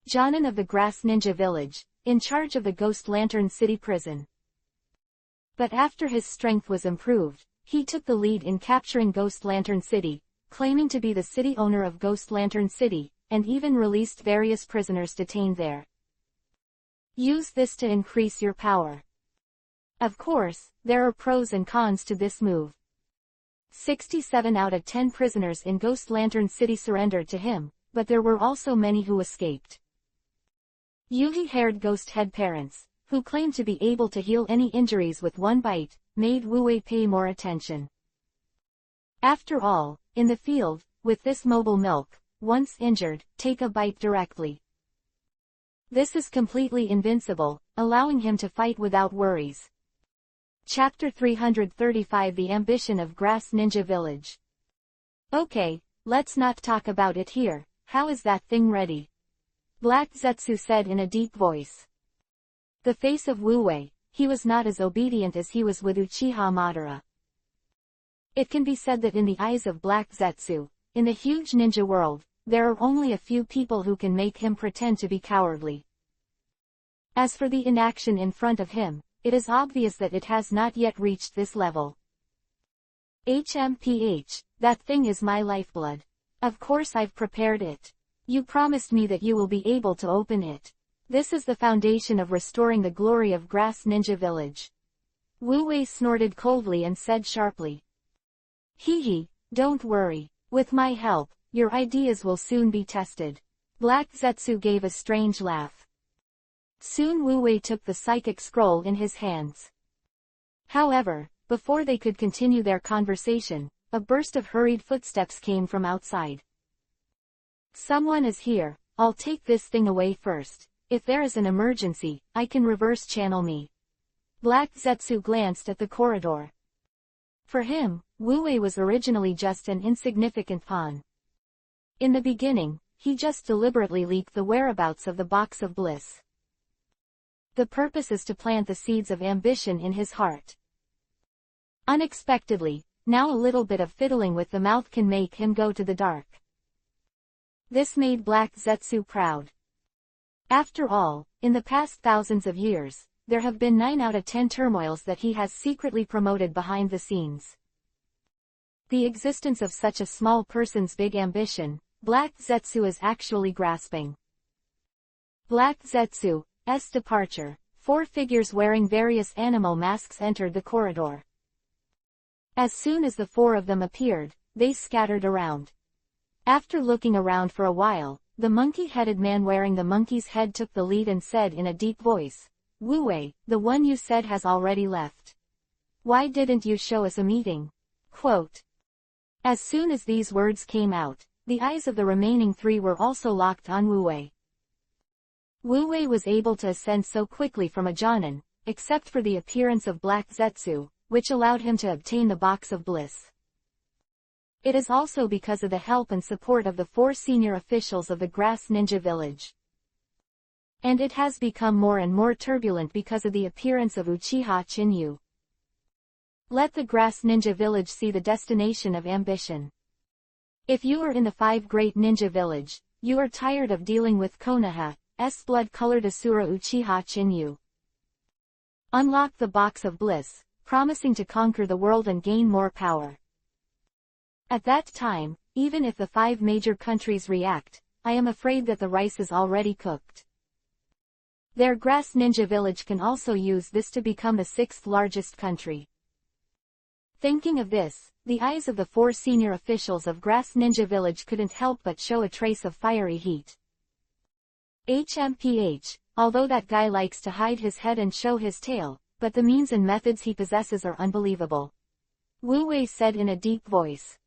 Jonin of the Grass Ninja Village, in charge of the Ghost Lantern City prison. But after his strength was improved, he took the lead in capturing Ghost Lantern City, claiming to be the city owner of Ghost Lantern City, and even released various prisoners detained there. Use this to increase your power. Of course, there are pros and cons to this move. 67 out of 10 prisoners in Ghost Lantern City surrendered to him, but there were also many who escaped. Yuhi-haired ghost head parents, who claimed to be able to heal any injuries with one bite, made Wu Wei pay more attention. After all, in the field, with this mobile milk, once injured, take a bite directly. This is completely invincible, allowing him to fight without worries. Chapter 335 The Ambition of Grass Ninja Village. Okay, let's not talk about it here. How is that thing ready? Black Zetsu said in a deep voice. The face of Wu Wei, he was not as obedient as he was with Uchiha Madara. It can be said that in the eyes of Black Zetsu, in the huge ninja world, there are only a few people who can make him pretend to be cowardly. As for the inaction in front of him, it is obvious that it has not yet reached this level. HMPH, that thing is my lifeblood. Of course I've prepared it. You promised me that you will be able to open it. This is the foundation of restoring the glory of Grass Ninja Village. Wu Wei snorted coldly and said sharply. Hee, don't worry. With my help, your ideas will soon be tested. Black Zetsu gave a strange laugh. Soon Wu Wei took the psychic scroll in his hands. However, before they could continue their conversation, a burst of hurried footsteps came from outside. Someone is here. I'll take this thing away first. If there is an emergency, I can reverse channel me. Black Zetsu glanced at the corridor. For him, Wu Wei was originally just an insignificant pawn. In the beginning, he just deliberately leaked the whereabouts of the Box of Bliss. The purpose is to plant the seeds of ambition in his heart. Unexpectedly, now a little bit of fiddling with the mouth can make him go to the dark. This made Black Zetsu proud. After all, in the past thousands of years, there have been 9 out of 10 turmoils that he has secretly promoted behind the scenes. The existence of such a small person's big ambition, Black Zetsu is actually grasping. Black Zetsu's departure. 4 figures wearing various animal masks entered the corridor. As soon as the 4 of them appeared, they scattered around. After looking around for a while, the monkey-headed man wearing the monkey's head took the lead and said in a deep voice, Wu Wei, the one you said has already left. Why didn't you show us a meeting? Quote. As soon as these words came out, the eyes of the remaining 3 were also locked on Wu Wei. Wu Wei was able to ascend so quickly from a Jonin, except for the appearance of Black Zetsu, which allowed him to obtain the Box of Bliss. It is also because of the help and support of the 4 senior officials of the Grass Ninja Village. And it has become more and more turbulent because of the appearance of Uchiha Chinyu. Let the Grass Ninja Village see the destination of ambition. If you are in the 5 Great Ninja Village, you are tired of dealing with Konoha's blood-colored Asura Uchiha Chinyu. Unlock the Box of Bliss, promising to conquer the world and gain more power. At that time, even if the 5 major countries react, I am afraid that the rice is already cooked. Their Grass Ninja Village can also use this to become the 6th largest country. Thinking of this, the eyes of the 4 senior officials of Grass Ninja Village couldn't help but show a trace of fiery heat. HMPH, although that guy likes to hide his head and show his tail, but the means and methods he possesses are unbelievable. Wu Wei said in a deep voice.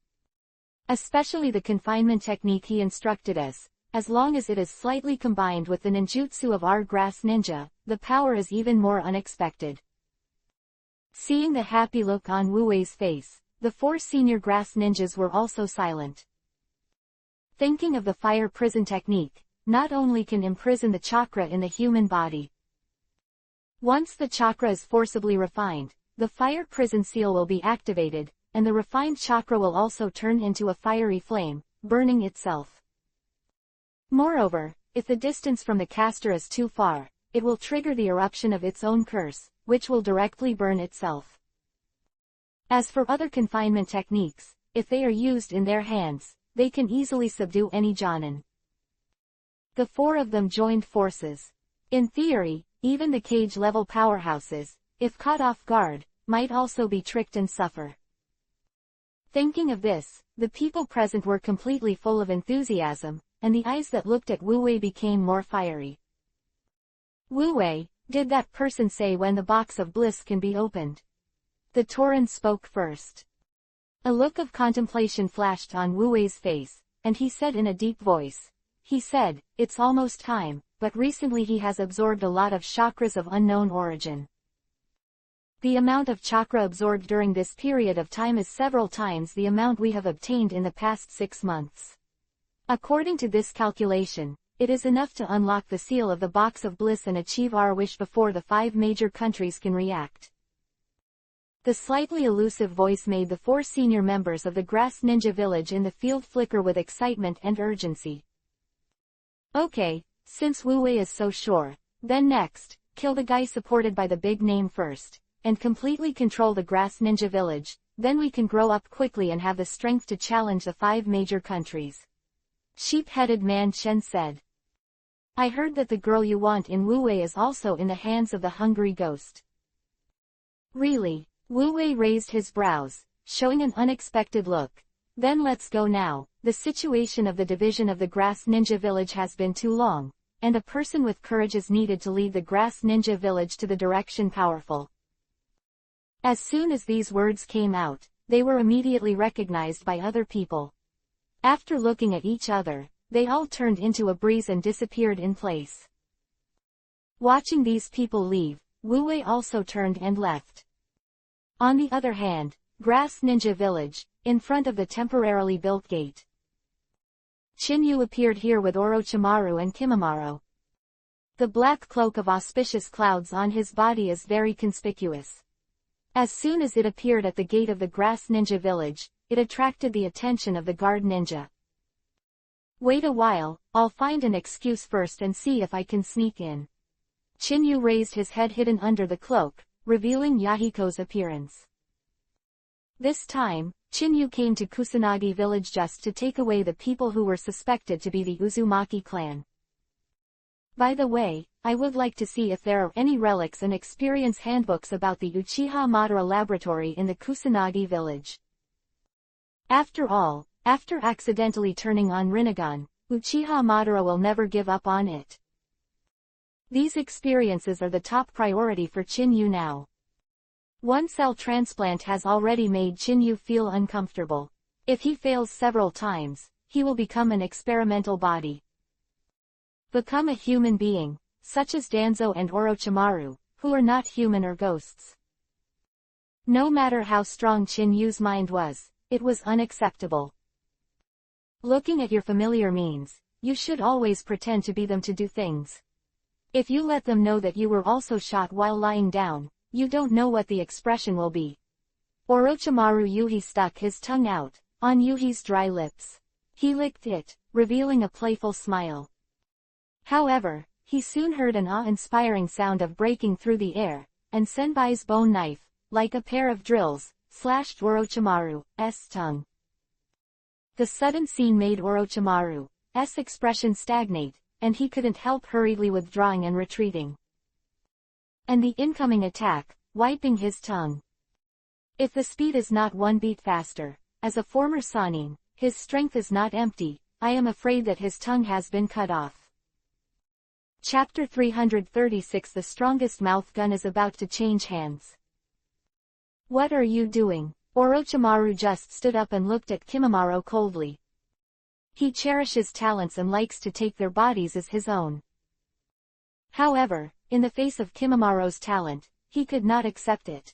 Especially the confinement technique he instructed us, as long as it is slightly combined with the ninjutsu of our Grass Ninja, the power is even more unexpected. Seeing the happy look on Wu Wei's face, the 4 senior grass ninjas were also silent. Thinking of the fire prison technique, not only can imprison the chakra in the human body. Once the chakra is forcibly refined, the fire prison seal will be activated, and the refined chakra will also turn into a fiery flame, burning itself. Moreover, if the distance from the caster is too far, it will trigger the eruption of its own curse, which will directly burn itself. As for other confinement techniques, if they are used in their hands, they can easily subdue any Jonin. The 4 of them joined forces. In theory, even the cage-level powerhouses, if caught off guard, might also be tricked and suffer. Thinking of this, the people present were completely full of enthusiasm, and the eyes that looked at Wu Wei became more fiery. Wu Wei, did that person say when the box of bliss can be opened? The Tauren spoke first. A look of contemplation flashed on Wu Wei's face, and he said in a deep voice. He said, it's almost time, but recently he has absorbed a lot of chakras of unknown origin. The amount of chakra absorbed during this period of time is several times the amount we have obtained in the past 6 months. According to this calculation, it is enough to unlock the seal of the box of bliss and achieve our wish before the 5 major countries can react. The slightly elusive voice made the 4 senior members of the Grass Ninja Village in the field flicker with excitement and urgency. Okay, since Wu Wei is so sure, then next, kill the guy supported by the big name first, and completely control the Grass Ninja Village, then we can grow up quickly and have the strength to challenge the 5 major countries. Sheep-headed man Chen said. I heard that the girl you want in Wu Wei is also in the hands of the hungry ghost. Really? Wu Wei raised his brows, showing an unexpected look. Then let's go now. The situation of the division of the Grass Ninja Village has been too long, and a person with courage is needed to lead the Grass Ninja Village to the direction powerful. As soon as these words came out, they were immediately recognized by other people. After looking at each other, they all turned into a breeze and disappeared in place. Watching these people leave, Wu Wei also turned and left. On the other hand, Grass Ninja Village, in front of the temporarily built gate. Chinyu appeared here with Orochimaru and Kimimaro. The black cloak of auspicious clouds on his body is very conspicuous. As soon as it appeared at the gate of the Grass Ninja Village, it attracted the attention of the guard ninja. Wait a while, I'll find an excuse first and see if I can sneak in. Chinyu raised his head hidden under the cloak, revealing Yahiko's appearance. This time, Chinyu came to Kusanagi village just to take away the people who were suspected to be the Uzumaki clan. By the way, I would like to see if there are any relics and experience handbooks about the Uchiha Madara laboratory in the Kusanagi village. After all, after accidentally turning on Rinnegan, Uchiha Madara will never give up on it. These experiences are the top priority for Chinyu now. One cell transplant has already made Chinyu feel uncomfortable. If he fails several times, he will become an experimental body. Become a human being, such as Danzo and Orochimaru, who are not human or ghosts. No matter how strong Chinyu's mind was, it was unacceptable. Looking at your familiar means, you should always pretend to be them to do things. If you let them know that you were also shot while lying down, you don't know what the expression will be. Orochimaru Yuhi stuck his tongue out, on Yuhi's dry lips. He licked it, revealing a playful smile. However, he soon heard an awe-inspiring sound of breaking through the air, and Senbai's bone knife, like a pair of drills, slashed Orochimaru's tongue. The sudden scene made Orochimaru's expression stagnate, and he couldn't help hurriedly withdrawing and retreating. And the incoming attack, wiping his tongue. If the speed is not 1 beat faster, as a former Sannin, his strength is not empty, I am afraid that his tongue has been cut off. Chapter 336 The strongest mouth gun is about to change hands. What are you doing? Orochimaru just stood up and looked at Kimimaro coldly. He cherishes talents and likes to take their bodies as his own. However, in the face of Kimimaro's talent, he could not accept it.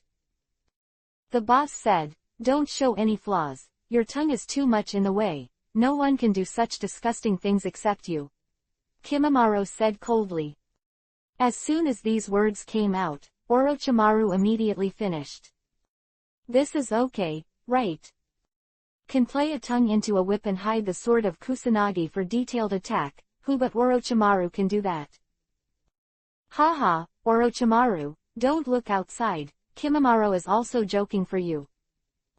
The boss said, don't show any flaws. Your tongue is too much in the way. No one can do such disgusting things except you. Kimimaro said coldly. As soon as these words came out, Orochimaru immediately finished. This is okay, right? Can play a tongue into a whip and hide the sword of Kusanagi for detailed attack, who but Orochimaru can do that? Haha, Orochimaru, don't look outside, Kimimaro is also joking for you.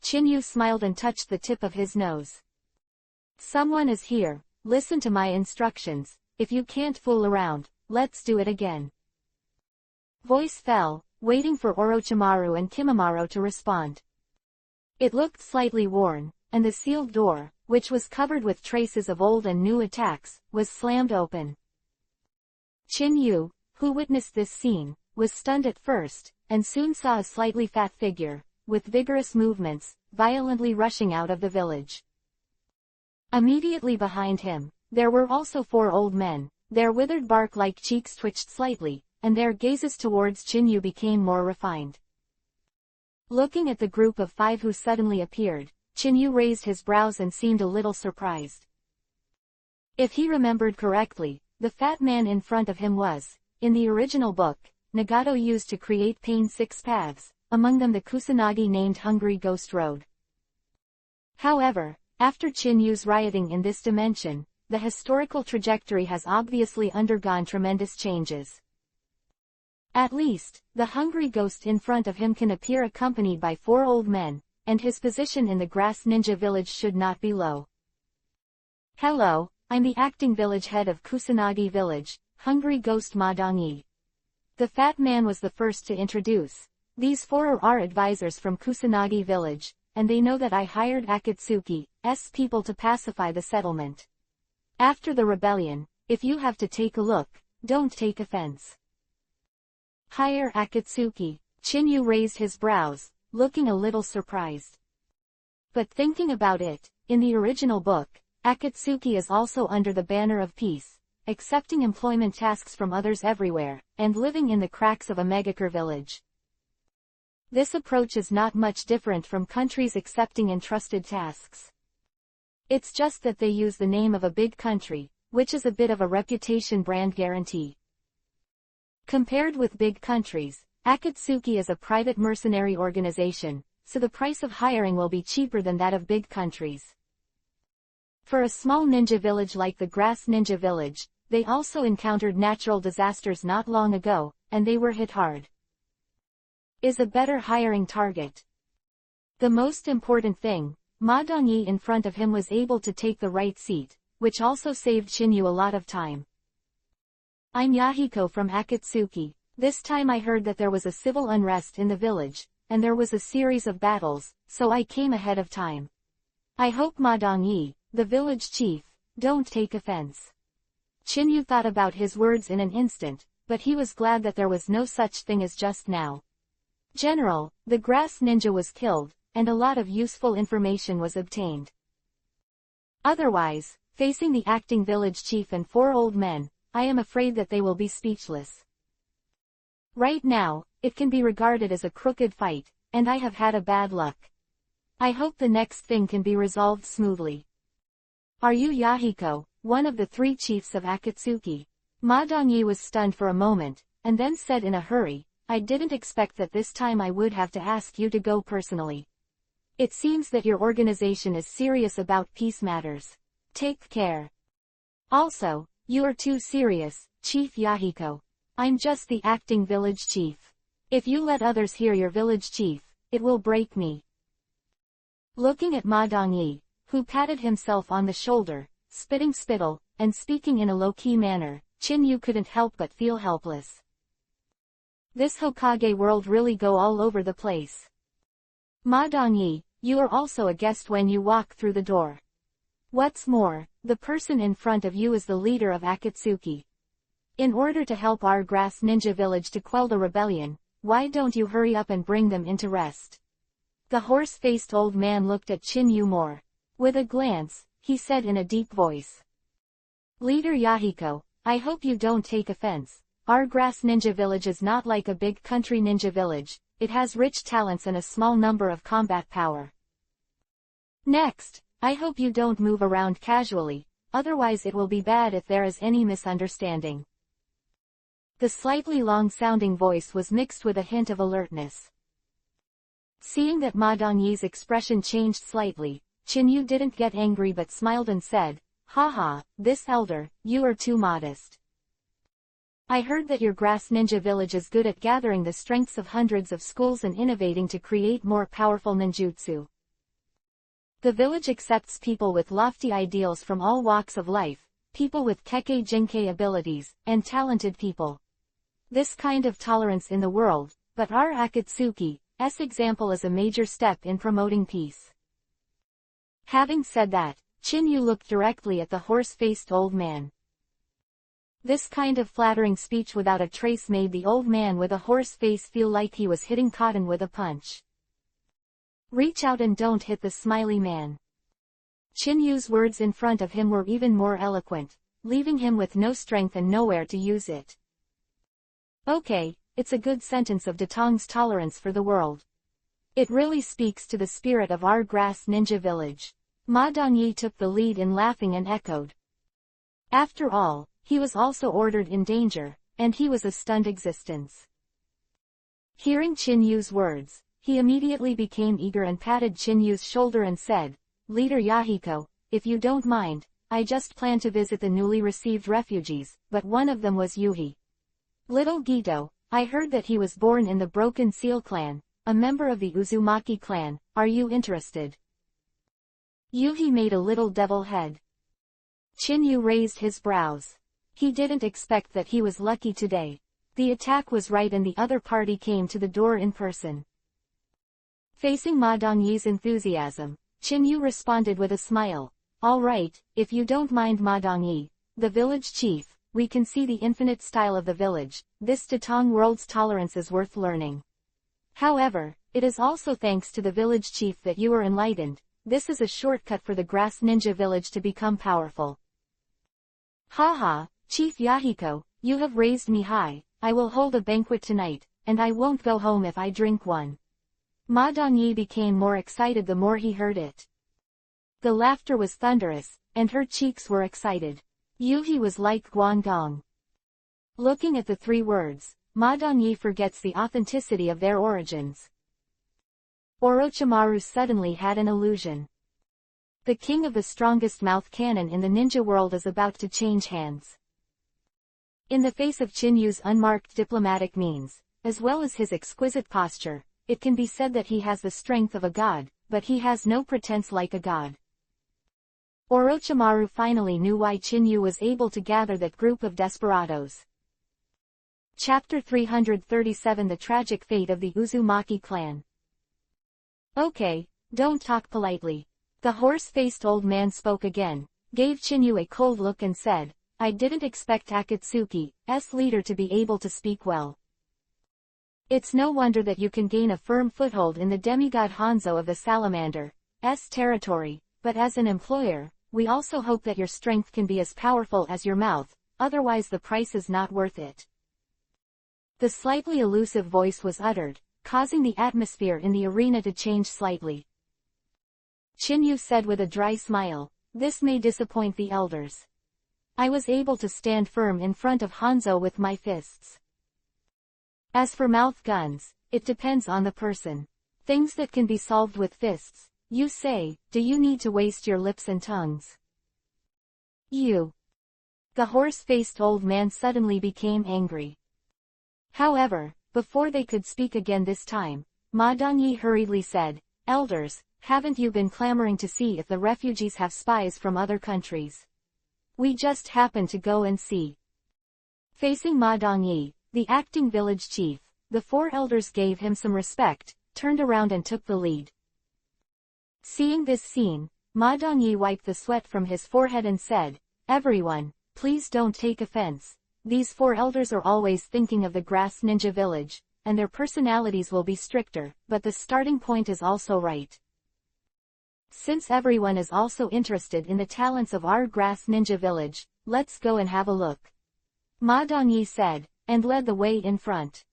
Chinyu smiled and touched the tip of his nose. Someone is here, listen to my instructions, if you can't fool around, let's do it again. Voice fell, waiting for Orochimaru and Kimimaro to respond. It looked slightly worn, and the sealed door, which was covered with traces of old and new attacks, was slammed open. Chinyu, who witnessed this scene, was stunned at first, and soon saw a slightly fat figure, with vigorous movements, violently rushing out of the village. Immediately behind him, there were also 4 old men. Their withered bark-like cheeks twitched slightly, and their gazes towards Chinyu became more refined. Looking at the group of 5 who suddenly appeared, Chinyu raised his brows and seemed a little surprised. If he remembered correctly, the fat man in front of him was, in the original book, Nagato used to create Pain 6 paths, among them the Kusanagi named Hungry Ghost Road. However, after Chinyu's rioting in this dimension, the historical trajectory has obviously undergone tremendous changes. At least, the hungry ghost in front of him can appear accompanied by 4 old men, and his position in the grass ninja village should not be low. Hello, I'm the acting village head of Kusanagi village, Hungry Ghost Madangi. The fat man was the first to introduce. These 4 are our advisors from Kusanagi village, and they know that I hired Akatsuki's people to pacify the settlement. After the rebellion, if you have to take a look, don't take offense. Hire Akatsuki. Chinyu raised his brows, looking a little surprised. But thinking about it, in the original book, Akatsuki is also under the banner of peace, accepting employment tasks from others everywhere, and living in the cracks of a megacure village. This approach is not much different from countries accepting entrusted tasks. It's just that they use the name of a big country, which is a bit of a reputation brand guarantee. Compared with big countries, Akatsuki is a private mercenary organization, so the price of hiring will be cheaper than that of big countries. For a small ninja village like the Grass Ninja Village, they also encountered natural disasters not long ago, and they were hit hard. Is a better hiring target. The most important thing, Madangi in front of him was able to take the right seat, which also saved Chinyu a lot of time. I'm Yahiko from Akatsuki. This time I heard that there was a civil unrest in the village, and there was a series of battles, so I came ahead of time. I hope Madangi, the village chief, don't take offense. Chinyu thought about his words in an instant, but he was glad that there was no such thing as just now. General, the grass ninja was killed, and a lot of useful information was obtained. Otherwise, facing the acting village chief and 4 old men, I am afraid that they will be speechless. Right now, it can be regarded as a crooked fight, and I have had a bad luck. I hope the next thing can be resolved smoothly. Are you Yahiko, one of the 3 chiefs of Akatsuki? Madangi was stunned for a moment, and then said in a hurry, I didn't expect that this time I would have to ask you to go personally. It seems that your organization is serious about peace matters. Take care. Also, you are too serious, Chief Yahiko. I'm just the acting village chief. If you let others hear your village chief, it will break me. Looking at Madangi, who patted himself on the shoulder, spitting spittle, and speaking in a low-key manner, Chinyu couldn't help but feel helpless. This Hokage world really go all over the place. Madangi, you are also a guest when you walk through the door. What's more, the person in front of you is the leader of Akatsuki. In order to help our grass ninja village to quell the rebellion, why don't you hurry up and bring them into rest? The horse-faced old man looked at Chinyu more. With a glance, he said in a deep voice. Leader Yahiko, I hope you don't take offense. Our grass ninja village is not like a big country ninja village, it has rich talents and a small number of combat power. Next, I hope you don't move around casually, otherwise it will be bad if there is any misunderstanding. The slightly long-sounding voice was mixed with a hint of alertness. Seeing that Ma Dongyi's expression changed slightly, Qin didn't get angry but smiled and said, "Haha, this elder, you are too modest. I heard that your grass ninja village is good at gathering the strengths of hundreds of schools and innovating to create more powerful ninjutsu. The village accepts people with lofty ideals from all walks of life, people with kekkei jinkei abilities, and talented people. This kind of tolerance in the world, but our Akatsuki's example is a major step in promoting peace." Having said that, Qin looked directly at the horse-faced old man. This kind of flattering speech without a trace made the old man with a horse face feel like he was hitting cotton with a punch. "Reach out and don't hit the smiley man." Qin words in front of him were even more eloquent, leaving him with no strength and nowhere to use it. Okay, it's a good sentence of Datong's tolerance for the world. It really speaks to the spirit of our grass ninja village. Ma Dongyi took the lead in laughing and echoed. After all, he was also ordered in danger, and he was a stunned existence. Hearing Qin words, he immediately became eager and patted Qin shoulder and said, "Leader Yahiko, if you don't mind, I just plan to visit the newly received refugees, but one of them was Yuhi. Little Gito, I heard that he was born in the Broken Seal clan, a member of the Uzumaki clan. Are you interested?" Yuhi made a little devil head. Qin raised his brows. He didn't expect that he was lucky today. The attack was right and the other party came to the door in person. Facing Ma Dongyi's enthusiasm, Qin responded with a smile. "All right, if you don't mind Ma Dongyi, the village chief, we can see the infinite style of the village. This Datong world's tolerance is worth learning. However, it is also thanks to the village chief that you are enlightened. This is a shortcut for the grass ninja village to become powerful." "Haha, Chief Yahiko, you have raised me high. I will hold a banquet tonight, and I won't go home if I drink one." Ma Dongyi became more excited the more he heard it. The laughter was thunderous, and her cheeks were excited. Yuhi was like Guangdong. Looking at the three words, Ma Dongyi forgets the authenticity of their origins. Orochimaru suddenly had an illusion. The king of the strongest mouth cannon in the ninja world is about to change hands. In the face of Qin unmarked diplomatic means, as well as his exquisite posture, it can be said that he has the strength of a god, but he has no pretense like a god. Orochimaru finally knew why Qin was able to gather that group of desperados. Chapter 337 The Tragic Fate of the Uzumaki Clan. "Okay, don't talk politely." The horse-faced old man spoke again, gave Qin a cold look and said, "I didn't expect Akatsuki's leader to be able to speak well. It's no wonder that you can gain a firm foothold in the demigod Hanzo of the Salamander's territory, but as an employer, we also hope that your strength can be as powerful as your mouth, otherwise the price is not worth it." The slightly elusive voice was uttered, causing the atmosphere in the arena to change slightly. Qin said with a dry smile, "This may disappoint the elders. I was able to stand firm in front of Hanzo with my fists. As for mouth guns, it depends on the person. Things that can be solved with fists, you say, do you need to waste your lips and tongues? You." The horse-faced old man suddenly became angry. However, before they could speak again this time, Ma Dongyi hurriedly said, "Elders, haven't you been clamoring to see if the refugees have spies from other countries? We just happened to go and see." Facing Ma Dongyi, the acting village chief, the four elders gave him some respect, turned around and took the lead. Seeing this scene, Ma Dongyi wiped the sweat from his forehead and said, "Everyone, please don't take offense. These four elders are always thinking of the grass ninja village, and their personalities will be stricter, but the starting point is also right. Since everyone is also interested in the talents of our grass ninja village, let's go and have a look." Ma Dongyi said, and led the way in front.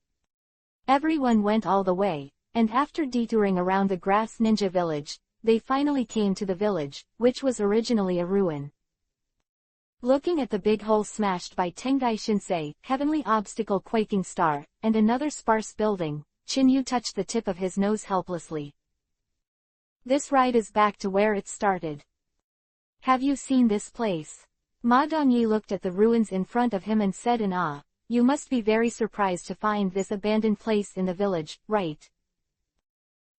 Everyone went all the way, and after detouring around the grass ninja village, they finally came to the village, which was originally a ruin. Looking at the big hole smashed by Tengai Shinsei, heavenly obstacle quaking star, and another sparse building, Chinyu touched the tip of his nose helplessly. This ride is back to where it started. Have you seen this place? Ma Dongyi looked at the ruins in front of him and said in awe, you must be very surprised to find this abandoned place in the village, right?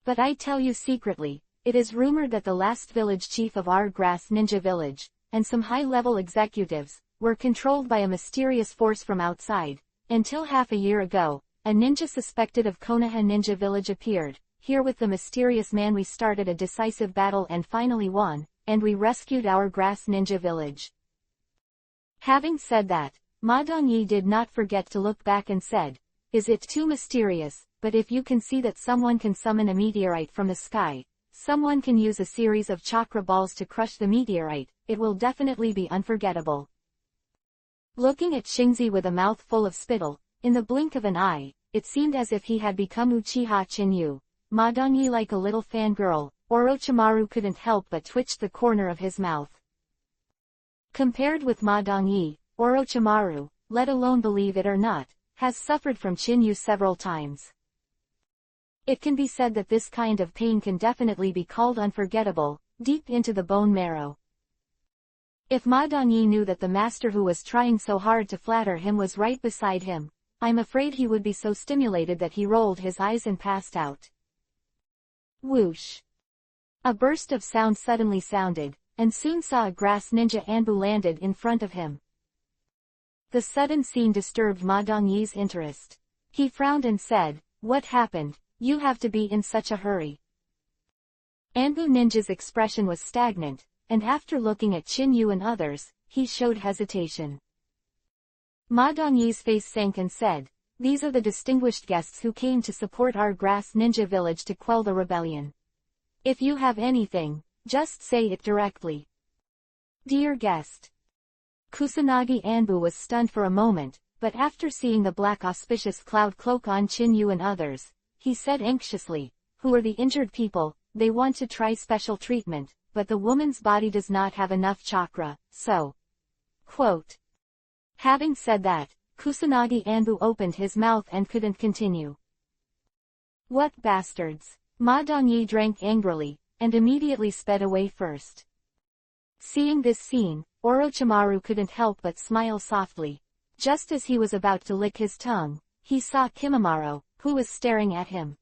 But I tell you secretly, it is rumored that the last village chief of our grass ninja village, and some high-level executives, were controlled by a mysterious force from outside. Until half a year ago, a ninja suspected of Konoha Ninja Village appeared. Here with the mysterious man we started a decisive battle and finally won, and we rescued our grass ninja village. Having said that, Ma Dongyi did not forget to look back and said, is it too mysterious? But if you can see that someone can summon a meteorite from the sky, someone can use a series of chakra balls to crush the meteorite, it will definitely be unforgettable. Looking at Xingzi with a mouth full of spittle, in the blink of an eye, it seemed as if he had become Uchiha Chinyu. Ma Dongyi like a little fangirl, Orochimaru couldn't help but twitch the corner of his mouth. Compared with Ma Dongyi, Orochimaru, let alone believe it or not, has suffered from Chinyu several times. It can be said that this kind of pain can definitely be called unforgettable, deep into the bone marrow. If Ma Dongyi knew that the master who was trying so hard to flatter him was right beside him, I'm afraid he would be so stimulated that he rolled his eyes and passed out. Whoosh! A burst of sound suddenly sounded, and soon saw a grass ninja Anbu landed in front of him. The sudden scene disturbed Ma Dongyi's interest. He frowned and said, what happened? You have to be in such a hurry. Anbu Ninja's expression was stagnant, and after looking at Chinyu and others, he showed hesitation. Ma Dongyi's face sank and said, these are the distinguished guests who came to support our grass ninja village to quell the rebellion. If you have anything, just say it directly. Dear guest. Kusanagi Anbu was stunned for a moment, but after seeing the black auspicious cloud cloak on Chinyu and others, he said anxiously, who are the injured people? They want to try special treatment, but the woman's body does not have enough chakra, so. Quote. Having said that, Kusanagi Anbu opened his mouth and couldn't continue. What bastards! Ma Dongyi drank angrily, and immediately sped away first. Seeing this scene, Orochimaru couldn't help but smile softly. Just as he was about to lick his tongue, he saw Kimimaro, who was staring at him.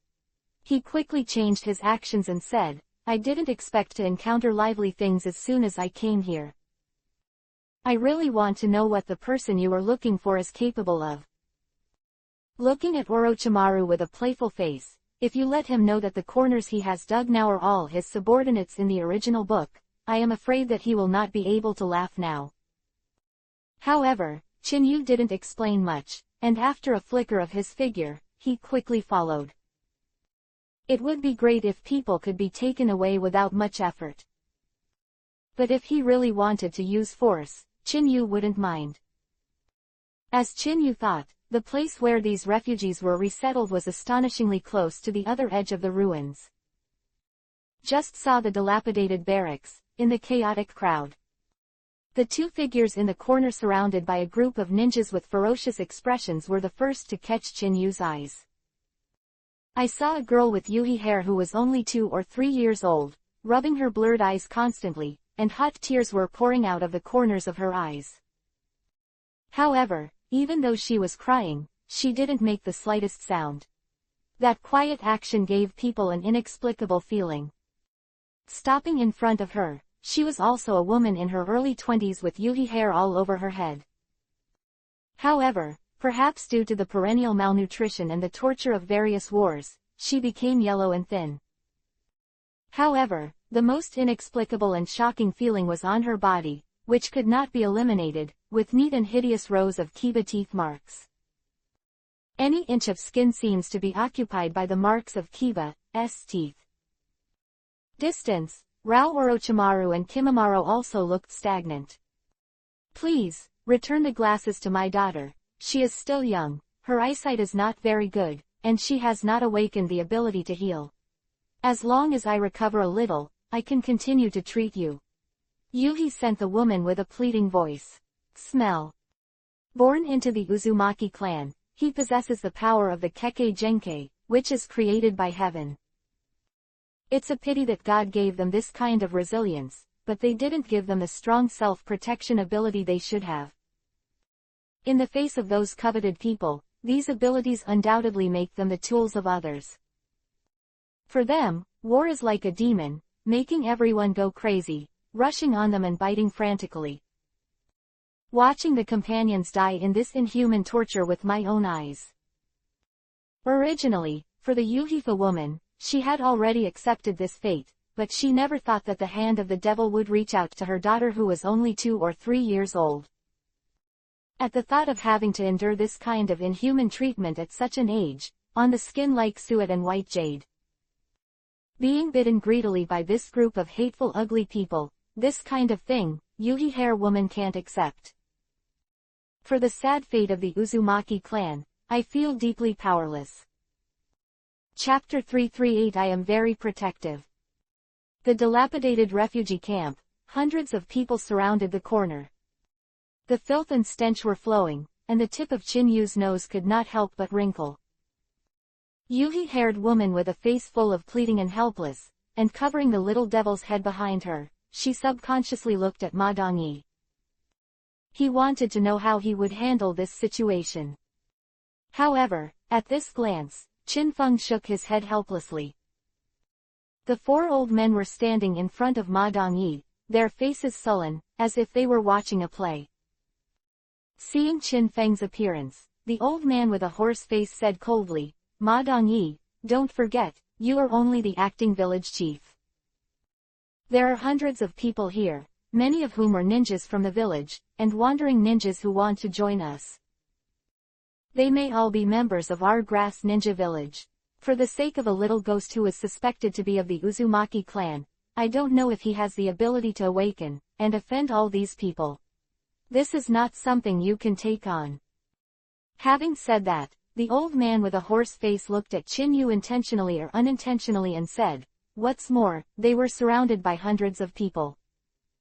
He quickly changed his actions and said, I didn't expect to encounter lively things as soon as I came here. I really want to know what the person you are looking for is capable of. Looking at Orochimaru with a playful face, if you let him know that the corners he has dug now are all his subordinates in the original book, I am afraid that he will not be able to laugh now. However, Chinyu didn't explain much, and after a flicker of his figure, he quickly followed. It would be great if people could be taken away without much effort. But if he really wanted to use force, Chinyu wouldn't mind. As Chinyu thought, the place where these refugees were resettled was astonishingly close to the other edge of the ruins. Just saw the dilapidated barracks, in the chaotic crowd. The two figures in the corner surrounded by a group of ninjas with ferocious expressions were the first to catch Chinyu's eyes. I saw a girl with yui hair who was only 2 or 3 years old, rubbing her blurred eyes constantly, and hot tears were pouring out of the corners of her eyes. However, even though she was crying, she didn't make the slightest sound. That quiet action gave people an inexplicable feeling. Stopping in front of her, she was also a woman in her early 20s with yui hair all over her head. However, perhaps due to the perennial malnutrition and the torture of various wars, she became yellow and thin. However, the most inexplicable and shocking feeling was on her body, which could not be eliminated, with neat and hideous rows of Kiba teeth marks. Any inch of skin seems to be occupied by the marks of Kiba's teeth. Distance, Rao Orochimaru and Kimimaro also looked stagnant. Please, return the glasses to my daughter. She is still young, her eyesight is not very good, and she has not awakened the ability to heal. As long as I recover a little, I can continue to treat you. Yuhi sent the woman with a pleading voice. Smell. Born into the Uzumaki clan, he possesses the power of the Kekkei Genkei, which is created by heaven. It's a pity that God gave them this kind of resilience, but they didn't give them the strong self-protection ability they should have. In the face of those coveted people, these abilities undoubtedly make them the tools of others. For them, war is like a demon, making everyone go crazy, rushing on them and biting frantically. Watching the companions die in this inhuman torture with my own eyes. Originally, for the Yuhifa woman, she had already accepted this fate, but she never thought that the hand of the devil would reach out to her daughter who was only 2 or 3 years old. At the thought of having to endure this kind of inhuman treatment at such an age, on the skin like suet and white jade. Being bitten greedily by this group of hateful ugly people, this kind of thing, Yuhi hair woman can't accept. For the sad fate of the Uzumaki clan, I feel deeply powerless. Chapter 338 I am very protective. The dilapidated refugee camp, hundreds of people surrounded the corner. The filth and stench were flowing, and the tip of Chin-Yu's nose could not help but wrinkle. Yuhi-haired woman with a face full of pleading and helpless, and covering the little devil's head behind her, she subconsciously looked at Ma Dongyi. He wanted to know how he would handle this situation. However, at this glance, Qin Feng shook his head helplessly. The 4 old men were standing in front of Ma Dongyi, their faces sullen, as if they were watching a play. Seeing Qin Feng's appearance, the old man with a hoarse face said coldly, Ma Dongyi, don't forget, you are only the acting village chief. There are hundreds of people here, many of whom are ninjas from the village, and wandering ninjas who want to join us. They may all be members of our grass ninja village. For the sake of a little ghost who is suspected to be of the Uzumaki clan, I don't know if he has the ability to awaken, and offend all these people. This is not something you can take on. Having said that, the old man with a hoarse face looked at Chin-Yu intentionally or unintentionally and said, what's more, they were surrounded by hundreds of people.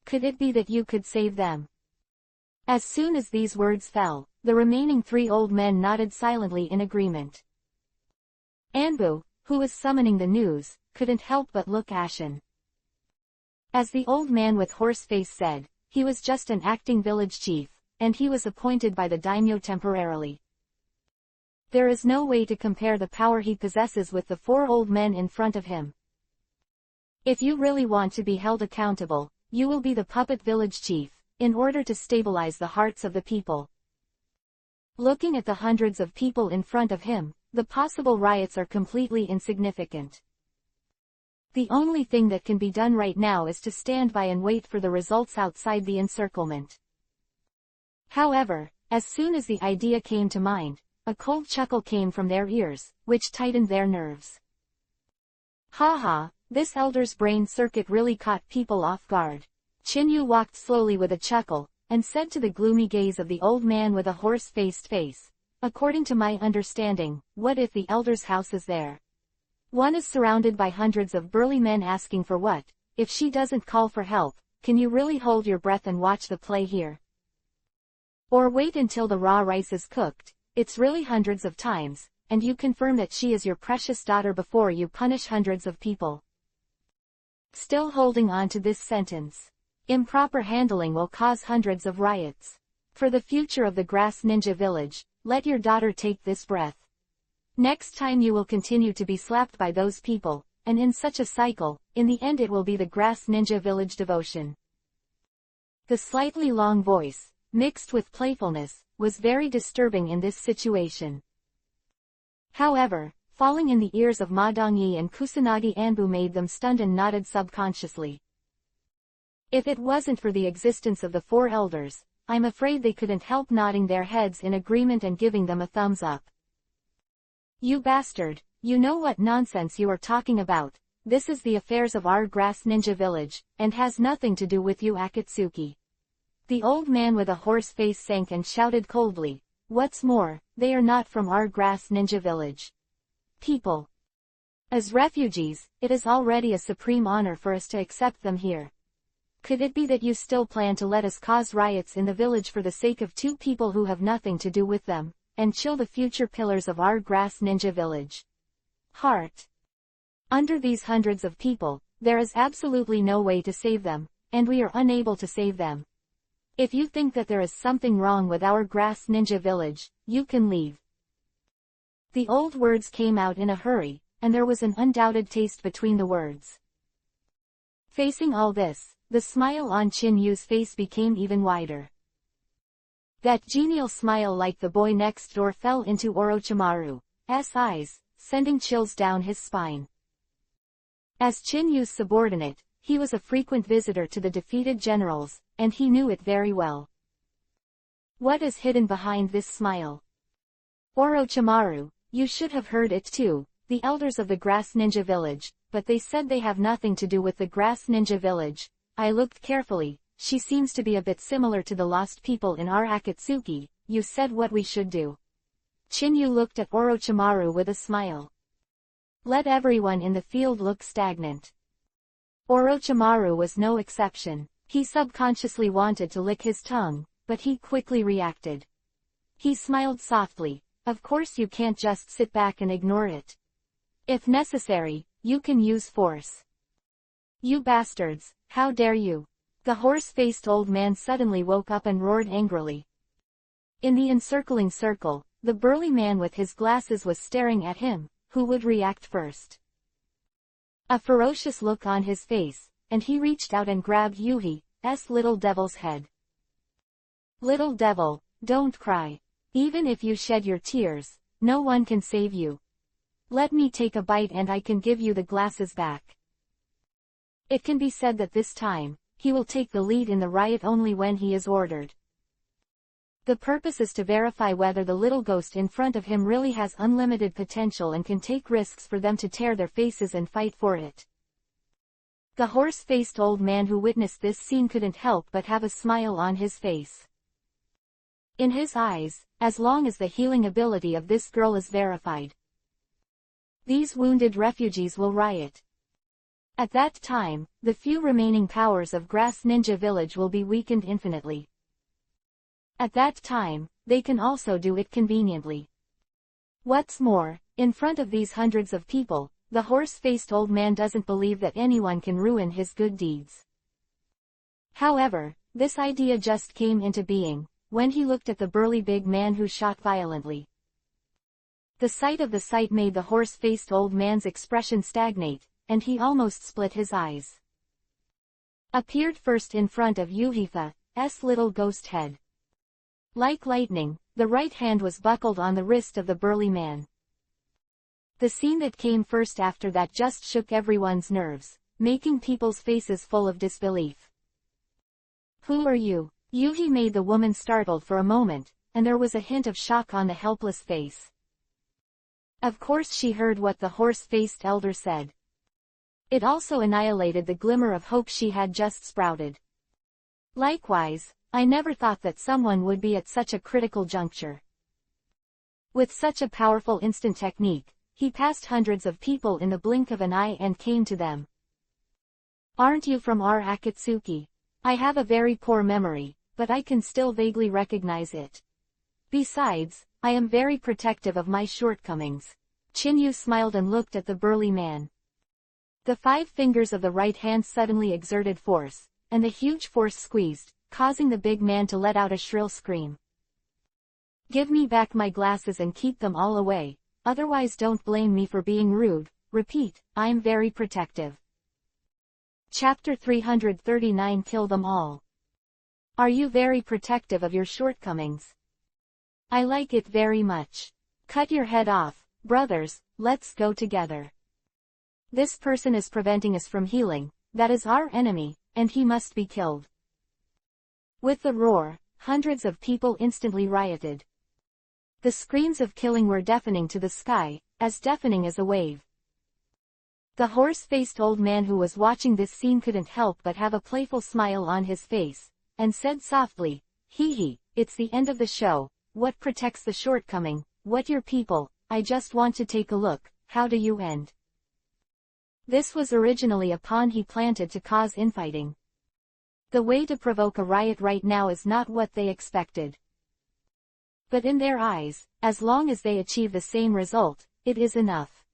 Could it be that you could save them? As soon as these words fell, the remaining 3 old men nodded silently in agreement. Anbu, who was summoning the news, couldn't help but look ashen. As the old man with hoarse face said, he was just an acting village chief, and he was appointed by the daimyo temporarily. There is no way to compare the power he possesses with the 4 old men in front of him. If you really want to be held accountable, you will be the puppet village chief, in order to stabilize the hearts of the people. Looking at the hundreds of people in front of him, the possible riots are completely insignificant. The only thing that can be done right now is to stand by and wait for the results outside the encirclement. However, as soon as the idea came to mind, a cold chuckle came from their ears, which tightened their nerves. Ha ha, this elder's brain circuit really caught people off guard. Chin-Yu walked slowly with a chuckle, and said to the gloomy gaze of the old man with a horse-faced face, according to my understanding, what if the elder's house is there? One is surrounded by hundreds of burly men asking for what? If she doesn't call for help, can you really hold your breath and watch the play here? Or wait until the raw rice is cooked, it's really hundreds of times, and you confirm that she is your precious daughter before you punish hundreds of people. Still holding on to this sentence. Improper handling will cause hundreds of riots. For the future of the grass ninja village, let your daughter take this breath. Next time you will continue to be slapped by those people, and in such a cycle, in the end it will be the grass ninja village devotion. The slightly long voice, mixed with playfulness, was very disturbing in this situation. However, falling in the ears of Ma Dongyi and Kusanagi Anbu made them stunned and nodded subconsciously. If it wasn't for the existence of the 4 elders, I'm afraid they couldn't help nodding their heads in agreement and giving them a thumbs up. You bastard, you know what nonsense you are talking about. This is the affairs of our grass ninja village, and has nothing to do with you Akatsuki. The old man with a hoarse face sank and shouted coldly, what's more, they are not from our grass ninja village. People. As refugees, it is already a supreme honor for us to accept them here. Could it be that you still plan to let us cause riots in the village for the sake of two people who have nothing to do with them, and chill the future pillars of our grass ninja village? Heart. Under these hundreds of people, there is absolutely no way to save them, and we are unable to save them. If you think that there is something wrong with our grass ninja village, you can leave. The old words came out in a hurry, and there was an undoubted taste between the words. Facing all this, the smile on Chin Yu's face became even wider. That genial smile like the boy next door fell into Orochimaru's eyes, sending chills down his spine. As Chin Yu's subordinate, he was a frequent visitor to the defeated generals, and he knew it very well. What is hidden behind this smile? Orochimaru, you should have heard it too, the elders of the Grass Ninja Village, but they said they have nothing to do with the Grass Ninja Village. I looked carefully, she seems to be a bit similar to the lost people in our Akatsuki. You said what we should do. Chin Yu looked at Orochimaru with a smile. Let everyone in the field look stagnant. Orochimaru was no exception. He subconsciously wanted to lick his tongue, but he quickly reacted. He smiled softly. Of course you can't just sit back and ignore it. If necessary, you can use force. You bastards, how dare you? The horse-faced old man suddenly woke up and roared angrily. In the encircling circle, the burly man with his glasses was staring at him. Who would react first? A ferocious look on his face, and he reached out and grabbed Yuhi's little devil's head. Little devil, don't cry. Even if you shed your tears, no one can save you. Let me take a bite and I can give you the glasses back. It can be said that this time, he will take the lead in the riot only when he is ordered. The purpose is to verify whether the little ghost in front of him really has unlimited potential and can take risks for them to tear their faces and fight for it. The horse-faced old man who witnessed this scene couldn't help but have a smile on his face. In his eyes, as long as the healing ability of this girl is verified, these wounded refugees will riot. At that time, the few remaining powers of Grass Ninja Village will be weakened infinitely. At that time, they can also do it conveniently. What's more, in front of these hundreds of people, the horse-faced old man doesn't believe that anyone can ruin his good deeds. However, this idea just came into being when he looked at the burly big man who shot violently. The sight of the sight made the horse-faced old man's expression stagnate, and he almost split his eyes. Appeared first in front of Yuhi's little ghost head. Like lightning, the right hand was buckled on the wrist of the burly man. The scene that came first after that just shook everyone's nerves, making people's faces full of disbelief. Who are you? Yuhi made the woman startled for a moment, and there was a hint of shock on the helpless face. Of course she heard what the horse-faced elder said. It also annihilated the glimmer of hope she had just sprouted. Likewise, I never thought that someone would be at such a critical juncture. With such a powerful instant technique, he passed hundreds of people in the blink of an eye and came to them. Aren't you from our Akatsuki? I have a very poor memory, but I can still vaguely recognize it. Besides, I am very protective of my shortcomings. Chin Yu smiled and looked at the burly man. The 5 fingers of the right hand suddenly exerted force, and the huge force squeezed, causing the big man to let out a shrill scream. Give me back my glasses and keep them all away, otherwise don't blame me for being rude. Repeat, I'm very protective. Chapter 339 Kill them all. Are you very protective of your shortcomings? I like it very much. Cut your head off, brothers, let's go together. This person is preventing us from healing, that is our enemy, and he must be killed. With the roar, hundreds of people instantly rioted. The screams of killing were deafening to the sky, as deafening as a wave. The horse-faced old man who was watching this scene couldn't help but have a playful smile on his face, and said softly, "Hee hee, it's the end of the show. What protects the shortcoming? What your people? I just want to take a look. How do you end?" This was originally a pawn he planted to cause infighting. The way to provoke a riot right now is not what they expected. But in their eyes, as long as they achieve the same result, it is enough.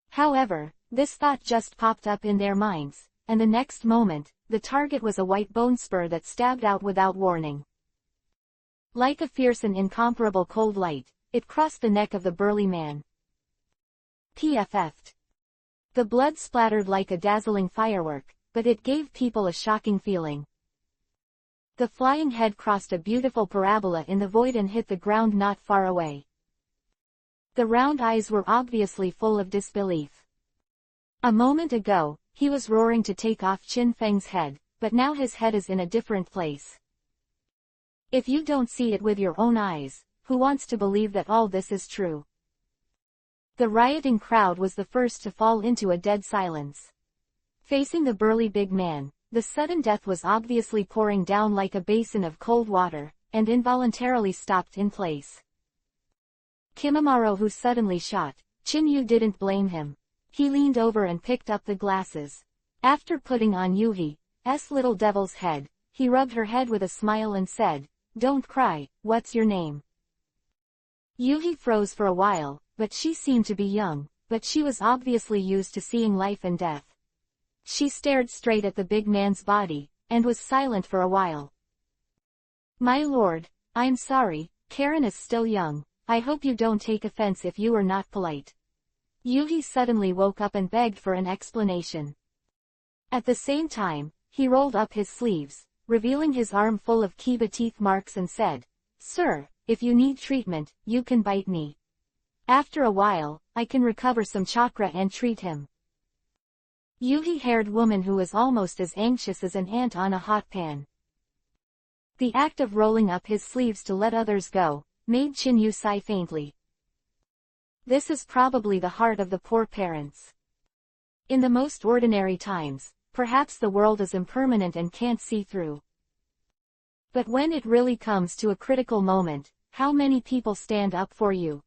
However, this thought just popped up in their minds, and the next moment, the target was a white bone spur that stabbed out without warning. Like a fierce and incomparable cold light, it crossed the neck of the burly man. PFF'd. The blood splattered like a dazzling firework, but it gave people a shocking feeling. The flying head crossed a beautiful parabola in the void and hit the ground not far away. The round eyes were obviously full of disbelief. A moment ago, he was roaring to take off Qin Feng's head, but now his head is in a different place. If you don't see it with your own eyes, who wants to believe that all this is true? The rioting crowd was the first to fall into a dead silence. Facing the burly big man, the sudden death was obviously pouring down like a basin of cold water, and involuntarily stopped in place. Kimimaro, who suddenly shot, Chinyu didn't blame him. He leaned over and picked up the glasses. After putting on Yuhi's little devil's head, he rubbed her head with a smile and said, "Don't cry, what's your name?" Yuhi froze for a while, but she seemed to be young, but she was obviously used to seeing life and death. She stared straight at the big man's body, and was silent for a while. "My lord, I'm sorry, Karen is still young. I hope you don't take offense if you are not polite." Yuhi suddenly woke up and begged for an explanation. At the same time, he rolled up his sleeves, revealing his arm full of Kiba teeth marks and said, "Sir, if you need treatment, you can bite me. After a while, I can recover some chakra and treat him." Yuhi-haired woman who was almost as anxious as an ant on a hot pan. The act of rolling up his sleeves to let others go, made Chinyu sigh faintly. This is probably the heart of the poor parents. In the most ordinary times, perhaps the world is impermanent and can't see through. But when it really comes to a critical moment, how many people stand up for you?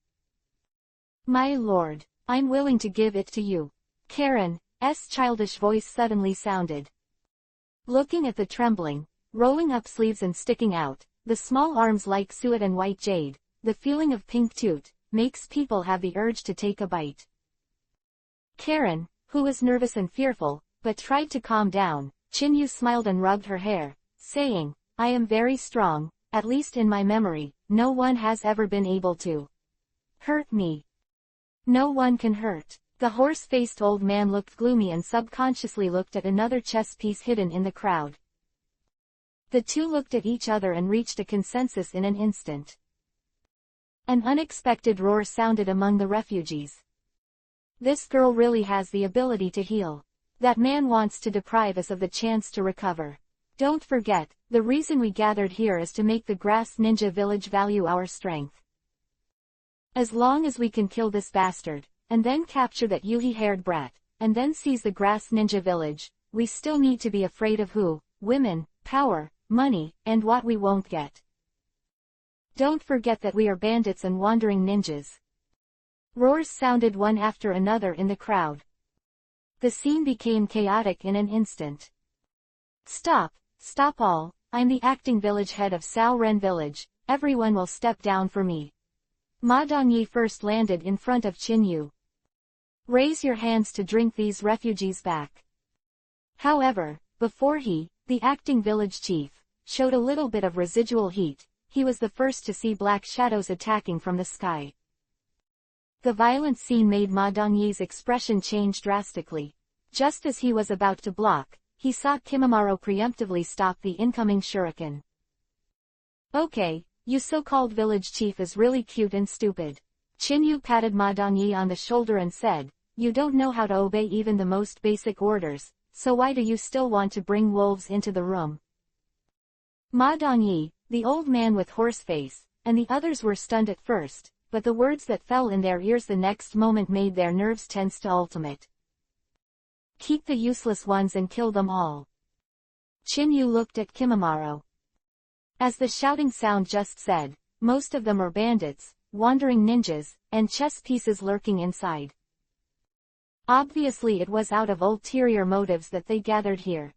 "My lord, I'm willing to give it to you." Karen's childish voice suddenly sounded. Looking at the trembling, rolling up sleeves and sticking out, the small arms like suet and white jade, the feeling of pink toot, makes people have the urge to take a bite. Karen, who was nervous and fearful, but tried to calm down, Chinyu smiled and rubbed her hair, saying, "I am very strong, at least in my memory, no one has ever been able to hurt me. No one can hurt." The horse-faced old man looked gloomy and subconsciously looked at another chess piece hidden in the crowd. The two looked at each other and reached a consensus in an instant. An unexpected roar sounded among the refugees. "This girl really has the ability to heal. That man wants to deprive us of the chance to recover. Don't forget, the reason we gathered here is to make the Grass Ninja Village value our strength. As long as we can kill this bastard, and then capture that Yuhi-haired brat, and then seize the Grass Ninja Village, we still need to be afraid of who? Women, power, money, and what we won't get. Don't forget that we are bandits and wandering ninjas." Roars sounded one after another in the crowd. The scene became chaotic in an instant. Stop all, I'm the acting village head of Sao Ren Village, everyone will step down for me." Ma Dongyi first landed in front of Chinyu. "Raise your hands to drink these refugees back." However, before the acting village chief, showed a little bit of residual heat, he was the first to see black shadows attacking from the sky. The violent scene made Ma Dongyi's expression change drastically. Just as he was about to block, he saw Kimimaro preemptively stop the incoming shuriken. "Okay, you so-called village chief is really cute and stupid." Chinyu patted Ma Dongyi on the shoulder and said, "You don't know how to obey even the most basic orders, so why do you still want to bring wolves into the room?" Ma Dongyi, the old man with horse face, and the others were stunned at first, but the words that fell in their ears the next moment made their nerves tense to ultimate. "Keep the useless ones and kill them all." Chinyu looked at Kimimaro. As the shouting sound just said, most of them are bandits, wandering ninjas, and chess pieces lurking inside. Obviously it was out of ulterior motives that they gathered here.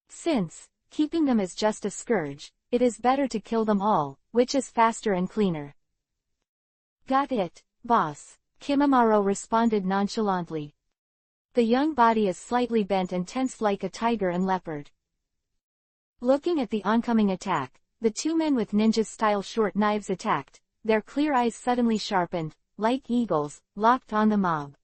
Since, keeping them is just a scourge, it is better to kill them all, which is faster and cleaner. Got it, boss, Kimimaro responded nonchalantly. The young body is slightly bent and tensed like a tiger and leopard. Looking at the oncoming attack, the two men with ninja-style short knives attacked, their clear eyes suddenly sharpened, like eagles, locked on the mob.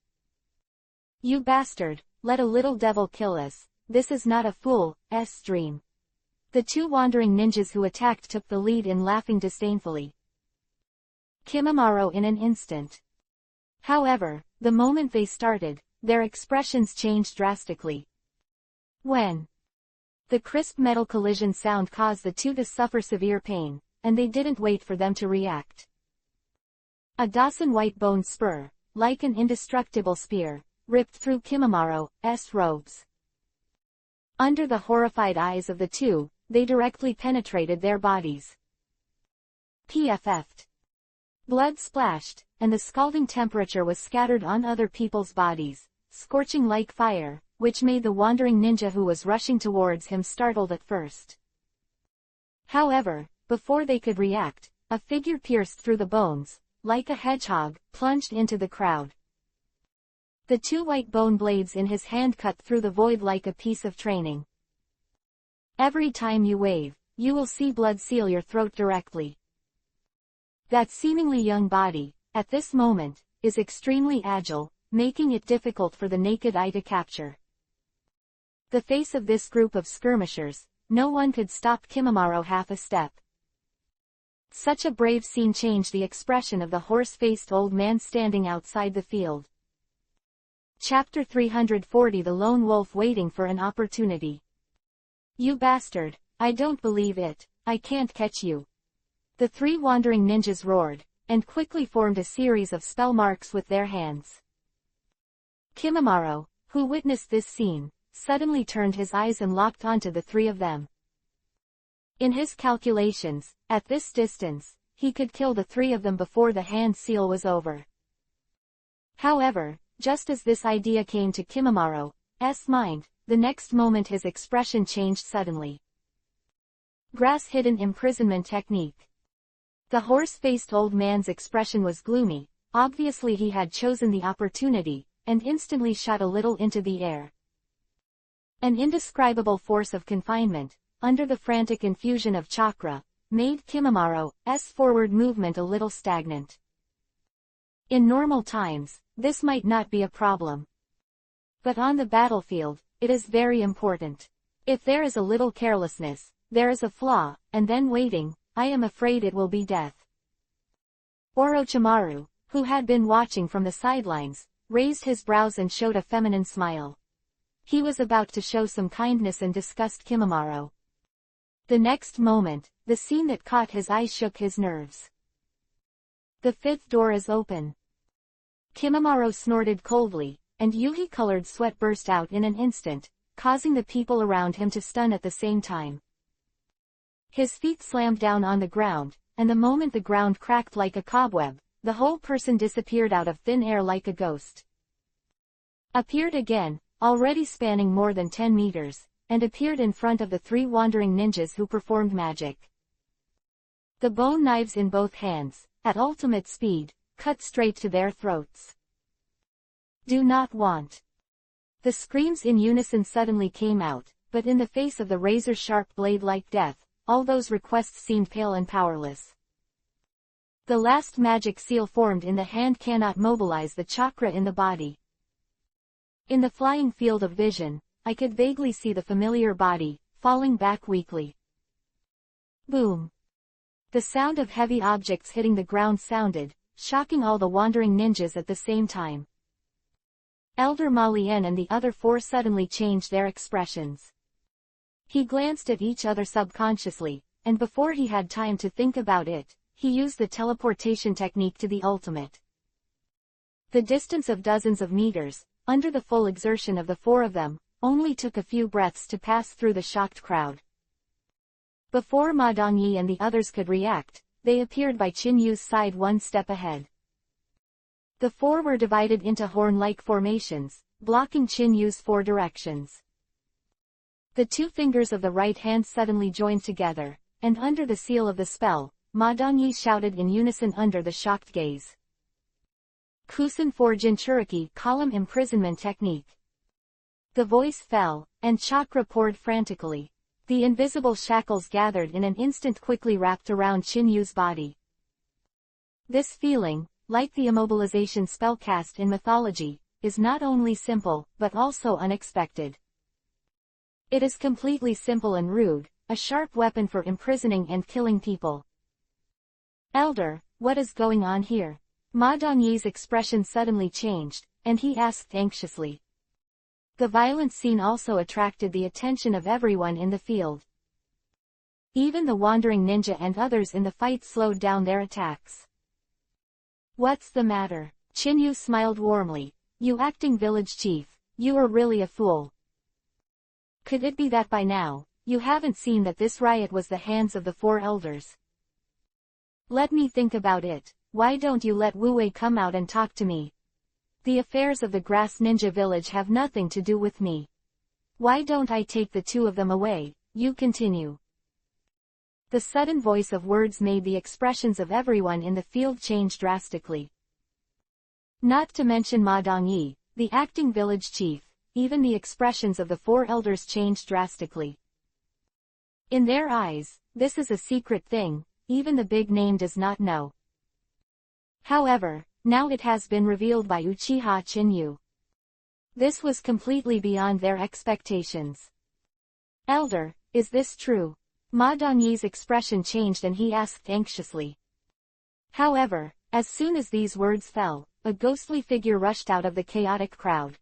You bastard, let a little devil kill us, this is not a fool's dream. The two wandering ninjas who attacked took the lead in laughing disdainfully. Kimimaro in an instant. However, the moment they started, their expressions changed drastically. When the crisp metal collision sound caused the two to suffer severe pain, and they didn't wait for them to react. A Dawson white bone spur, like an indestructible spear, ripped through Kimimaro's robes. Under the horrified eyes of the two, they directly penetrated their bodies. PFF'd. Blood splashed, and the scalding temperature was scattered on other people's bodies, scorching like fire, which made the wandering ninja who was rushing towards him startled at first. However, before they could react, a figure pierced through the bones, like a hedgehog, plunged into the crowd. The two white bone blades in his hand cut through the void like a piece of training. Every time you wave, you will see blood seal your throat directly. That seemingly young body, at this moment, is extremely agile, making it difficult for the naked eye to capture. The face of this group of skirmishers, no one could stop Kimimaro half a step. Such a brave scene changed the expression of the horse-faced old man standing outside the field. Chapter 340 The Lone Wolf Waiting for an Opportunity. You bastard, I don't believe it, I can't catch you. The three wandering ninjas roared, and quickly formed a series of spell marks with their hands. Kimimaro, who witnessed this scene, suddenly turned his eyes and locked onto the three of them. In his calculations, at this distance, he could kill the three of them before the hand seal was over. However, just as this idea came to Kimimaro's mind, the next moment his expression changed suddenly. Grass-hidden imprisonment technique. The horse-faced old man's expression was gloomy, obviously he had chosen the opportunity, and instantly shot a little into the air. An indescribable force of confinement, under the frantic infusion of chakra, made Kimimaro's forward movement a little stagnant. In normal times, this might not be a problem. But on the battlefield, it is very important. If there is a little carelessness, there is a flaw, and then waiting, I am afraid it will be death. Orochimaru, who had been watching from the sidelines, raised his brows and showed a feminine smile. He was about to show some kindness and disgust Kimimaro. The next moment, the scene that caught his eye shook his nerves. The fifth door is open. Kimimaro snorted coldly, and Yuhi-colored sweat burst out in an instant, causing the people around him to stun at the same time. His feet slammed down on the ground, and the moment the ground cracked like a cobweb, the whole person disappeared out of thin air like a ghost. Appeared again, already spanning more than 10 meters, and appeared in front of the three wandering ninjas who performed magic. The bone knives in both hands, at ultimate speed, cut straight to their throats. Do not want. The screams in unison suddenly came out, but in the face of the razor-sharp blade-like death, all those requests seemed pale and powerless. The last magic seal formed in the hand cannot mobilize the chakra in the body. In the flying field of vision, I could vaguely see the familiar body, falling back weakly. Boom. The sound of heavy objects hitting the ground sounded, shocking all the wandering ninjas at the same time. Elder Malien and the other four suddenly changed their expressions. He glanced at each other subconsciously, and before he had time to think about it, he used the teleportation technique to the ultimate. The distance of dozens of meters, under the full exertion of the four of them, only took a few breaths to pass through the shocked crowd. Before Ma Dongyi and the others could react, they appeared by Qin Yu's side one step ahead. The four were divided into horn-like formations, blocking Qinyu's four directions. The two fingers of the right hand suddenly joined together, and under the seal of the spell, Ma Dongyi shouted in unison under the shocked gaze. Kusan 4 Jinchuriki column imprisonment technique. The voice fell, and chakra poured frantically. The invisible shackles gathered in an instant quickly wrapped around Qinyu's body. This feeling, like the immobilization spell cast in mythology, is not only simple, but also unexpected. It is completely simple and rude, a sharp weapon for imprisoning and killing people. Elder, what is going on here? Ma Dongyi's expression suddenly changed, and he asked anxiously. The violent scene also attracted the attention of everyone in the field. Even the wandering ninja and others in the fight slowed down their attacks. What's the matter? Qinyu smiled warmly. You acting village chief, you are really a fool. Could it be that by now, you haven't seen that this riot was the hands of the four elders? Let me think about it. Why don't you let Wu Wei come out and talk to me? The affairs of the Grass Ninja Village have nothing to do with me. Why don't I take the two of them away? You continue. The sudden voice of words made the expressions of everyone in the field change drastically. Not to mention Ma Dongyi, the acting village chief, even the expressions of the four elders changed drastically. In their eyes, this is a secret thing, even the big name does not know. However, now it has been revealed by Uchiha Qinyu. This was completely beyond their expectations. Elder, is this true? Ma Dongyi's expression changed and he asked anxiously. However, as soon as these words fell, a ghostly figure rushed out of the chaotic crowd.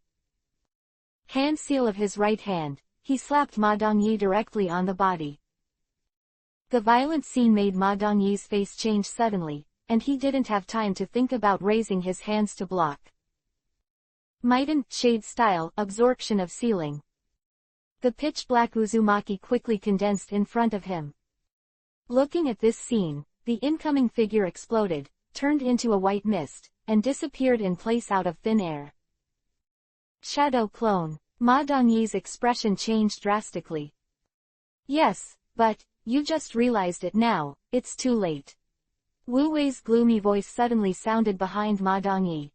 Hand seal of his right hand, he slapped Ma Dongyi directly on the body. The violent scene made Ma Dongyi's face change suddenly, and he didn't have time to think about raising his hands to block. Maiden, shade style, absorption of ceiling. The pitch-black Uzumaki quickly condensed in front of him. Looking at this scene, the incoming figure exploded, turned into a white mist, and disappeared in place out of thin air. Shadow clone. Ma Dongyi's expression changed drastically. Yes, but, you just realized it now, it's too late. Wu Wei's gloomy voice suddenly sounded behind Ma Dongyi.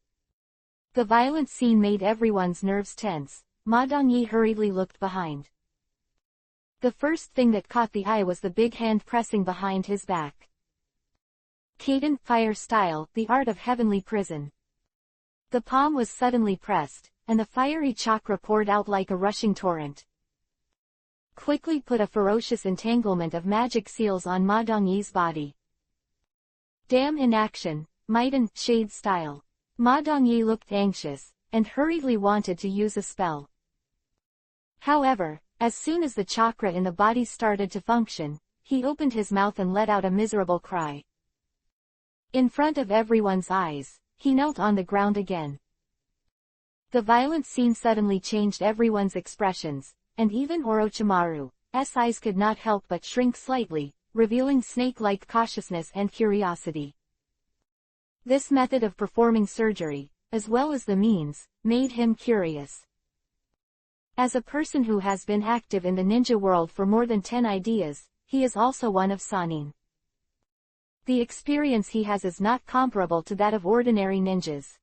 The violent scene made everyone's nerves tense. Ma Dongyi hurriedly looked behind. The first thing that caught the eye was the big hand pressing behind his back. Kaden, fire style, the art of heavenly prison. The palm was suddenly pressed, and the fiery chakra poured out like a rushing torrent. Quickly put a ferocious entanglement of magic seals on Ma Dongyi's body. Damn in action, Maiden, shade style. Ma Dongyi looked anxious, and hurriedly wanted to use a spell. However, as soon as the chakra in the body started to function, he opened his mouth and let out a miserable cry. In front of everyone's eyes, he knelt on the ground again. The violent scene suddenly changed everyone's expressions, and even Orochimaru's eyes could not help but shrink slightly, revealing snake-like cautiousness and curiosity. This method of performing surgery, as well as the means, made him curious. As a person who has been active in the ninja world for more than 10 ideas, he is also one of Sanin. The experience he has is not comparable to that of ordinary ninjas.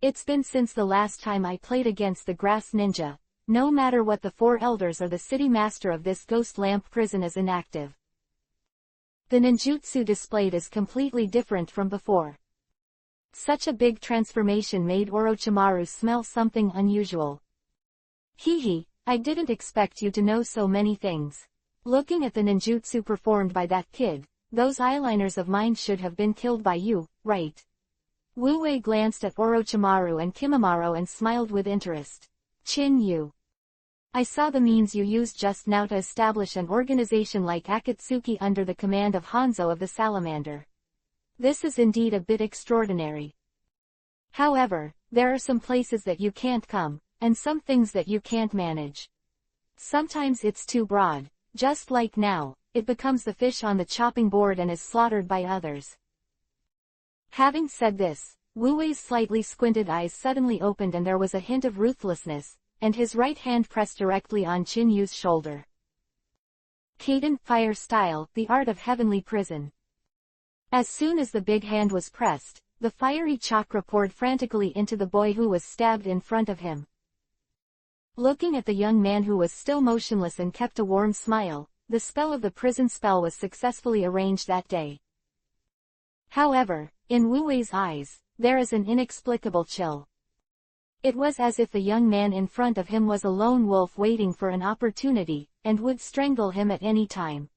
It's been since the last time I played against the Grass Ninja. No matter what the four elders or the city master of this ghost lamp prison is inactive. The ninjutsu displayed is completely different from before. Such a big transformation made Orochimaru smell something unusual. Hehe, I didn't expect you to know so many things. Looking at the ninjutsu performed by that kid, those eyeliners of mine should have been killed by you, right? Wu Wei glanced at Orochimaru and Kimimaro and smiled with interest. Qinyu. I saw the means you used just now to establish an organization like Akatsuki under the command of Hanzo of the Salamander. This is indeed a bit extraordinary. However, there are some places that you can't come, and some things that you can't manage. Sometimes it's too broad, just like now, it becomes the fish on the chopping board and is slaughtered by others. Having said this, Wu Wei's slightly squinted eyes suddenly opened and there was a hint of ruthlessness, and his right hand pressed directly on Qin Yu's shoulder. Kaden, fire style, the art of heavenly prison. As soon as the big hand was pressed, the fiery chakra poured frantically into the boy who was stabbed in front of him. Looking at the young man who was still motionless and kept a warm smile, the spell of the prison spell was successfully arranged that day. However, in Wu Wei's eyes, there is an inexplicable chill. It was as if the young man in front of him was a lone wolf waiting for an opportunity, and would strangle him at any time.